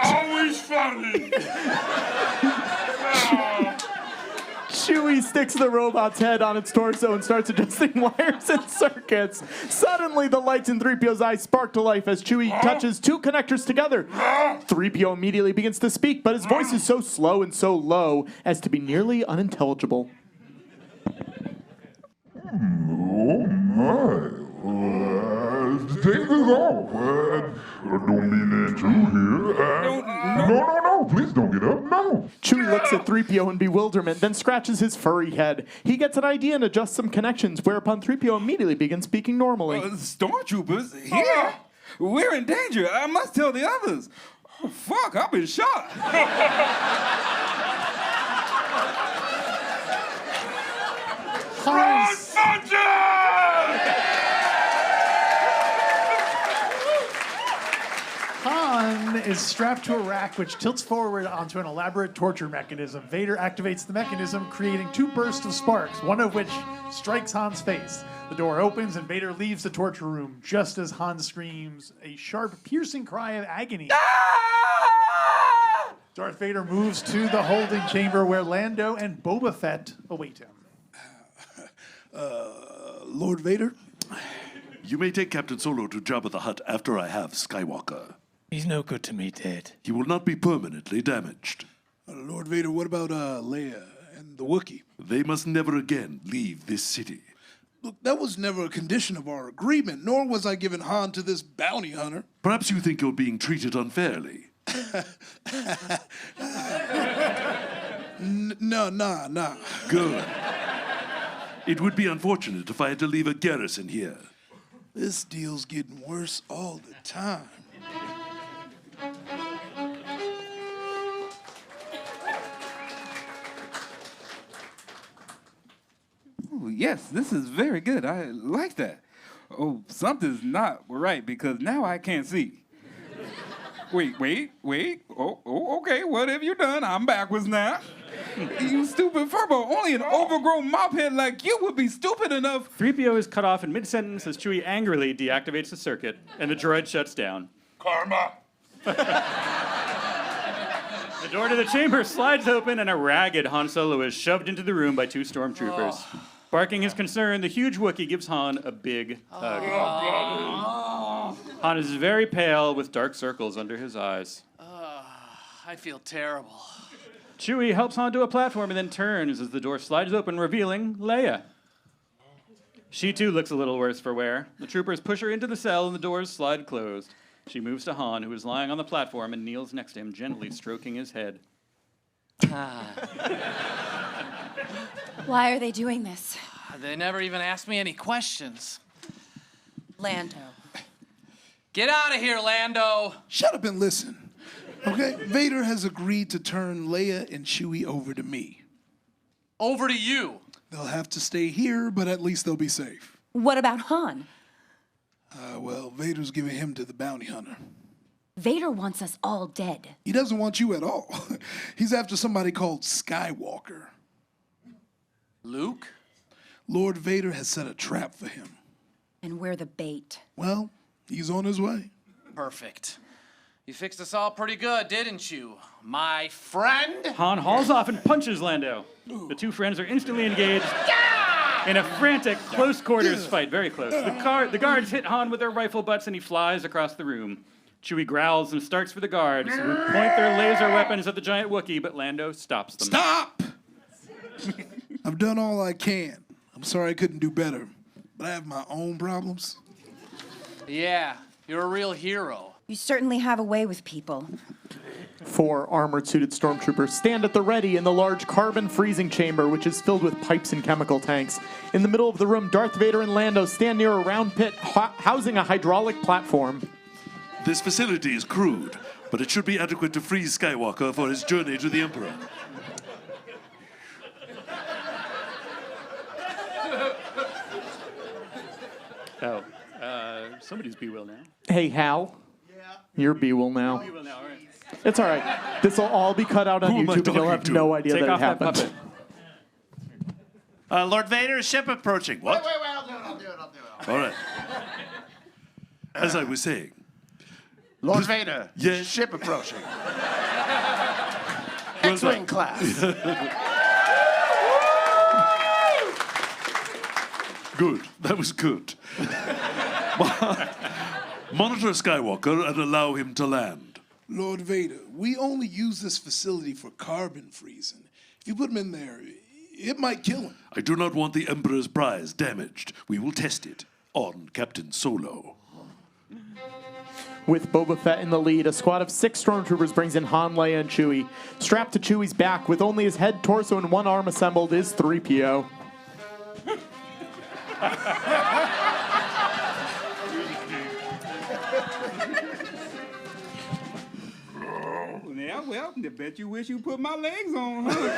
[SPEAKER 16] Always funny.
[SPEAKER 3] Chewie sticks the robot's head on its torso and starts adjusting wires and circuits. Suddenly, the lights in 3PO's eyes spark to life as Chewie touches 2 connectors together. 3PO immediately begins to speak, but his voice is so slow and so low as to be nearly unintelligible.
[SPEAKER 16] Oh my.
[SPEAKER 6] take this off. I don't mean that too here. No, please don't get up, no.
[SPEAKER 3] Chewie looks at 3PO in bewilderment, then scratches his furry head. He gets an idea and adjusts some connections, whereupon 3PO immediately begins speaking normally.
[SPEAKER 11] Stormtroopers, here? We're in danger. I must tell the others. Oh, fuck, I've been shot.
[SPEAKER 5] Han is strapped to a rack which tilts forward onto an elaborate torture mechanism. Vader activates the mechanism, creating 2 bursts of sparks, one of which strikes Han's face. The door opens and Vader leaves the torture room just as Han screams a sharp, piercing cry of agony. Darth Vader moves to the holding chamber where Lando and Boba Fett await him.
[SPEAKER 2] Lord Vader?
[SPEAKER 16] You may take Captain Solo to Jabba the Hutt after I have Skywalker.
[SPEAKER 22] He's no good to me, Dad.
[SPEAKER 16] He will not be permanently damaged.
[SPEAKER 2] Lord Vader, what about Leia and the Wookiee?
[SPEAKER 16] They must never again leave this city.
[SPEAKER 2] Look, that was never a condition of our agreement, nor was I given Han to this bounty hunter.
[SPEAKER 16] Perhaps you think you're being treated unfairly.
[SPEAKER 2] Nah.
[SPEAKER 16] Good. It would be unfortunate if I had to leave a garrison here.
[SPEAKER 2] This deal's getting worse all the time.
[SPEAKER 11] Oh, yes, this is very good. I like that. Oh, something's not right because now I can't see. Wait. Oh, okay, what have you done? I'm backwards now. You stupid furbo. Only an overgrown mophead like you would be stupid enough.
[SPEAKER 4] 3PO is cut off in mid-sentence as Chewie angrily deactivates the circuit, and the droid shuts down.
[SPEAKER 6] Karma.
[SPEAKER 4] The door to the chamber slides open, and a ragged Han Solo is shoved into the room by 2 stormtroopers. Barking his concern, the huge Wookiee gives Han a big hug. Han is very pale with dark circles under his eyes.
[SPEAKER 8] I feel terrible.
[SPEAKER 4] Chewie helps Han to a platform and then turns as the door slides open, revealing Leia. She too looks a little worse for wear. The troopers push her into the cell and the doors slide closed. She moves to Han, who is lying on the platform, and kneels next to him, gently stroking his head.
[SPEAKER 10] Why are they doing this?
[SPEAKER 8] They never even asked me any questions.
[SPEAKER 10] Lando.
[SPEAKER 8] Get out of here, Lando!
[SPEAKER 2] Shut up and listen. Okay, Vader has agreed to turn Leia and Chewie over to me.
[SPEAKER 8] Over to you.
[SPEAKER 2] They'll have to stay here, but at least they'll be safe.
[SPEAKER 10] What about Han?
[SPEAKER 2] Well, Vader's giving him to the bounty hunter.
[SPEAKER 10] Vader wants us all dead.
[SPEAKER 2] He doesn't want you at all. He's after somebody called Skywalker.
[SPEAKER 8] Luke?
[SPEAKER 2] Lord Vader has set a trap for him.
[SPEAKER 10] And we're the bait.
[SPEAKER 2] Well, he's on his way.
[SPEAKER 8] Perfect. You fixed us all pretty good, didn't you, my friend?
[SPEAKER 4] Han hauls off and punches Lando. The 2 friends are instantly engaged in a frantic close quarters fight, very close. The guards hit Han with their rifle butts and he flies across the room. Chewie growls and starts for the guards, who point their laser weapons at the giant Wookiee, but Lando stops them.
[SPEAKER 2] Stop! I've done all I can. I'm sorry I couldn't do better, but I have my own problems.
[SPEAKER 8] Yeah, you're a real hero.
[SPEAKER 10] You certainly have a way with people.
[SPEAKER 3] 4 armored-suited stormtroopers stand at the ready in the large carbon freezing chamber, which is filled with pipes and chemical tanks. In the middle of the room, Darth Vader and Lando stand near a round pit housing a hydraulic platform.
[SPEAKER 16] This facility is crude, but it should be adequate to freeze Skywalker for his journey to the Emperor.
[SPEAKER 4] Somebody's B-Will now.
[SPEAKER 3] Hey, Hal. Yeah? You're B-Will now.
[SPEAKER 4] B-Will now, all right.
[SPEAKER 3] It's all right. This will all be cut out on YouTube, and you'll have no idea that it happened.
[SPEAKER 7] Lord Vader, ship approaching. What?
[SPEAKER 13] Wait, I'll do it.
[SPEAKER 16] All right. As I was saying.
[SPEAKER 13] Lord Vader,
[SPEAKER 16] yes?
[SPEAKER 13] Ship approaching. X-Wing class.
[SPEAKER 16] Good. That was good. Monitor Skywalker and allow him to land.
[SPEAKER 2] Lord Vader, we only use this facility for carbon freezing. If you put him in there, it might kill him.
[SPEAKER 16] I do not want the Emperor's prize damaged. We will test it on Captain Solo.
[SPEAKER 3] With Boba Fett in the lead, a squad of 6 stormtroopers brings in Han, Leia, and Chewie. Strapped to Chewie's back, with only his head, torso, and one arm assembled, is 3PO.
[SPEAKER 11] Yeah, well, I bet you wish you put my legs on, huh?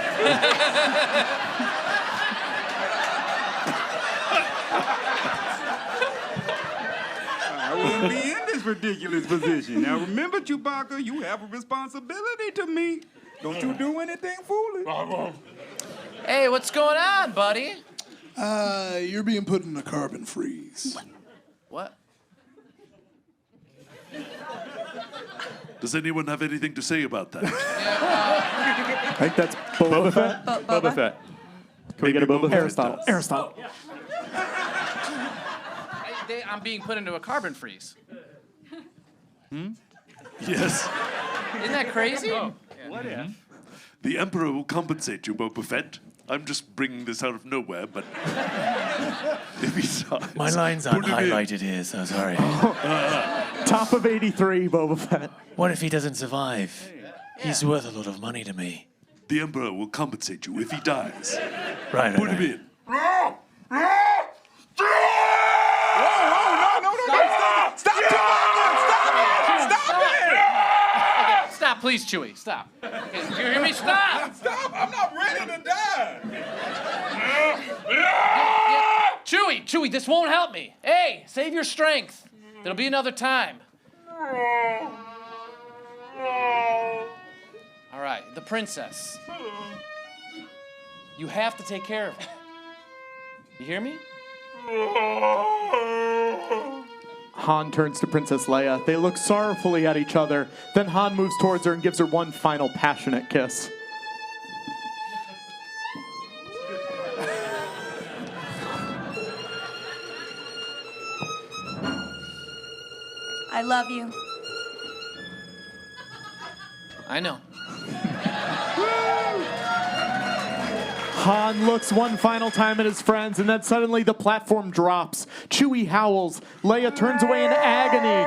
[SPEAKER 11] I wouldn't be in this ridiculous position. Now remember, Chewbacca, you have a responsibility to me. Don't you do anything foolish.
[SPEAKER 8] Hey, what's going on, buddy?
[SPEAKER 2] You're being put in a carbon freeze.
[SPEAKER 8] What?
[SPEAKER 16] Does anyone have anything to say about that?
[SPEAKER 3] I think that's Boba Fett.
[SPEAKER 22] Boba Fett.
[SPEAKER 3] Can we get a Boba Fett?
[SPEAKER 22] Aristotle.
[SPEAKER 3] Aristotle.
[SPEAKER 8] I'm being put into a carbon freeze.
[SPEAKER 16] Yes.
[SPEAKER 8] Isn't that crazy?
[SPEAKER 4] What if?
[SPEAKER 16] The Emperor will compensate you, Boba Fett. I'm just bringing this out of nowhere, but if he dies,
[SPEAKER 22] My lines aren't highlighted here, so sorry.
[SPEAKER 3] Top of 83, Boba Fett.
[SPEAKER 22] What if he doesn't survive? He's worth a lot of money to me.
[SPEAKER 16] The Emperor will compensate you if he dies.
[SPEAKER 22] Right.
[SPEAKER 16] Put him in.
[SPEAKER 8] Stop, please, Chewie. Stop. Okay, do you hear me? Stop!
[SPEAKER 11] Stop! I'm not ready to die!
[SPEAKER 8] Chewie, this won't help me. Hey, save your strength. There'll be another time. All right, the princess. You have to take care of her. You hear me?
[SPEAKER 3] Han turns to Princess Leia. They look sorrowfully at each other. Then Han moves towards her and gives her one final passionate kiss.
[SPEAKER 10] I love you.
[SPEAKER 8] I know.
[SPEAKER 3] Han looks one final time at his friends, and then suddenly the platform drops. Chewie howls. Leia turns away in agony.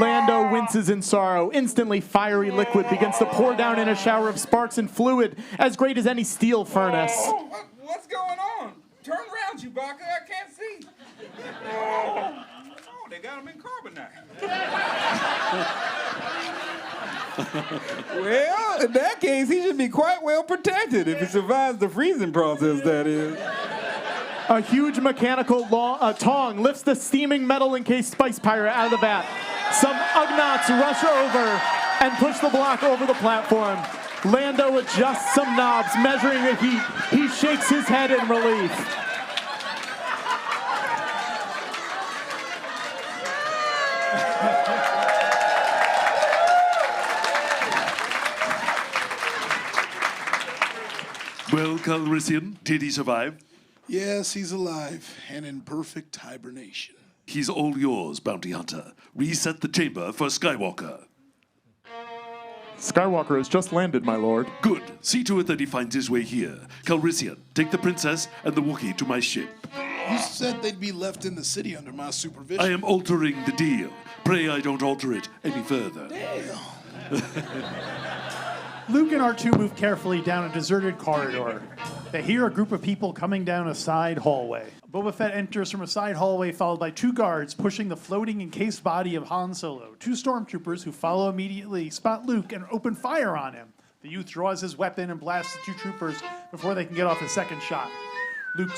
[SPEAKER 3] Lando winces in sorrow. Instantly, fiery liquid begins to pour down in a shower of sparks and fluid as great as any steel furnace.
[SPEAKER 11] What's going on? Turn around, Chewbacca. I can't see. Oh, they got him in carbonite. Well, in that case, he should be quite well protected if he survives the freezing process, that is.
[SPEAKER 3] A huge mechanical tong lifts the steaming metal-encased spice pirate out of the vat. Some Ugnaughts rush over and push the block over the platform. Lando adjusts some knobs, measuring the heat. He shakes his head in relief.
[SPEAKER 16] Well, Calrissian, did he survive?
[SPEAKER 2] Yes, he's alive and in perfect hibernation.
[SPEAKER 16] He's all yours, Bounty Hunter. Reset the chamber for Skywalker.
[SPEAKER 3] Skywalker has just landed, my lord.
[SPEAKER 16] Good. See to it that he finds his way here. Calrissian, take the princess and the Wookiee to my ship.
[SPEAKER 2] You said they'd be left in the city under my supervision.
[SPEAKER 16] I am altering the deal. Pray I don't alter it any further.
[SPEAKER 5] Luke and R2 move carefully down a deserted corridor. They hear a group of people coming down a side hallway. Boba Fett enters from a side hallway followed by 2 guards pushing the floating encased body of Han Solo. 2 stormtroopers who follow immediately spot Luke and open fire on him. The youth draws his weapon and blasts the 2 troopers before they can get off his second shot. Luke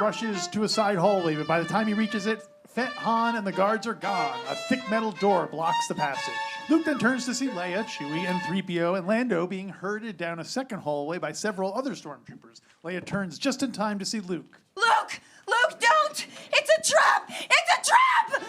[SPEAKER 5] rushes to a side hallway, but by the time he reaches it, Fett, Han, and the guards are gone. A thick metal door blocks the passage. Luke then turns to see Leia, Chewie, and 3PO and Lando being herded down a second hallway by several other stormtroopers. Leia turns just in time to see Luke.
[SPEAKER 10] Luke! Luke, don't! It's a trap! It's a trap!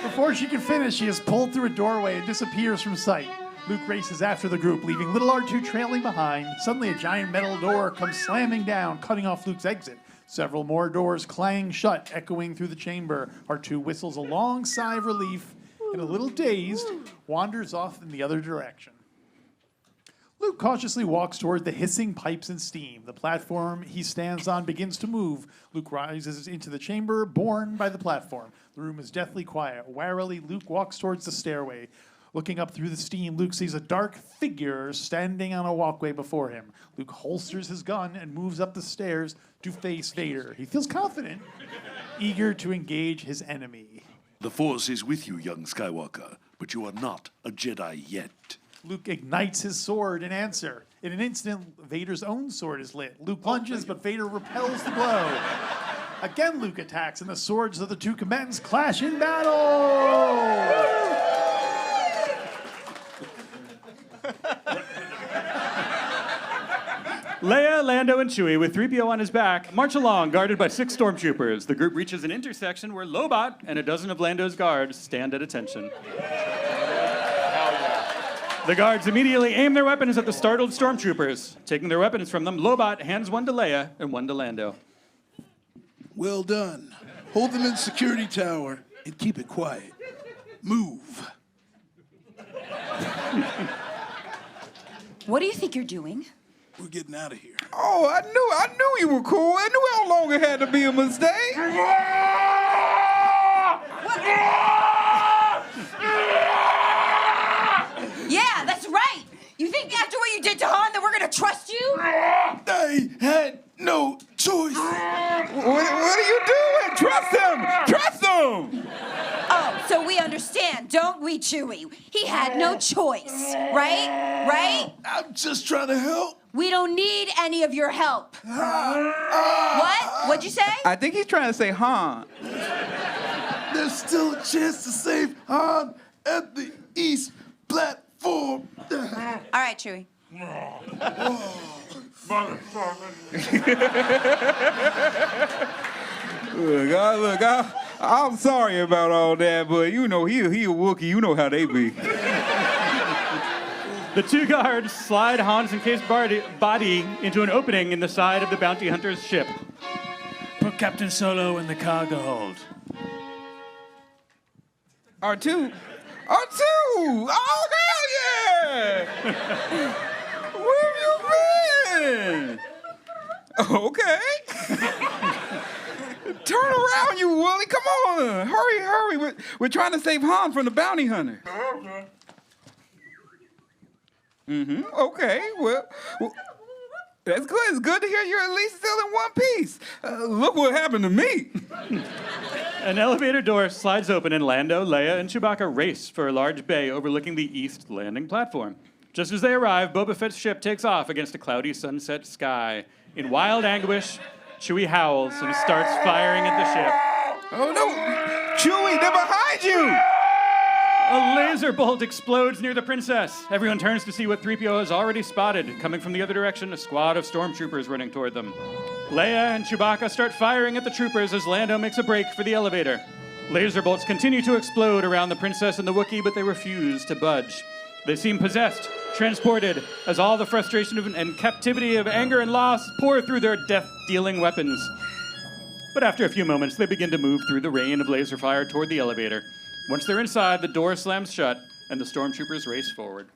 [SPEAKER 5] Before she can finish, she is pulled through a doorway and disappears from sight. Luke races after the group, leaving little R2 trailing behind. Suddenly, a giant metal door comes slamming down, cutting off Luke's exit. Several more doors clang shut, echoing through the chamber. R2 whistles a long sigh of relief and, a little dazed, wanders off in the other direction. Luke cautiously walks toward the hissing pipes and steam. The platform he stands on begins to move. Luke rises into the chamber, borne by the platform. The room is deathly quiet. Warily, Luke walks towards the stairway. Looking up through the steam, Luke sees a dark figure standing on a walkway before him. Luke holsters his gun and moves up the stairs to face Vader. He feels confident, eager to engage his enemy.
[SPEAKER 16] The Force is with you, young Skywalker, but you are not a Jedi yet.
[SPEAKER 5] Luke ignites his sword in answer. In an instant, Vader's own sword is lit. Luke lunges, but Vader repels the blow. Again, Luke attacks, and the swords of the two combatants clash in battle!
[SPEAKER 4] Leia, Lando, and Chewie, with 3PO on his back, march along, guarded by 6 stormtroopers. The group reaches an intersection where Lobot and a dozen of Lando's guards stand at attention. The guards immediately aim their weapons at the startled stormtroopers. Taking their weapons from them, Lobot hands one to Leia and one to Lando.
[SPEAKER 2] Well done. Hold them in security tower and keep it quiet. Move.
[SPEAKER 10] What do you think you're doing?
[SPEAKER 2] We're getting out of here.
[SPEAKER 11] Oh, I knew you were cool. I knew it no longer had to be a mistake.
[SPEAKER 10] Yeah, that's right. You think after what you did to Han that we're gonna trust you?
[SPEAKER 2] I had no choice.
[SPEAKER 11] What are you doing? Trust him! Trust him!
[SPEAKER 10] Oh, so we understand, don't we, Chewie? He had no choice, right? Right?
[SPEAKER 2] I'm just trying to help.
[SPEAKER 10] We don't need any of your help. What? What'd you say?
[SPEAKER 11] I think he's trying to say Han.
[SPEAKER 2] There's still a chance to save Han at the East platform.
[SPEAKER 10] All right, Chewie.
[SPEAKER 11] Look, I'm sorry about all that, but you know, he a Wookiee. You know how they be.
[SPEAKER 4] The two guards slide Han's encased body into an opening in the side of the bounty hunter's ship.
[SPEAKER 22] Put Captain Solo in the cargo hold.
[SPEAKER 11] R2? Oh, hell yeah! Where have you been? Okay. Turn around, you Wooly. Come on. Hurry. We're trying to save Han from the bounty hunter. Okay. Well, that's good. It's good to hear you're at least still in one piece. Look what happened to me.
[SPEAKER 4] An elevator door slides open and Lando, Leia, and Chewbacca race for a large bay overlooking the east landing platform. Just as they arrive, Boba Fett's ship takes off against a cloudy sunset sky. In wild anguish, Chewie howls and starts firing at the ship.
[SPEAKER 11] Oh no! Chewie, they're behind you!
[SPEAKER 4] A laser bolt explodes near the princess. Everyone turns to see what 3PO has already spotted. Coming from the other direction, a squad of stormtroopers running toward them. Leia and Chewbacca start firing at the troopers as Lando makes a break for the elevator. Laser bolts continue to explode around the princess and the Wookiee, but they refuse to budge. They seem possessed, transported, as all the frustration and captivity of anger and loss pour through their death-dealing weapons. But after a few moments, they begin to move through the rain of laser fire toward the elevator. Once they're inside, the door slams shut, and the stormtroopers race forward.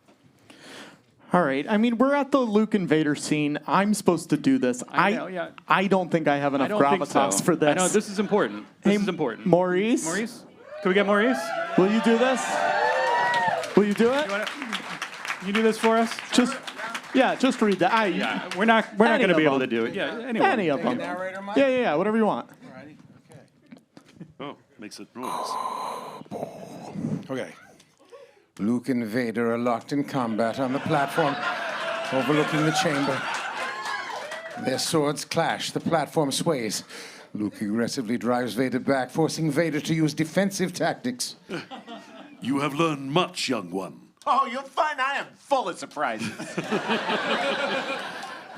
[SPEAKER 3] All right. I mean, we're at the Luke and Vader scene. I'm supposed to do this.
[SPEAKER 4] I know, yeah.
[SPEAKER 3] I don't think I have enough gravitas for this.
[SPEAKER 4] I know, this is important. This is important.
[SPEAKER 3] Maurice?
[SPEAKER 4] Maurice? Can we get Maurice?
[SPEAKER 3] Will you do this? Will you do it?
[SPEAKER 4] You do this for us?
[SPEAKER 3] Just read that.
[SPEAKER 4] We're not going to be able to do it. Yeah, anyone.
[SPEAKER 3] Any of them. Yeah, whatever you want.
[SPEAKER 16] Oh, makes it noise.
[SPEAKER 12] Okay. Luke and Vader are locked in combat on the platform overlooking the chamber. Their swords clash. The platform sways. Luke aggressively drives Vader back, forcing Vader to use defensive tactics.
[SPEAKER 16] You have learned much, young one.
[SPEAKER 7] Oh, you'll find I am full of surprises.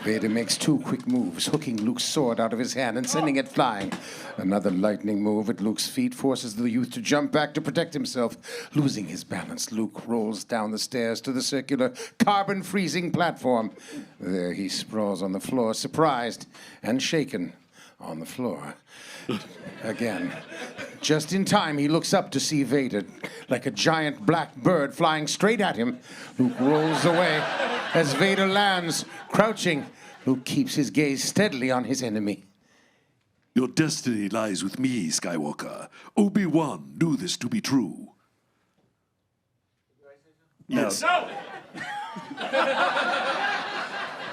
[SPEAKER 12] Vader makes 2 quick moves, hooking Luke's sword out of his hand and sending it flying. Another lightning move at Luke's feet forces the youth to jump back to protect himself. Losing his balance, Luke rolls down the stairs to the circular, carbon-freezing platform. There he sprawls on the floor, surprised and shaken on the floor. Again. Just in time, he looks up to see Vader. Like a giant black bird flying straight at him, Luke rolls away as Vader lands, crouching. Luke keeps his gaze steadily on his enemy.
[SPEAKER 16] Your destiny lies with me, Skywalker. Obi-Wan knew this to be true. Yes.
[SPEAKER 12] No.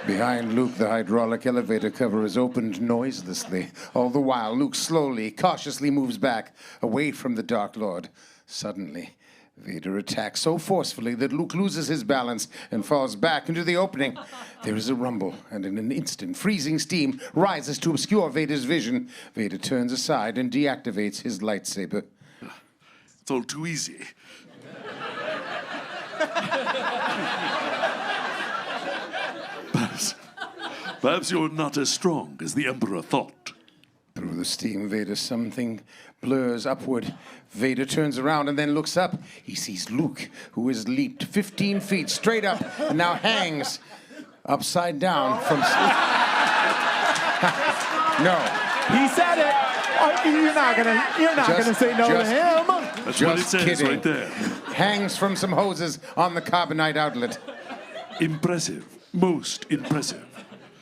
[SPEAKER 12] Behind Luke, the hydraulic elevator cover is opened noiselessly. All the while, Luke slowly, cautiously moves back, away from the Dark Lord. Suddenly, Vader attacks so forcefully that Luke loses his balance and falls back into the opening. There is a rumble, and in an instant, freezing steam rises to obscure Vader's vision. Vader turns aside and deactivates his lightsaber.
[SPEAKER 16] It's all too easy. Perhaps you're not as strong as the Emperor thought.
[SPEAKER 12] Through the steam, Vader, something blurs upward. Vader turns around and then looks up. He sees Luke, who has leaped 15 feet straight up and now hangs upside down from... No.
[SPEAKER 3] He said it. You're not gonna say no to him.
[SPEAKER 16] That's what it says
[SPEAKER 12] kidding.
[SPEAKER 16] right there.
[SPEAKER 12] Hangs from some hoses on the carbonite outlet.
[SPEAKER 16] Impressive. Most impressive.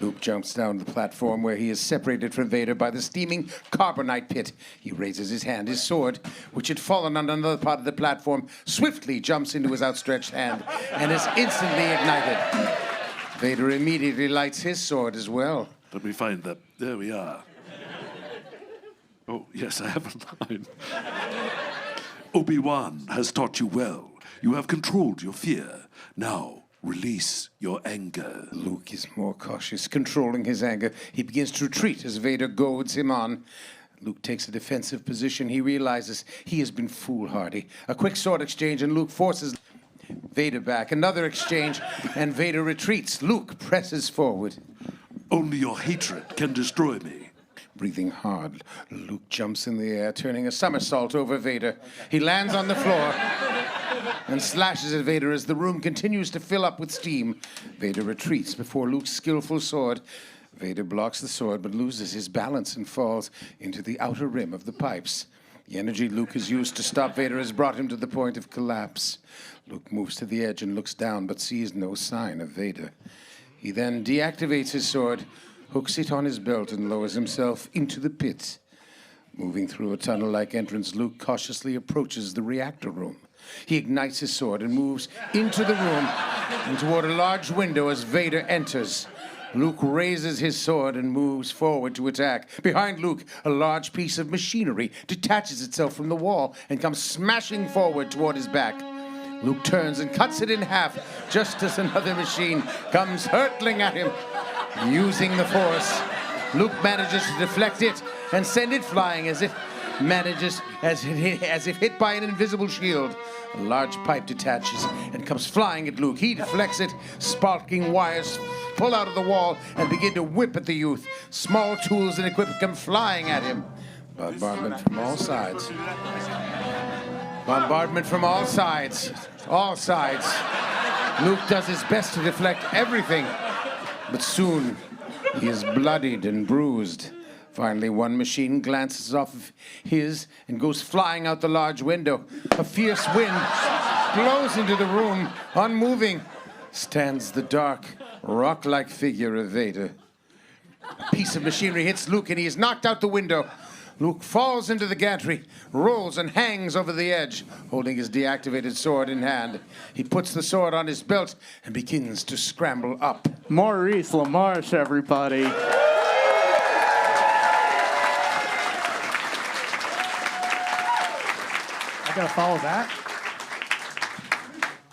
[SPEAKER 12] Luke jumps down the platform where he is separated from Vader by the steaming carbonite pit. He raises his hand. His sword, which had fallen on another part of the platform, swiftly jumps into his outstretched hand and is instantly ignited. Vader immediately lights his sword as well.
[SPEAKER 16] Let me find that. There we are. Oh, yes, I have a line. Obi-Wan has taught you well. You have controlled your fear. Now, release your anger.
[SPEAKER 12] Luke is more cautious, controlling his anger. He begins to retreat as Vader goads him on. Luke takes a defensive position. He realizes he has been foolhardy. A quick sword exchange, and Luke forces Vader back. Another exchange, and Vader retreats. Luke presses forward.
[SPEAKER 16] Only your hatred can destroy me.
[SPEAKER 12] Breathing hard, Luke jumps in the air, turning a somersault over Vader. He lands on the floor and slashes at Vader as the room continues to fill up with steam. Vader retreats before Luke's skillful sword. Vader blocks the sword but loses his balance and falls into the outer rim of the pipes. The energy Luke has used to stop Vader has brought him to the point of collapse. Luke moves to the edge and looks down but sees no sign of Vader. He then deactivates his sword, hooks it on his belt, and lowers himself into the pit. Moving through a tunnel-like entrance, Luke cautiously approaches the reactor room. He ignites his sword and moves into the room and toward a large window as Vader enters. Luke raises his sword and moves forward to attack. Behind Luke, a large piece of machinery detaches itself from the wall and comes smashing forward toward his back. Luke turns and cuts it in half just as another machine comes hurtling at him. Using the Force, Luke manages to deflect it and send it flying as if hit by an invisible shield. A large pipe detaches and comes flying at Luke. He deflects it. Sparking wires pull out of the wall and begin to whip at the youth. Small tools and equipment come flying at him. Bombardment from all sides. Bombardment from all sides. All sides. Luke does his best to deflect everything. But soon, he is bloodied and bruised. Finally, one machine glances off of his and goes flying out the large window. A fierce wind blows into the room. Unmoving stands the dark, rock-like figure of Vader. A piece of machinery hits Luke and he is knocked out the window. Luke falls into the gantry, rolls and hangs over the edge, holding his deactivated sword in hand. He puts the sword on his belt and begins to scramble up.
[SPEAKER 3] Maurice LaMarche, everybody.
[SPEAKER 5] I gotta follow that.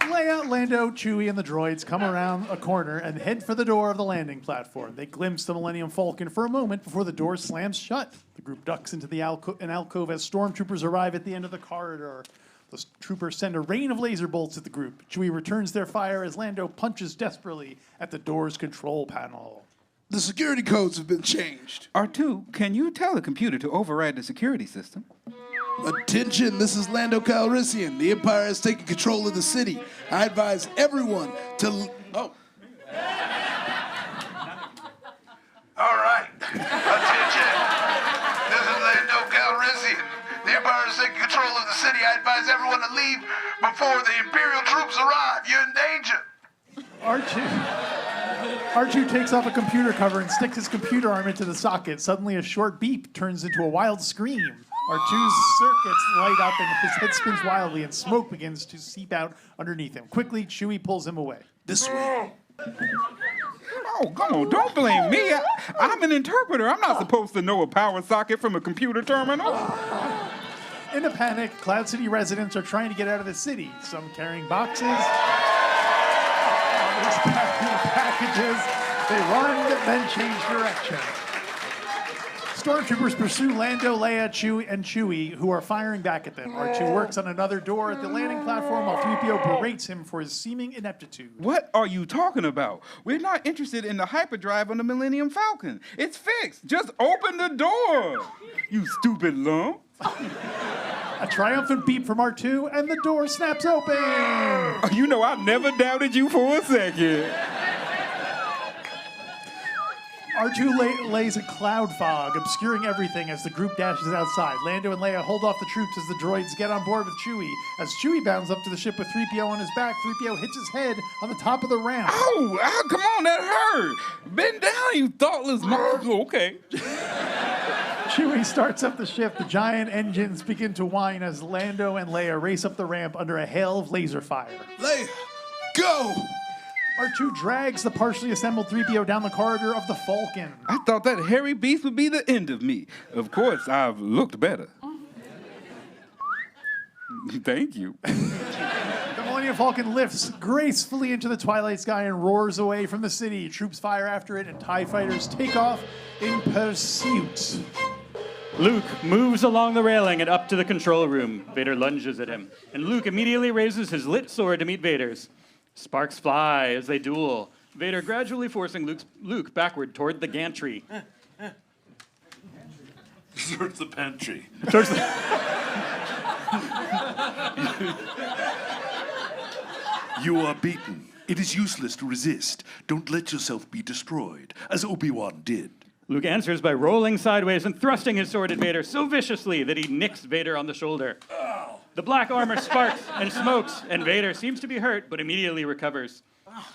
[SPEAKER 5] Leia, Lando, Chewie, and the droids come around a corner and head for the door of the landing platform. They glimpse the Millennium Falcon for a moment before the door slams shut. The group ducks into the an alcove as stormtroopers arrive at the end of the corridor. The troopers send a rain of laser bolts at the group. Chewie returns their fire as Lando punches desperately at the door's control panel.
[SPEAKER 2] The security codes have been changed.
[SPEAKER 11] R2, can you tell the computer to override the security system?
[SPEAKER 2] Attention, this is Lando Calrissian. The Empire has taken control of the city. I advise everyone to... Oh.
[SPEAKER 17] All right. Attention. This is Lando Calrissian. The Empire
[SPEAKER 2] city. I advise everyone to leave before the Imperial troops arrive. You're in danger.
[SPEAKER 5] R2 takes off a computer cover and sticks his computer arm into the socket. Suddenly, a short beep turns into a wild scream. R2's circuits light up and his head spins wildly, and smoke begins to seep out underneath him. Quickly, Chewie pulls him away.
[SPEAKER 2] This way.
[SPEAKER 11] Oh, come on, don't blame me. I'm an interpreter. I'm not supposed to know a power socket from a computer terminal.
[SPEAKER 5] In a panic, Cloud City residents are trying to get out of the city. Some carrying boxes, others packing packages. They run, then change direction. Stormtroopers pursue Lando, Leia, Chewie, who are firing back at them. R2 works on another door at the landing platform while 3PO berates him for his seeming ineptitude.
[SPEAKER 11] What are you talking about? We're not interested in the hyperdrive on the Millennium Falcon. It's fixed. Just open the door. You stupid lump.
[SPEAKER 5] A triumphant beep from R2, and the door snaps open.
[SPEAKER 11] You know, I never doubted you for a second.
[SPEAKER 5] R2 lays a cloud fog, obscuring everything as the group dashes outside. Lando and Leia hold off the troops as the droids get on board with Chewie. As Chewie bounds up to the ship with 3PO on his back, 3PO hits his head on the top of the ramp.
[SPEAKER 11] Oh, come on, that hurt. Bend down, you thoughtless Okay.
[SPEAKER 5] Chewie starts up the ship. The giant engines begin to whine as Lando and Leia race up the ramp under a hail of laser fire.
[SPEAKER 2] Leia, go!
[SPEAKER 5] R2 drags the partially assembled 3PO down the corridor of the Falcon.
[SPEAKER 11] I thought that hairy beast would be the end of me. Of course, I've looked better. Thank you.
[SPEAKER 5] The Millennium Falcon lifts gracefully into the twilight sky and roars away from the city. Troops fire after it, and TIE fighters take off in pursuit.
[SPEAKER 4] Luke moves along the railing and up to the control room. Vader lunges at him, and Luke immediately raises his lit sword to meet Vader's. Sparks fly as they duel, Vader gradually forcing Luke backward toward the gantry.
[SPEAKER 16] Towards the pantry. You are beaten. It is useless to resist. Don't let yourself be destroyed, as Obi-Wan did.
[SPEAKER 4] Luke answers by rolling sideways and thrusting his sword at Vader so viciously that he nicks Vader on the shoulder. The black armor sparks and smokes, and Vader seems to be hurt, but immediately recovers.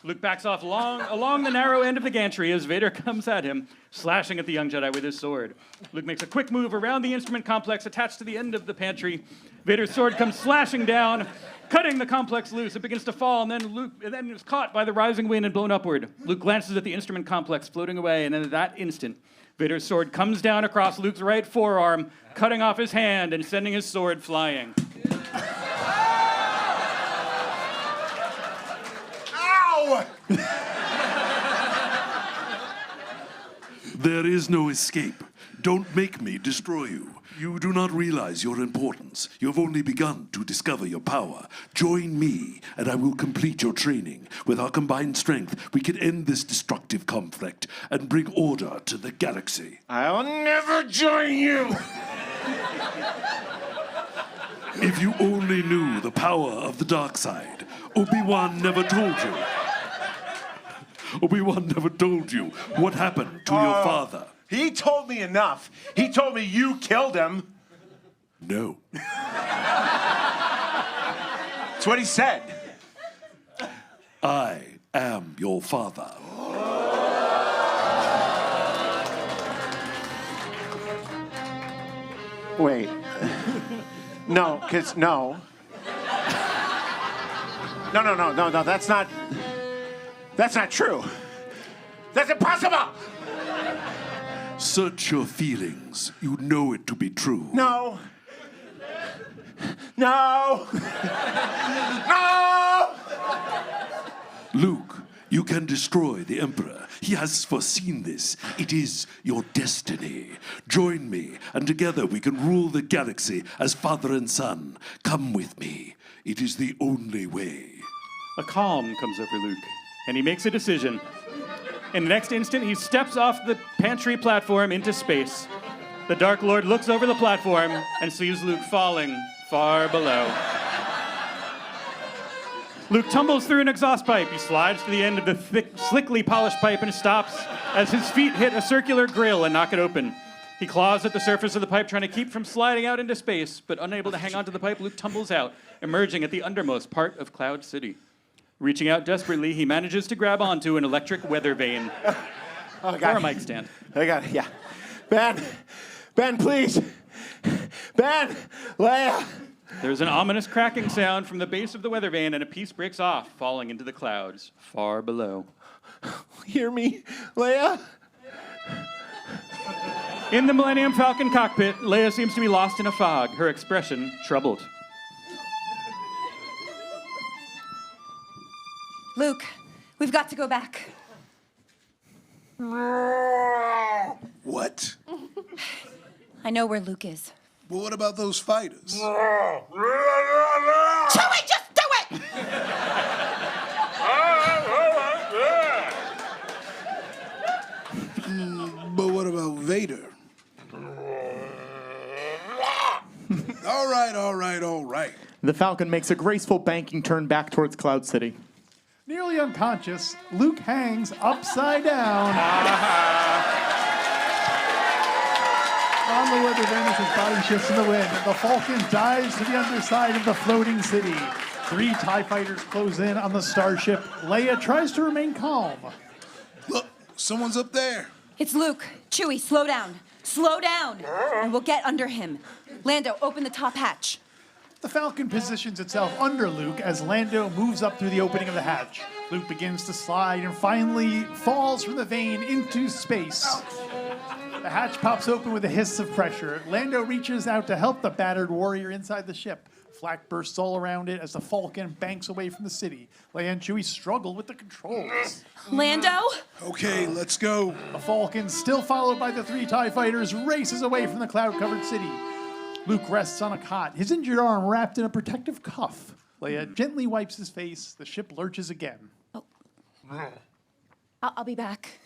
[SPEAKER 4] Luke backs off along the narrow end of the gantry as Vader comes at him, slashing at the young Jedi with his sword. Luke makes a quick move around the instrument complex attached to the end of the pantry. Vader's sword comes slashing down, cutting the complex loose. It begins to fall, and then is caught by the rising wind and blown upward. Luke glances at the instrument complex floating away, and then at that instant, Vader's sword comes down across Luke's right forearm, cutting off his hand and sending his sword flying.
[SPEAKER 2] Ow!
[SPEAKER 16] There is no escape. Don't make me destroy you. You do not realize your importance. You have only begun to discover your power. Join me, and I will complete your training. With our combined strength, we can end this destructive conflict and bring order to the galaxy.
[SPEAKER 7] I'll never join you!
[SPEAKER 16] If you only knew the power of the dark side, Obi-Wan never told you. Obi-Wan never told you what happened to your father.
[SPEAKER 7] He told me enough. He told me you killed him.
[SPEAKER 16] No.
[SPEAKER 7] That's what he said.
[SPEAKER 16] I am your father.
[SPEAKER 13] Wait. No, because no. No, that's not true. That's impossible!
[SPEAKER 16] Search your feelings. You know it to be true.
[SPEAKER 13] No. No! No!
[SPEAKER 16] Luke, you can destroy the Emperor. He has foreseen this. It is your destiny. Join me, and together we can rule the galaxy as father and son. Come with me. It is the only way.
[SPEAKER 4] A calm comes over Luke, and he makes a decision. In the next instant, he steps off the pantry platform into space. The Dark Lord looks over the platform and sees Luke falling far below. Luke tumbles through an exhaust pipe. He slides to the end of the thick, slickly polished pipe and stops as his feet hit a circular grill and knock it open. He claws at the surface of the pipe, trying to keep from sliding out into space, but unable to hang onto the pipe, Luke tumbles out, emerging at the undermost part of Cloud City. Reaching out desperately, he manages to grab onto an electric weather vane.
[SPEAKER 7] Oh, God.
[SPEAKER 4] Or a mic stand.
[SPEAKER 7] I got it, yeah. Ben, please. Ben, Leia.
[SPEAKER 4] There's an ominous cracking sound from the base of the weather vane, and a piece breaks off, falling into the clouds far below.
[SPEAKER 7] Hear me, Leia?
[SPEAKER 4] In the Millennium Falcon cockpit, Leia seems to be lost in a fog, her expression troubled.
[SPEAKER 10] Luke, we've got to go back.
[SPEAKER 2] What?
[SPEAKER 10] I know where Luke is.
[SPEAKER 2] Well, what about those fighters?
[SPEAKER 10] Chewie, just do it!
[SPEAKER 2] But what about Vader? All right.
[SPEAKER 3] The Falcon makes a graceful banking turn back towards Cloud City.
[SPEAKER 5] Nearly unconscious, Luke hangs upside down on the weather vane as his body shifts in the wind. The Falcon dives to the underside of the floating city. 3 TIE fighters close in on the starship. Leia tries to remain calm.
[SPEAKER 2] Look, someone's up there.
[SPEAKER 10] It's Luke. Chewie, slow down. Slow down, and we'll get under him. Lando, open the top hatch.
[SPEAKER 5] The Falcon positions itself under Luke as Lando moves up through the opening of the hatch. Luke begins to slide and finally falls from the vane into space. The hatch pops open with a hiss of pressure. Lando reaches out to help the battered warrior inside the ship. Flak bursts all around it as the Falcon banks away from the city. Leia and Chewie struggle with the controls.
[SPEAKER 10] Lando?
[SPEAKER 2] Okay, let's go.
[SPEAKER 5] The Falcon, still followed by the 3 TIE fighters, races away from the cloud-covered city. Luke rests on a cot, his injured arm wrapped in a protective cuff. Leia gently wipes his face. The ship lurches again.
[SPEAKER 10] I'll be back.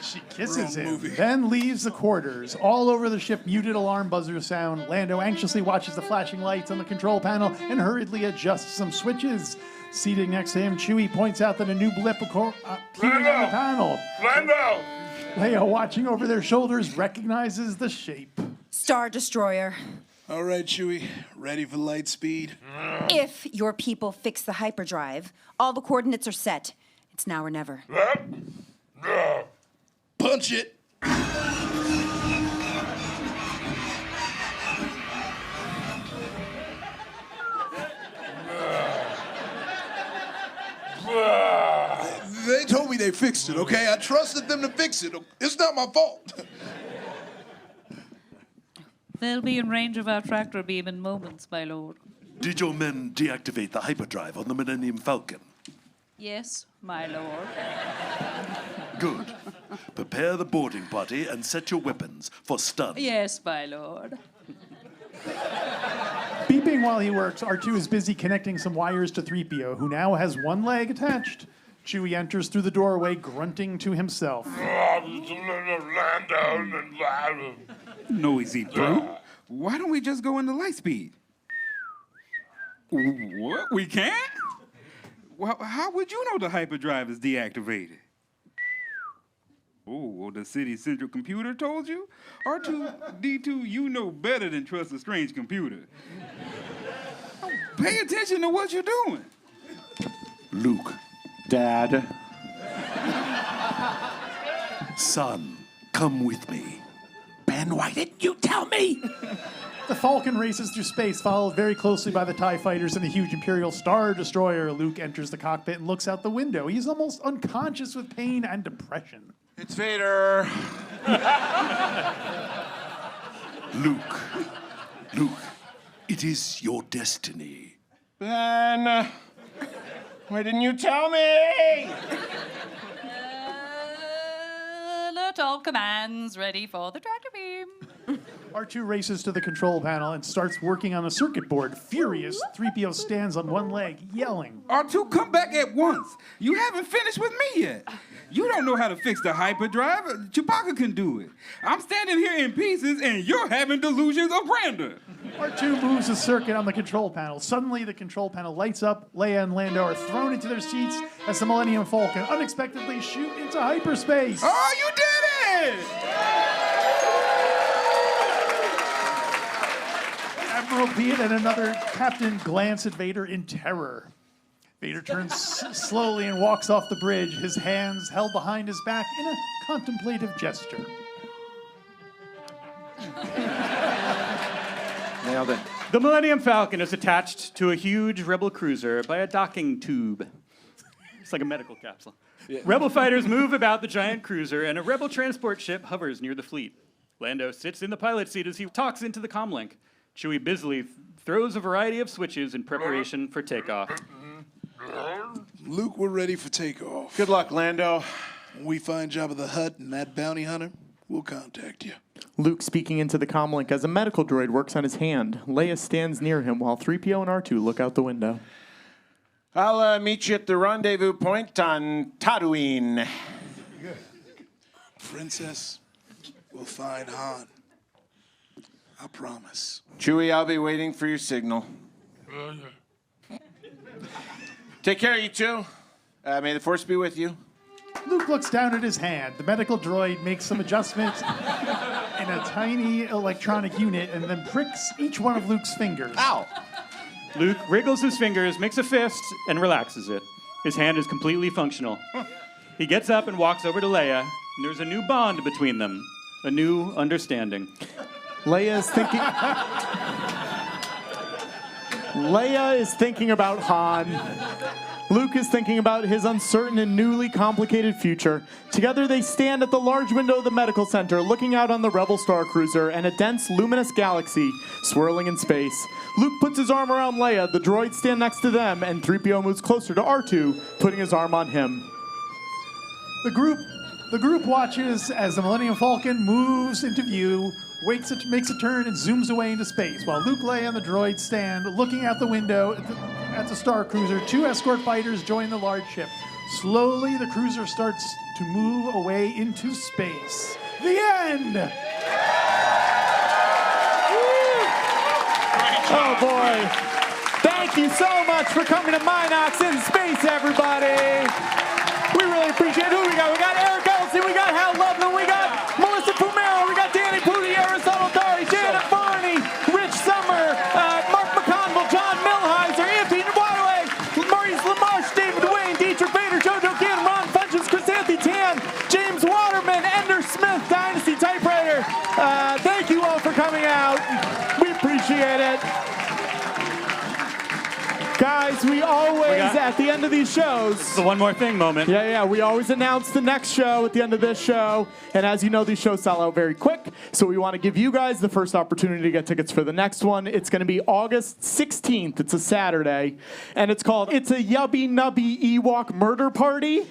[SPEAKER 5] She kisses him, then leaves the quarters. All over the ship, muted alarm buzzer sound. Lando anxiously watches the flashing lights on the control panel and hurriedly adjusts some switches. Seated next to him, Chewie points out that a new blip appearing on the panel.
[SPEAKER 6] Lando!
[SPEAKER 5] Leia, watching over their shoulders, recognizes the shape.
[SPEAKER 10] Star Destroyer.
[SPEAKER 2] All right, Chewie, ready for light speed?
[SPEAKER 10] If your people fix the hyperdrive, all the coordinates are set. It's now or never.
[SPEAKER 2] Punch it! They told me they fixed it, okay? I trusted them to fix it. It's not my fault.
[SPEAKER 15] They'll be in range of our tractor beam in moments, my lord.
[SPEAKER 16] Did your men deactivate the hyperdrive on the Millennium Falcon?
[SPEAKER 15] Yes, my lord.
[SPEAKER 16] Good. Prepare the boarding party and set your weapons for stun.
[SPEAKER 15] Yes, my lord.
[SPEAKER 5] Beeping while he works, R2 is busy connecting some wires to 3PO, who now has one leg attached. Chewie enters through the doorway, grunting to himself.
[SPEAKER 11] Noisy brute. Why don't we just go into light speed? What? We can't? Well, how would you know the hyperdrive is deactivated? Oh, well, the city's central computer told you? R2-D2, you know better than trust a strange computer. Pay attention to what you're doing.
[SPEAKER 16] Luke.
[SPEAKER 7] Dad.
[SPEAKER 16] Son, come with me.
[SPEAKER 13] Ben, why didn't you tell me?
[SPEAKER 5] The Falcon races through space, followed very closely by the TIE fighters and the huge Imperial Star Destroyer. Luke enters the cockpit and looks out the window. He's almost unconscious with pain and depression.
[SPEAKER 7] It's Vader.
[SPEAKER 16] Luke. Luke, it is your destiny.
[SPEAKER 7] Ben, why didn't you tell me?
[SPEAKER 15] Alert all commands, ready for the tractor beam.
[SPEAKER 5] R2 races to the control panel and starts working on a circuit board. Furious, 3PO stands on one leg, yelling.
[SPEAKER 11] R2, come back at once. You haven't finished with me yet. You don't know how to fix the hyperdrive. Chewbacca can do it. I'm standing here in pieces, and you're having delusions of grandeur.
[SPEAKER 5] R2 moves a circuit on the control panel. Suddenly, the control panel lights up. Leia and Lando are thrown into their seats as the Millennium Falcon unexpectedly shoot into hyperspace.
[SPEAKER 11] Oh, you did it!
[SPEAKER 5] Admiral Beard and another captain glance at Vader in terror. Vader turns slowly and walks off the bridge, his hands held behind his back in a contemplative gesture.
[SPEAKER 7] Nailed it.
[SPEAKER 4] The Millennium Falcon is attached to a huge rebel cruiser by a docking tube. It's like a medical capsule.
[SPEAKER 7] Yeah.
[SPEAKER 4] Rebel fighters move about the giant cruiser, and a rebel transport ship hovers near the fleet. Lando sits in the pilot seat as he talks into the comlink. Chewie busily throws a variety of switches in preparation for takeoff.
[SPEAKER 2] Luke, we're ready for takeoff.
[SPEAKER 7] Good luck, Lando.
[SPEAKER 2] When we find Jabba the Hutt and that bounty hunter, we'll contact you.
[SPEAKER 3] Luke speaking into the comlink as a medical droid works on his hand. Leia stands near him while 3PO and R2 look out the window.
[SPEAKER 7] I'll meet you at the rendezvous point on Tatooine.
[SPEAKER 2] Princess, we'll find Han. I promise.
[SPEAKER 7] Chewie, I'll be waiting for your signal. Take care, you two. May the Force be with you.
[SPEAKER 5] Luke looks down at his hand. The medical droid makes some adjustments in a tiny electronic unit and then pricks each one of Luke's fingers.
[SPEAKER 7] Ow!
[SPEAKER 4] Luke wriggles his fingers, makes a fist, and relaxes it. His hand is completely functional. He gets up and walks over to Leia, and there's a new bond between them, a new understanding.
[SPEAKER 3] Leia is thinking about Han. Luke is thinking about his uncertain and newly complicated future. Together they stand at the large window of the medical center, looking out on the Rebel Star Cruiser and a dense, luminous galaxy swirling in space. Luke puts his arm around Leia, the droids stand next to them, and 3PO moves closer to R2, putting his arm on him.
[SPEAKER 5] The group watches as the Millennium Falcon moves into view, makes a turn, and zooms away into space, while Luke, Leia, and the droids stand looking out the window at the Star Cruiser. 2 escort fighters join the large ship. Slowly, the cruiser starts to move away into space. The end!
[SPEAKER 3] Oh boy. Thank you so much for coming to Minox in Space, everybody. We really appreciate it. Who we got? We got Eric Edelstein, we got Hal Lublin, we got Melissa Fumero, we got Danny Pudi, Aristotle Athari, Varney, Rich Sommer, Mark McConville, John Milhiser, Ify Nwadiwe, Maurice LaMarche, David Wain, Diedrich Bader, JoJo Ginn, Funches, Chrysanthe, James Waterman, Ender Smith, Dynasty Typewriter. Thank you all for coming out. We appreciate it. Guys, we always, at the end of these shows...
[SPEAKER 4] The one more thing moment.
[SPEAKER 3] Yeah, we always announce the next show at the end of this show. And as you know, these shows sell out very quick. So we want to give you guys the first opportunity to get tickets for the next one. It's going to be August 16th. It's a Saturday. And it's called It's a Yubby Nubby Ewok Murder Party.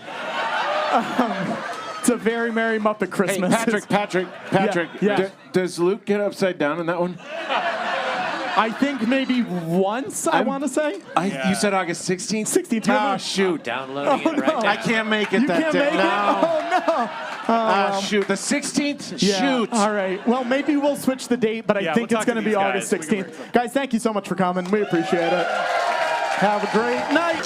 [SPEAKER 3] It's a very Merry Muppet Christmas.
[SPEAKER 7] Hey, Patrick.
[SPEAKER 3] Yeah.
[SPEAKER 7] Does Luke get upside down in that one?
[SPEAKER 3] I think maybe once, I want to say.
[SPEAKER 7] You said August 16th?
[SPEAKER 3] 16th.
[SPEAKER 7] Oh, shoot.
[SPEAKER 22] Downloading it right now.
[SPEAKER 7] I can't make it
[SPEAKER 3] You
[SPEAKER 7] that
[SPEAKER 3] can't
[SPEAKER 7] day.
[SPEAKER 3] make it?
[SPEAKER 7] No.
[SPEAKER 3] Oh, no.
[SPEAKER 7] Shoot. The 16th?
[SPEAKER 3] Yeah.
[SPEAKER 7] Shoot.
[SPEAKER 3] All right. Well, maybe we'll switch the date, but I think
[SPEAKER 4] we'll
[SPEAKER 3] it's
[SPEAKER 4] talk
[SPEAKER 3] going to
[SPEAKER 4] to
[SPEAKER 3] be
[SPEAKER 4] these
[SPEAKER 3] August
[SPEAKER 4] guys. We can
[SPEAKER 3] 16th. Guys, thank you so much for coming. We appreciate it. Have a great night.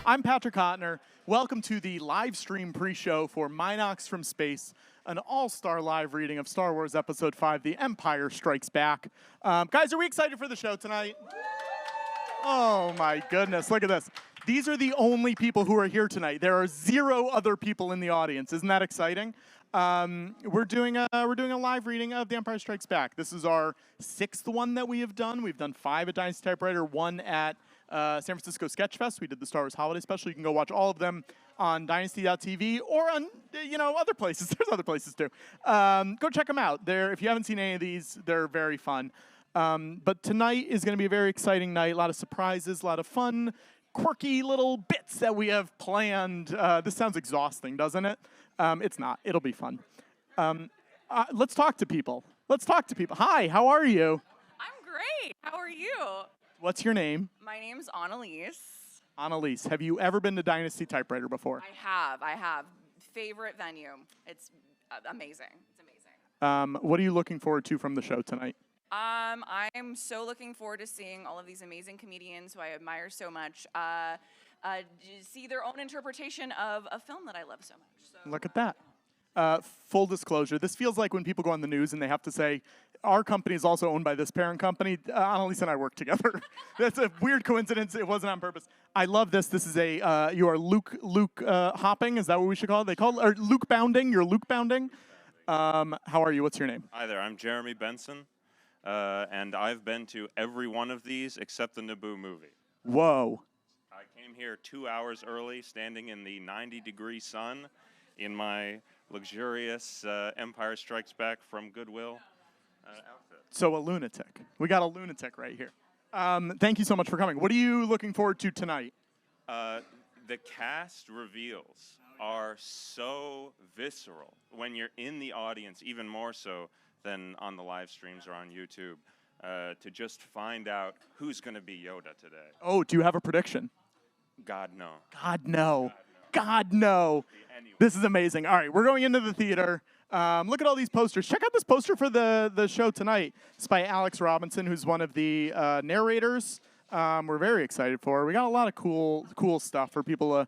[SPEAKER 3] I'm Patrick COTNOIR. Welcome to the live stream pre-show for Minox from Space, an all-star live reading of Star Wars Episode 5, The Empire Strikes Back. Guys, are we excited for the show tonight? Oh my goodness, look at this. These are the only people who are here tonight. There are 0 other people in the audience. Isn't that exciting? We're doing a live reading of The Empire Strikes Back. This is our 6th one that we have done. We've done 5 at Dynasty Typewriter, 1 at San Francisco Sketchfest. We did the Star Wars Holiday Special. You can go watch all of them on Dynasty.tv or on other places. There's other places too. Go check them out. If you haven't seen any of these, they're very fun. But tonight is going to be a very exciting night. A lot of surprises, a lot of fun, quirky little bits that we have planned. This sounds exhausting, doesn't it? It's not. It'll be fun. Let's talk to people. Hi, how are you?
[SPEAKER 17] I'm great. How are you?
[SPEAKER 3] What's your name?
[SPEAKER 17] My name's Annalise.
[SPEAKER 3] Annalise, have you ever been to Dynasty Typewriter before?
[SPEAKER 17] I have. Favorite venue. It's amazing. It's amazing.
[SPEAKER 3] What are you looking forward to from the show tonight?
[SPEAKER 17] I'm so looking forward to seeing all of these amazing comedians who I admire so much see their own interpretation of a film that I love so much. So,
[SPEAKER 3] Look at that. Full disclosure, this feels like when people go on the news and they have to say, our company is also owned by this parent company. Annalise and I work together. That's a weird coincidence. It wasn't on purpose. I love this. This is you are Luke hopping. Is that what we should call it? They call it, or Luke bounding. You're Luke bounding. How are you? What's your name?
[SPEAKER 18] Hi there. I'm Jeremy Benson, and I've been to every one of these except the Naboo movie.
[SPEAKER 3] Whoa.
[SPEAKER 18] I came here 2 hours early, standing in the 90-degree sun in my luxurious Empire Strikes Back from Goodwill outfit.
[SPEAKER 3] So a lunatic. We got a lunatic right here. Thank you so much for coming. What are you looking forward to tonight?
[SPEAKER 18] The cast reveals are so visceral when you're in the audience, even more so than on the live streams or on YouTube, to just find out who's going to be Yoda today.
[SPEAKER 3] Oh, do you have a prediction?
[SPEAKER 18] God, no.
[SPEAKER 3] God, no. God, no. This is amazing. All right, we're going into the theater. Look at all these posters. Check out this poster for the show tonight. It's by Alex Robinson, who's one of the narrators. We're very excited for. We got a lot of cool stuff for people to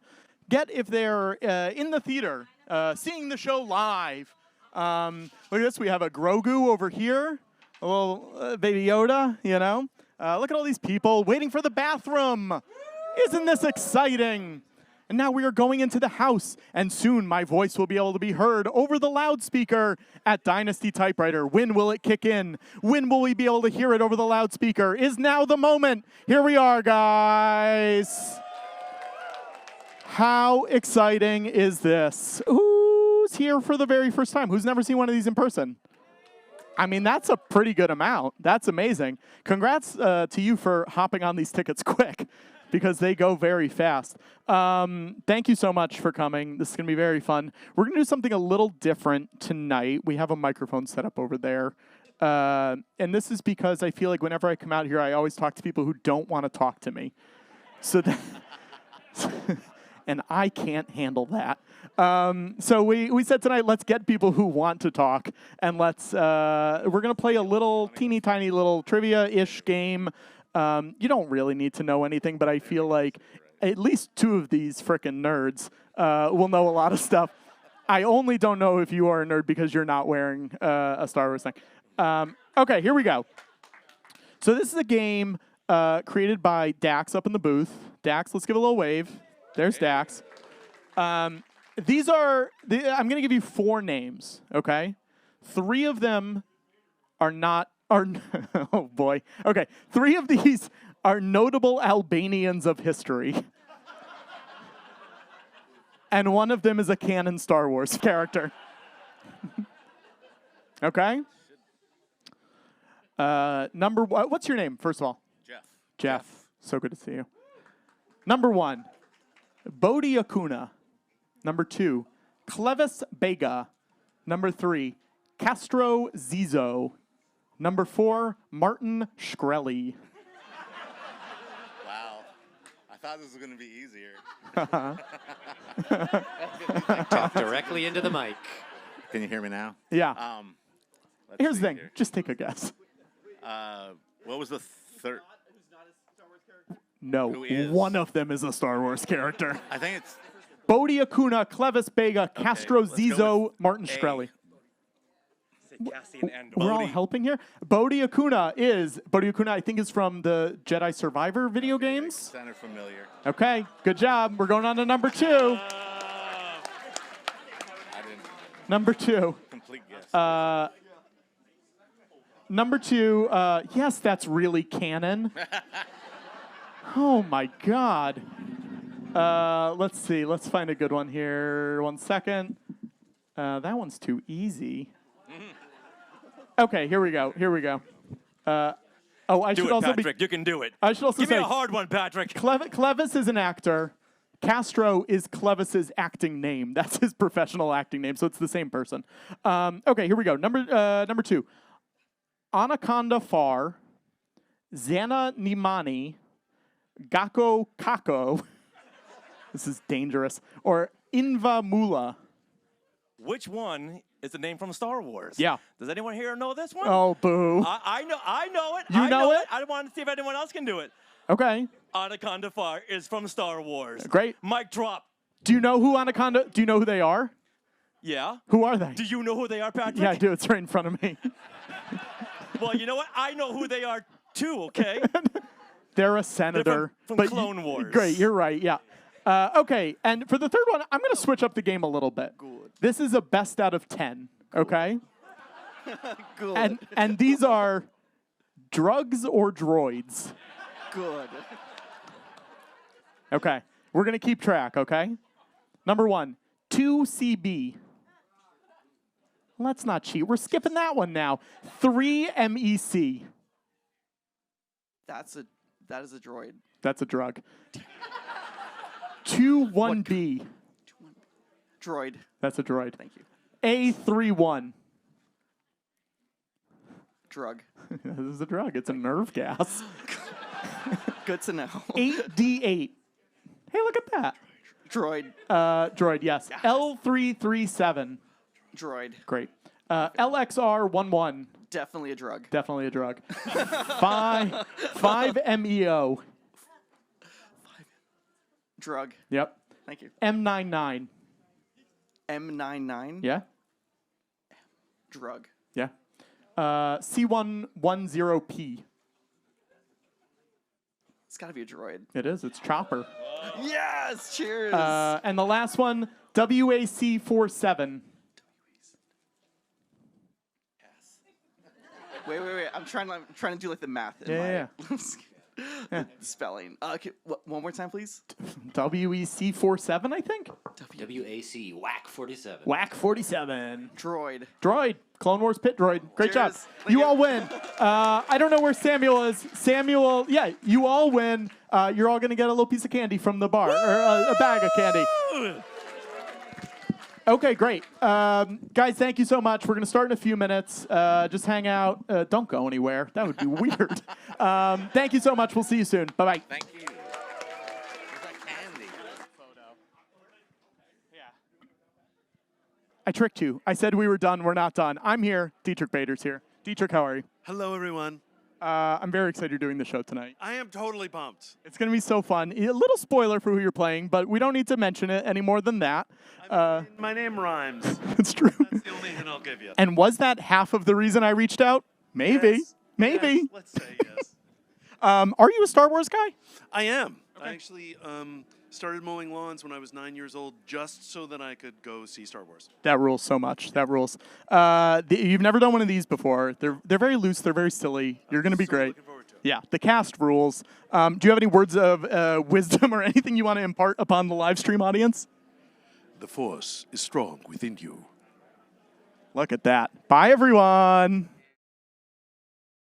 [SPEAKER 3] get if they're in the theater, seeing the show live. Look at this. We have a Grogu over here, a little baby Yoda, Look at all these people waiting for the bathroom. Isn't this exciting? And now we are going into the house, and soon my voice will be able to be heard over the loudspeaker at Dynasty Typewriter. When will it kick in? When will we be able to hear it over the loudspeaker? Is now the moment. Here we are, guys. How exciting is this? Who's here for the very first time? Who's never seen one of these in person? I mean, that's a pretty good amount. That's amazing. Congrats to you for hopping on these tickets quick, because they go very fast. Thank you so much for coming. This is going to be very fun. We're going to do something a little different tonight. We have a microphone set up over there. And this is because I feel like whenever I come out here, I always talk to people who don't want to talk to me. So and I can't handle that. So we said tonight, let's get people who want to talk, and we're going to play a little teeny tiny little trivia-ish game. You don't really need to know anything, but I feel like at least 2 of these frickin' nerds will know a lot of stuff. I only don't know if you are a nerd because you're not wearing a Star Wars thing. Okay, here we go. So this is a game created by Dax up in the booth. Dax, let's give a little wave. There's Dax. I'm going to give you 4 names, okay? 3 of them are not... oh boy. Okay, 3 of these are notable Albanians of history. And 1 of them is a canon Star Wars character. Okay? What's your name, first of all? Jeff. So good to see you. Number 1, Bodhi Acuna. Number 2, Clevis Bega. Number 3, Castro Zizo. Number 4, Martin Shkreli.
[SPEAKER 19] Wow. I thought this was going to be easier.
[SPEAKER 21] Talk directly into the mic.
[SPEAKER 19] Can you hear me now?
[SPEAKER 3] Yeah. Here's the thing. Just take a guess.
[SPEAKER 19] What was the third?
[SPEAKER 3] No,
[SPEAKER 19] Who is?
[SPEAKER 3] one of them is a Star Wars character.
[SPEAKER 19] I think it's
[SPEAKER 3] Bodhi Acuna, Clevis Bega, Castro
[SPEAKER 19] let's go
[SPEAKER 3] Zizo,
[SPEAKER 19] with
[SPEAKER 3] Martin
[SPEAKER 19] A.
[SPEAKER 3] Shkreli.
[SPEAKER 1] Cassian Andor.
[SPEAKER 3] We're all helping here. Bodhi Acuna, I think, is from the Jedi Survivor video games.
[SPEAKER 19] sounded familiar.
[SPEAKER 3] Okay, good job. We're going on to number 2.
[SPEAKER 19] I didn't.
[SPEAKER 3] Number 2.
[SPEAKER 19] Complete guess.
[SPEAKER 3] Number 2, yes, that's really canon. Oh my God. Let's see. Let's find a good one here. 1 second. That one's too easy. Okay, here we go. I
[SPEAKER 1] Do
[SPEAKER 3] should
[SPEAKER 1] it,
[SPEAKER 3] also
[SPEAKER 1] Patrick. You can do it.
[SPEAKER 3] I should also
[SPEAKER 1] Give me
[SPEAKER 3] say
[SPEAKER 1] a hard one, Patrick.
[SPEAKER 3] Clevis is an actor. Castro is Clevis's acting name. That's his professional acting name, so it's the same person. Okay, here we go. Number 2. Anaconda Far, Zana Nimani, Gakko Kako. This is dangerous. Or Inva Mula.
[SPEAKER 1] Which one is the name from Star Wars?
[SPEAKER 3] Yeah.
[SPEAKER 1] Does anyone here know this one?
[SPEAKER 3] Oh, boo.
[SPEAKER 1] I know it.
[SPEAKER 3] You
[SPEAKER 1] I
[SPEAKER 3] know it?
[SPEAKER 1] I want to see if anyone else can do it.
[SPEAKER 3] Okay.
[SPEAKER 1] Anaconda Far is from Star Wars.
[SPEAKER 3] Great.
[SPEAKER 1] Mic drop.
[SPEAKER 3] Do you know who Anaconda? Do you know who they are?
[SPEAKER 1] Yeah.
[SPEAKER 3] Who are they?
[SPEAKER 1] Do you know who they are, Patrick?
[SPEAKER 3] Yeah, I do. It's right in front of me.
[SPEAKER 1] Well, you know what? I know who they are too, okay?
[SPEAKER 3] They're a senator.
[SPEAKER 1] from
[SPEAKER 3] but
[SPEAKER 1] Clone Wars.
[SPEAKER 3] Great, you're right, yeah. Okay, and for the third one, I'm going to switch up the game a little bit. Good. This is a best out of 10, okay?
[SPEAKER 9] Good.
[SPEAKER 3] And these are drugs or droids.
[SPEAKER 9] Good.
[SPEAKER 3] Okay, we're going to keep track, okay? Number 1, 2CB. Let's not cheat. We're skipping that one now. 3MEC.
[SPEAKER 9] That is a droid.
[SPEAKER 3] That's a drug. 21B.
[SPEAKER 9] Droid.
[SPEAKER 3] That's a droid.
[SPEAKER 9] Thank you.
[SPEAKER 3] A31.
[SPEAKER 9] Drug.
[SPEAKER 3] This is a drug. It's a nerve gas.
[SPEAKER 9] Good to know.
[SPEAKER 3] 8D8. Hey, look at that.
[SPEAKER 9] Droid.
[SPEAKER 3] Droid, yes. L337.
[SPEAKER 9] Droid.
[SPEAKER 3] Great. LXR11.
[SPEAKER 9] Definitely a drug.
[SPEAKER 3] Definitely a drug. 5MEO.
[SPEAKER 9] Drug.
[SPEAKER 3] Yep.
[SPEAKER 9] Thank you.
[SPEAKER 3] M99.
[SPEAKER 9] M99.
[SPEAKER 3] Yeah.
[SPEAKER 9] Drug.
[SPEAKER 3] Yeah. C110P.
[SPEAKER 9] It's got to be a droid.
[SPEAKER 3] It is. It's Chopper.
[SPEAKER 9] Yes. Cheers.
[SPEAKER 3] And the last one, WAC47.
[SPEAKER 9] Wait. I'm trying to do like the math.
[SPEAKER 3] Yeah.
[SPEAKER 9] Spelling. Okay, one more time, please.
[SPEAKER 3] WEC47, I think.
[SPEAKER 22] WAC, WAC 47.
[SPEAKER 3] WAC 47.
[SPEAKER 9] Droid.
[SPEAKER 3] Droid. Clone Wars Pit Droid. Great job.
[SPEAKER 9] Cheers.
[SPEAKER 3] You all win. I don't know where Samuel is. Samuel, yeah, you all win. You're all going to get a little piece of candy from the bar, or a bag of candy. Okay, great. Guys, thank you so much. We're going to start in a few minutes. Just hang out. Don't go anywhere. That would be weird. Thank you so much. We'll see you soon. Bye-bye.
[SPEAKER 19] Thank you. Where's that candy?
[SPEAKER 3] I tricked you. I said we were done. We're not done. I'm here. Diedrich Bader's here. Diedrich, how are you?
[SPEAKER 20] Hello, everyone.
[SPEAKER 3] I'm very excited you're doing the show tonight.
[SPEAKER 20] I am totally pumped.
[SPEAKER 3] It's going to be so fun. A little spoiler for who you're playing, but we don't need to mention it any more than that.
[SPEAKER 20] My name rhymes.
[SPEAKER 3] It's true.
[SPEAKER 20] That's the only hint I'll give you.
[SPEAKER 3] And was that half of the reason I reached out? Maybe.
[SPEAKER 20] Yes.
[SPEAKER 3] Maybe.
[SPEAKER 20] Yes, let's say yes.
[SPEAKER 3] Are you a Star Wars guy?
[SPEAKER 20] I am. I actually started mowing lawns when I was 9 years old just so that I could go see Star Wars.
[SPEAKER 3] That rules so much. That rules. You've never done one of these before. They're very loose. They're very silly. You're going to be great.
[SPEAKER 20] Looking forward to it.
[SPEAKER 3] Yeah, the cast rules. Do you have any words of wisdom or anything you want to impart upon the live stream audience?
[SPEAKER 16] The Force is strong within you.
[SPEAKER 3] Look at that. Bye, everyone.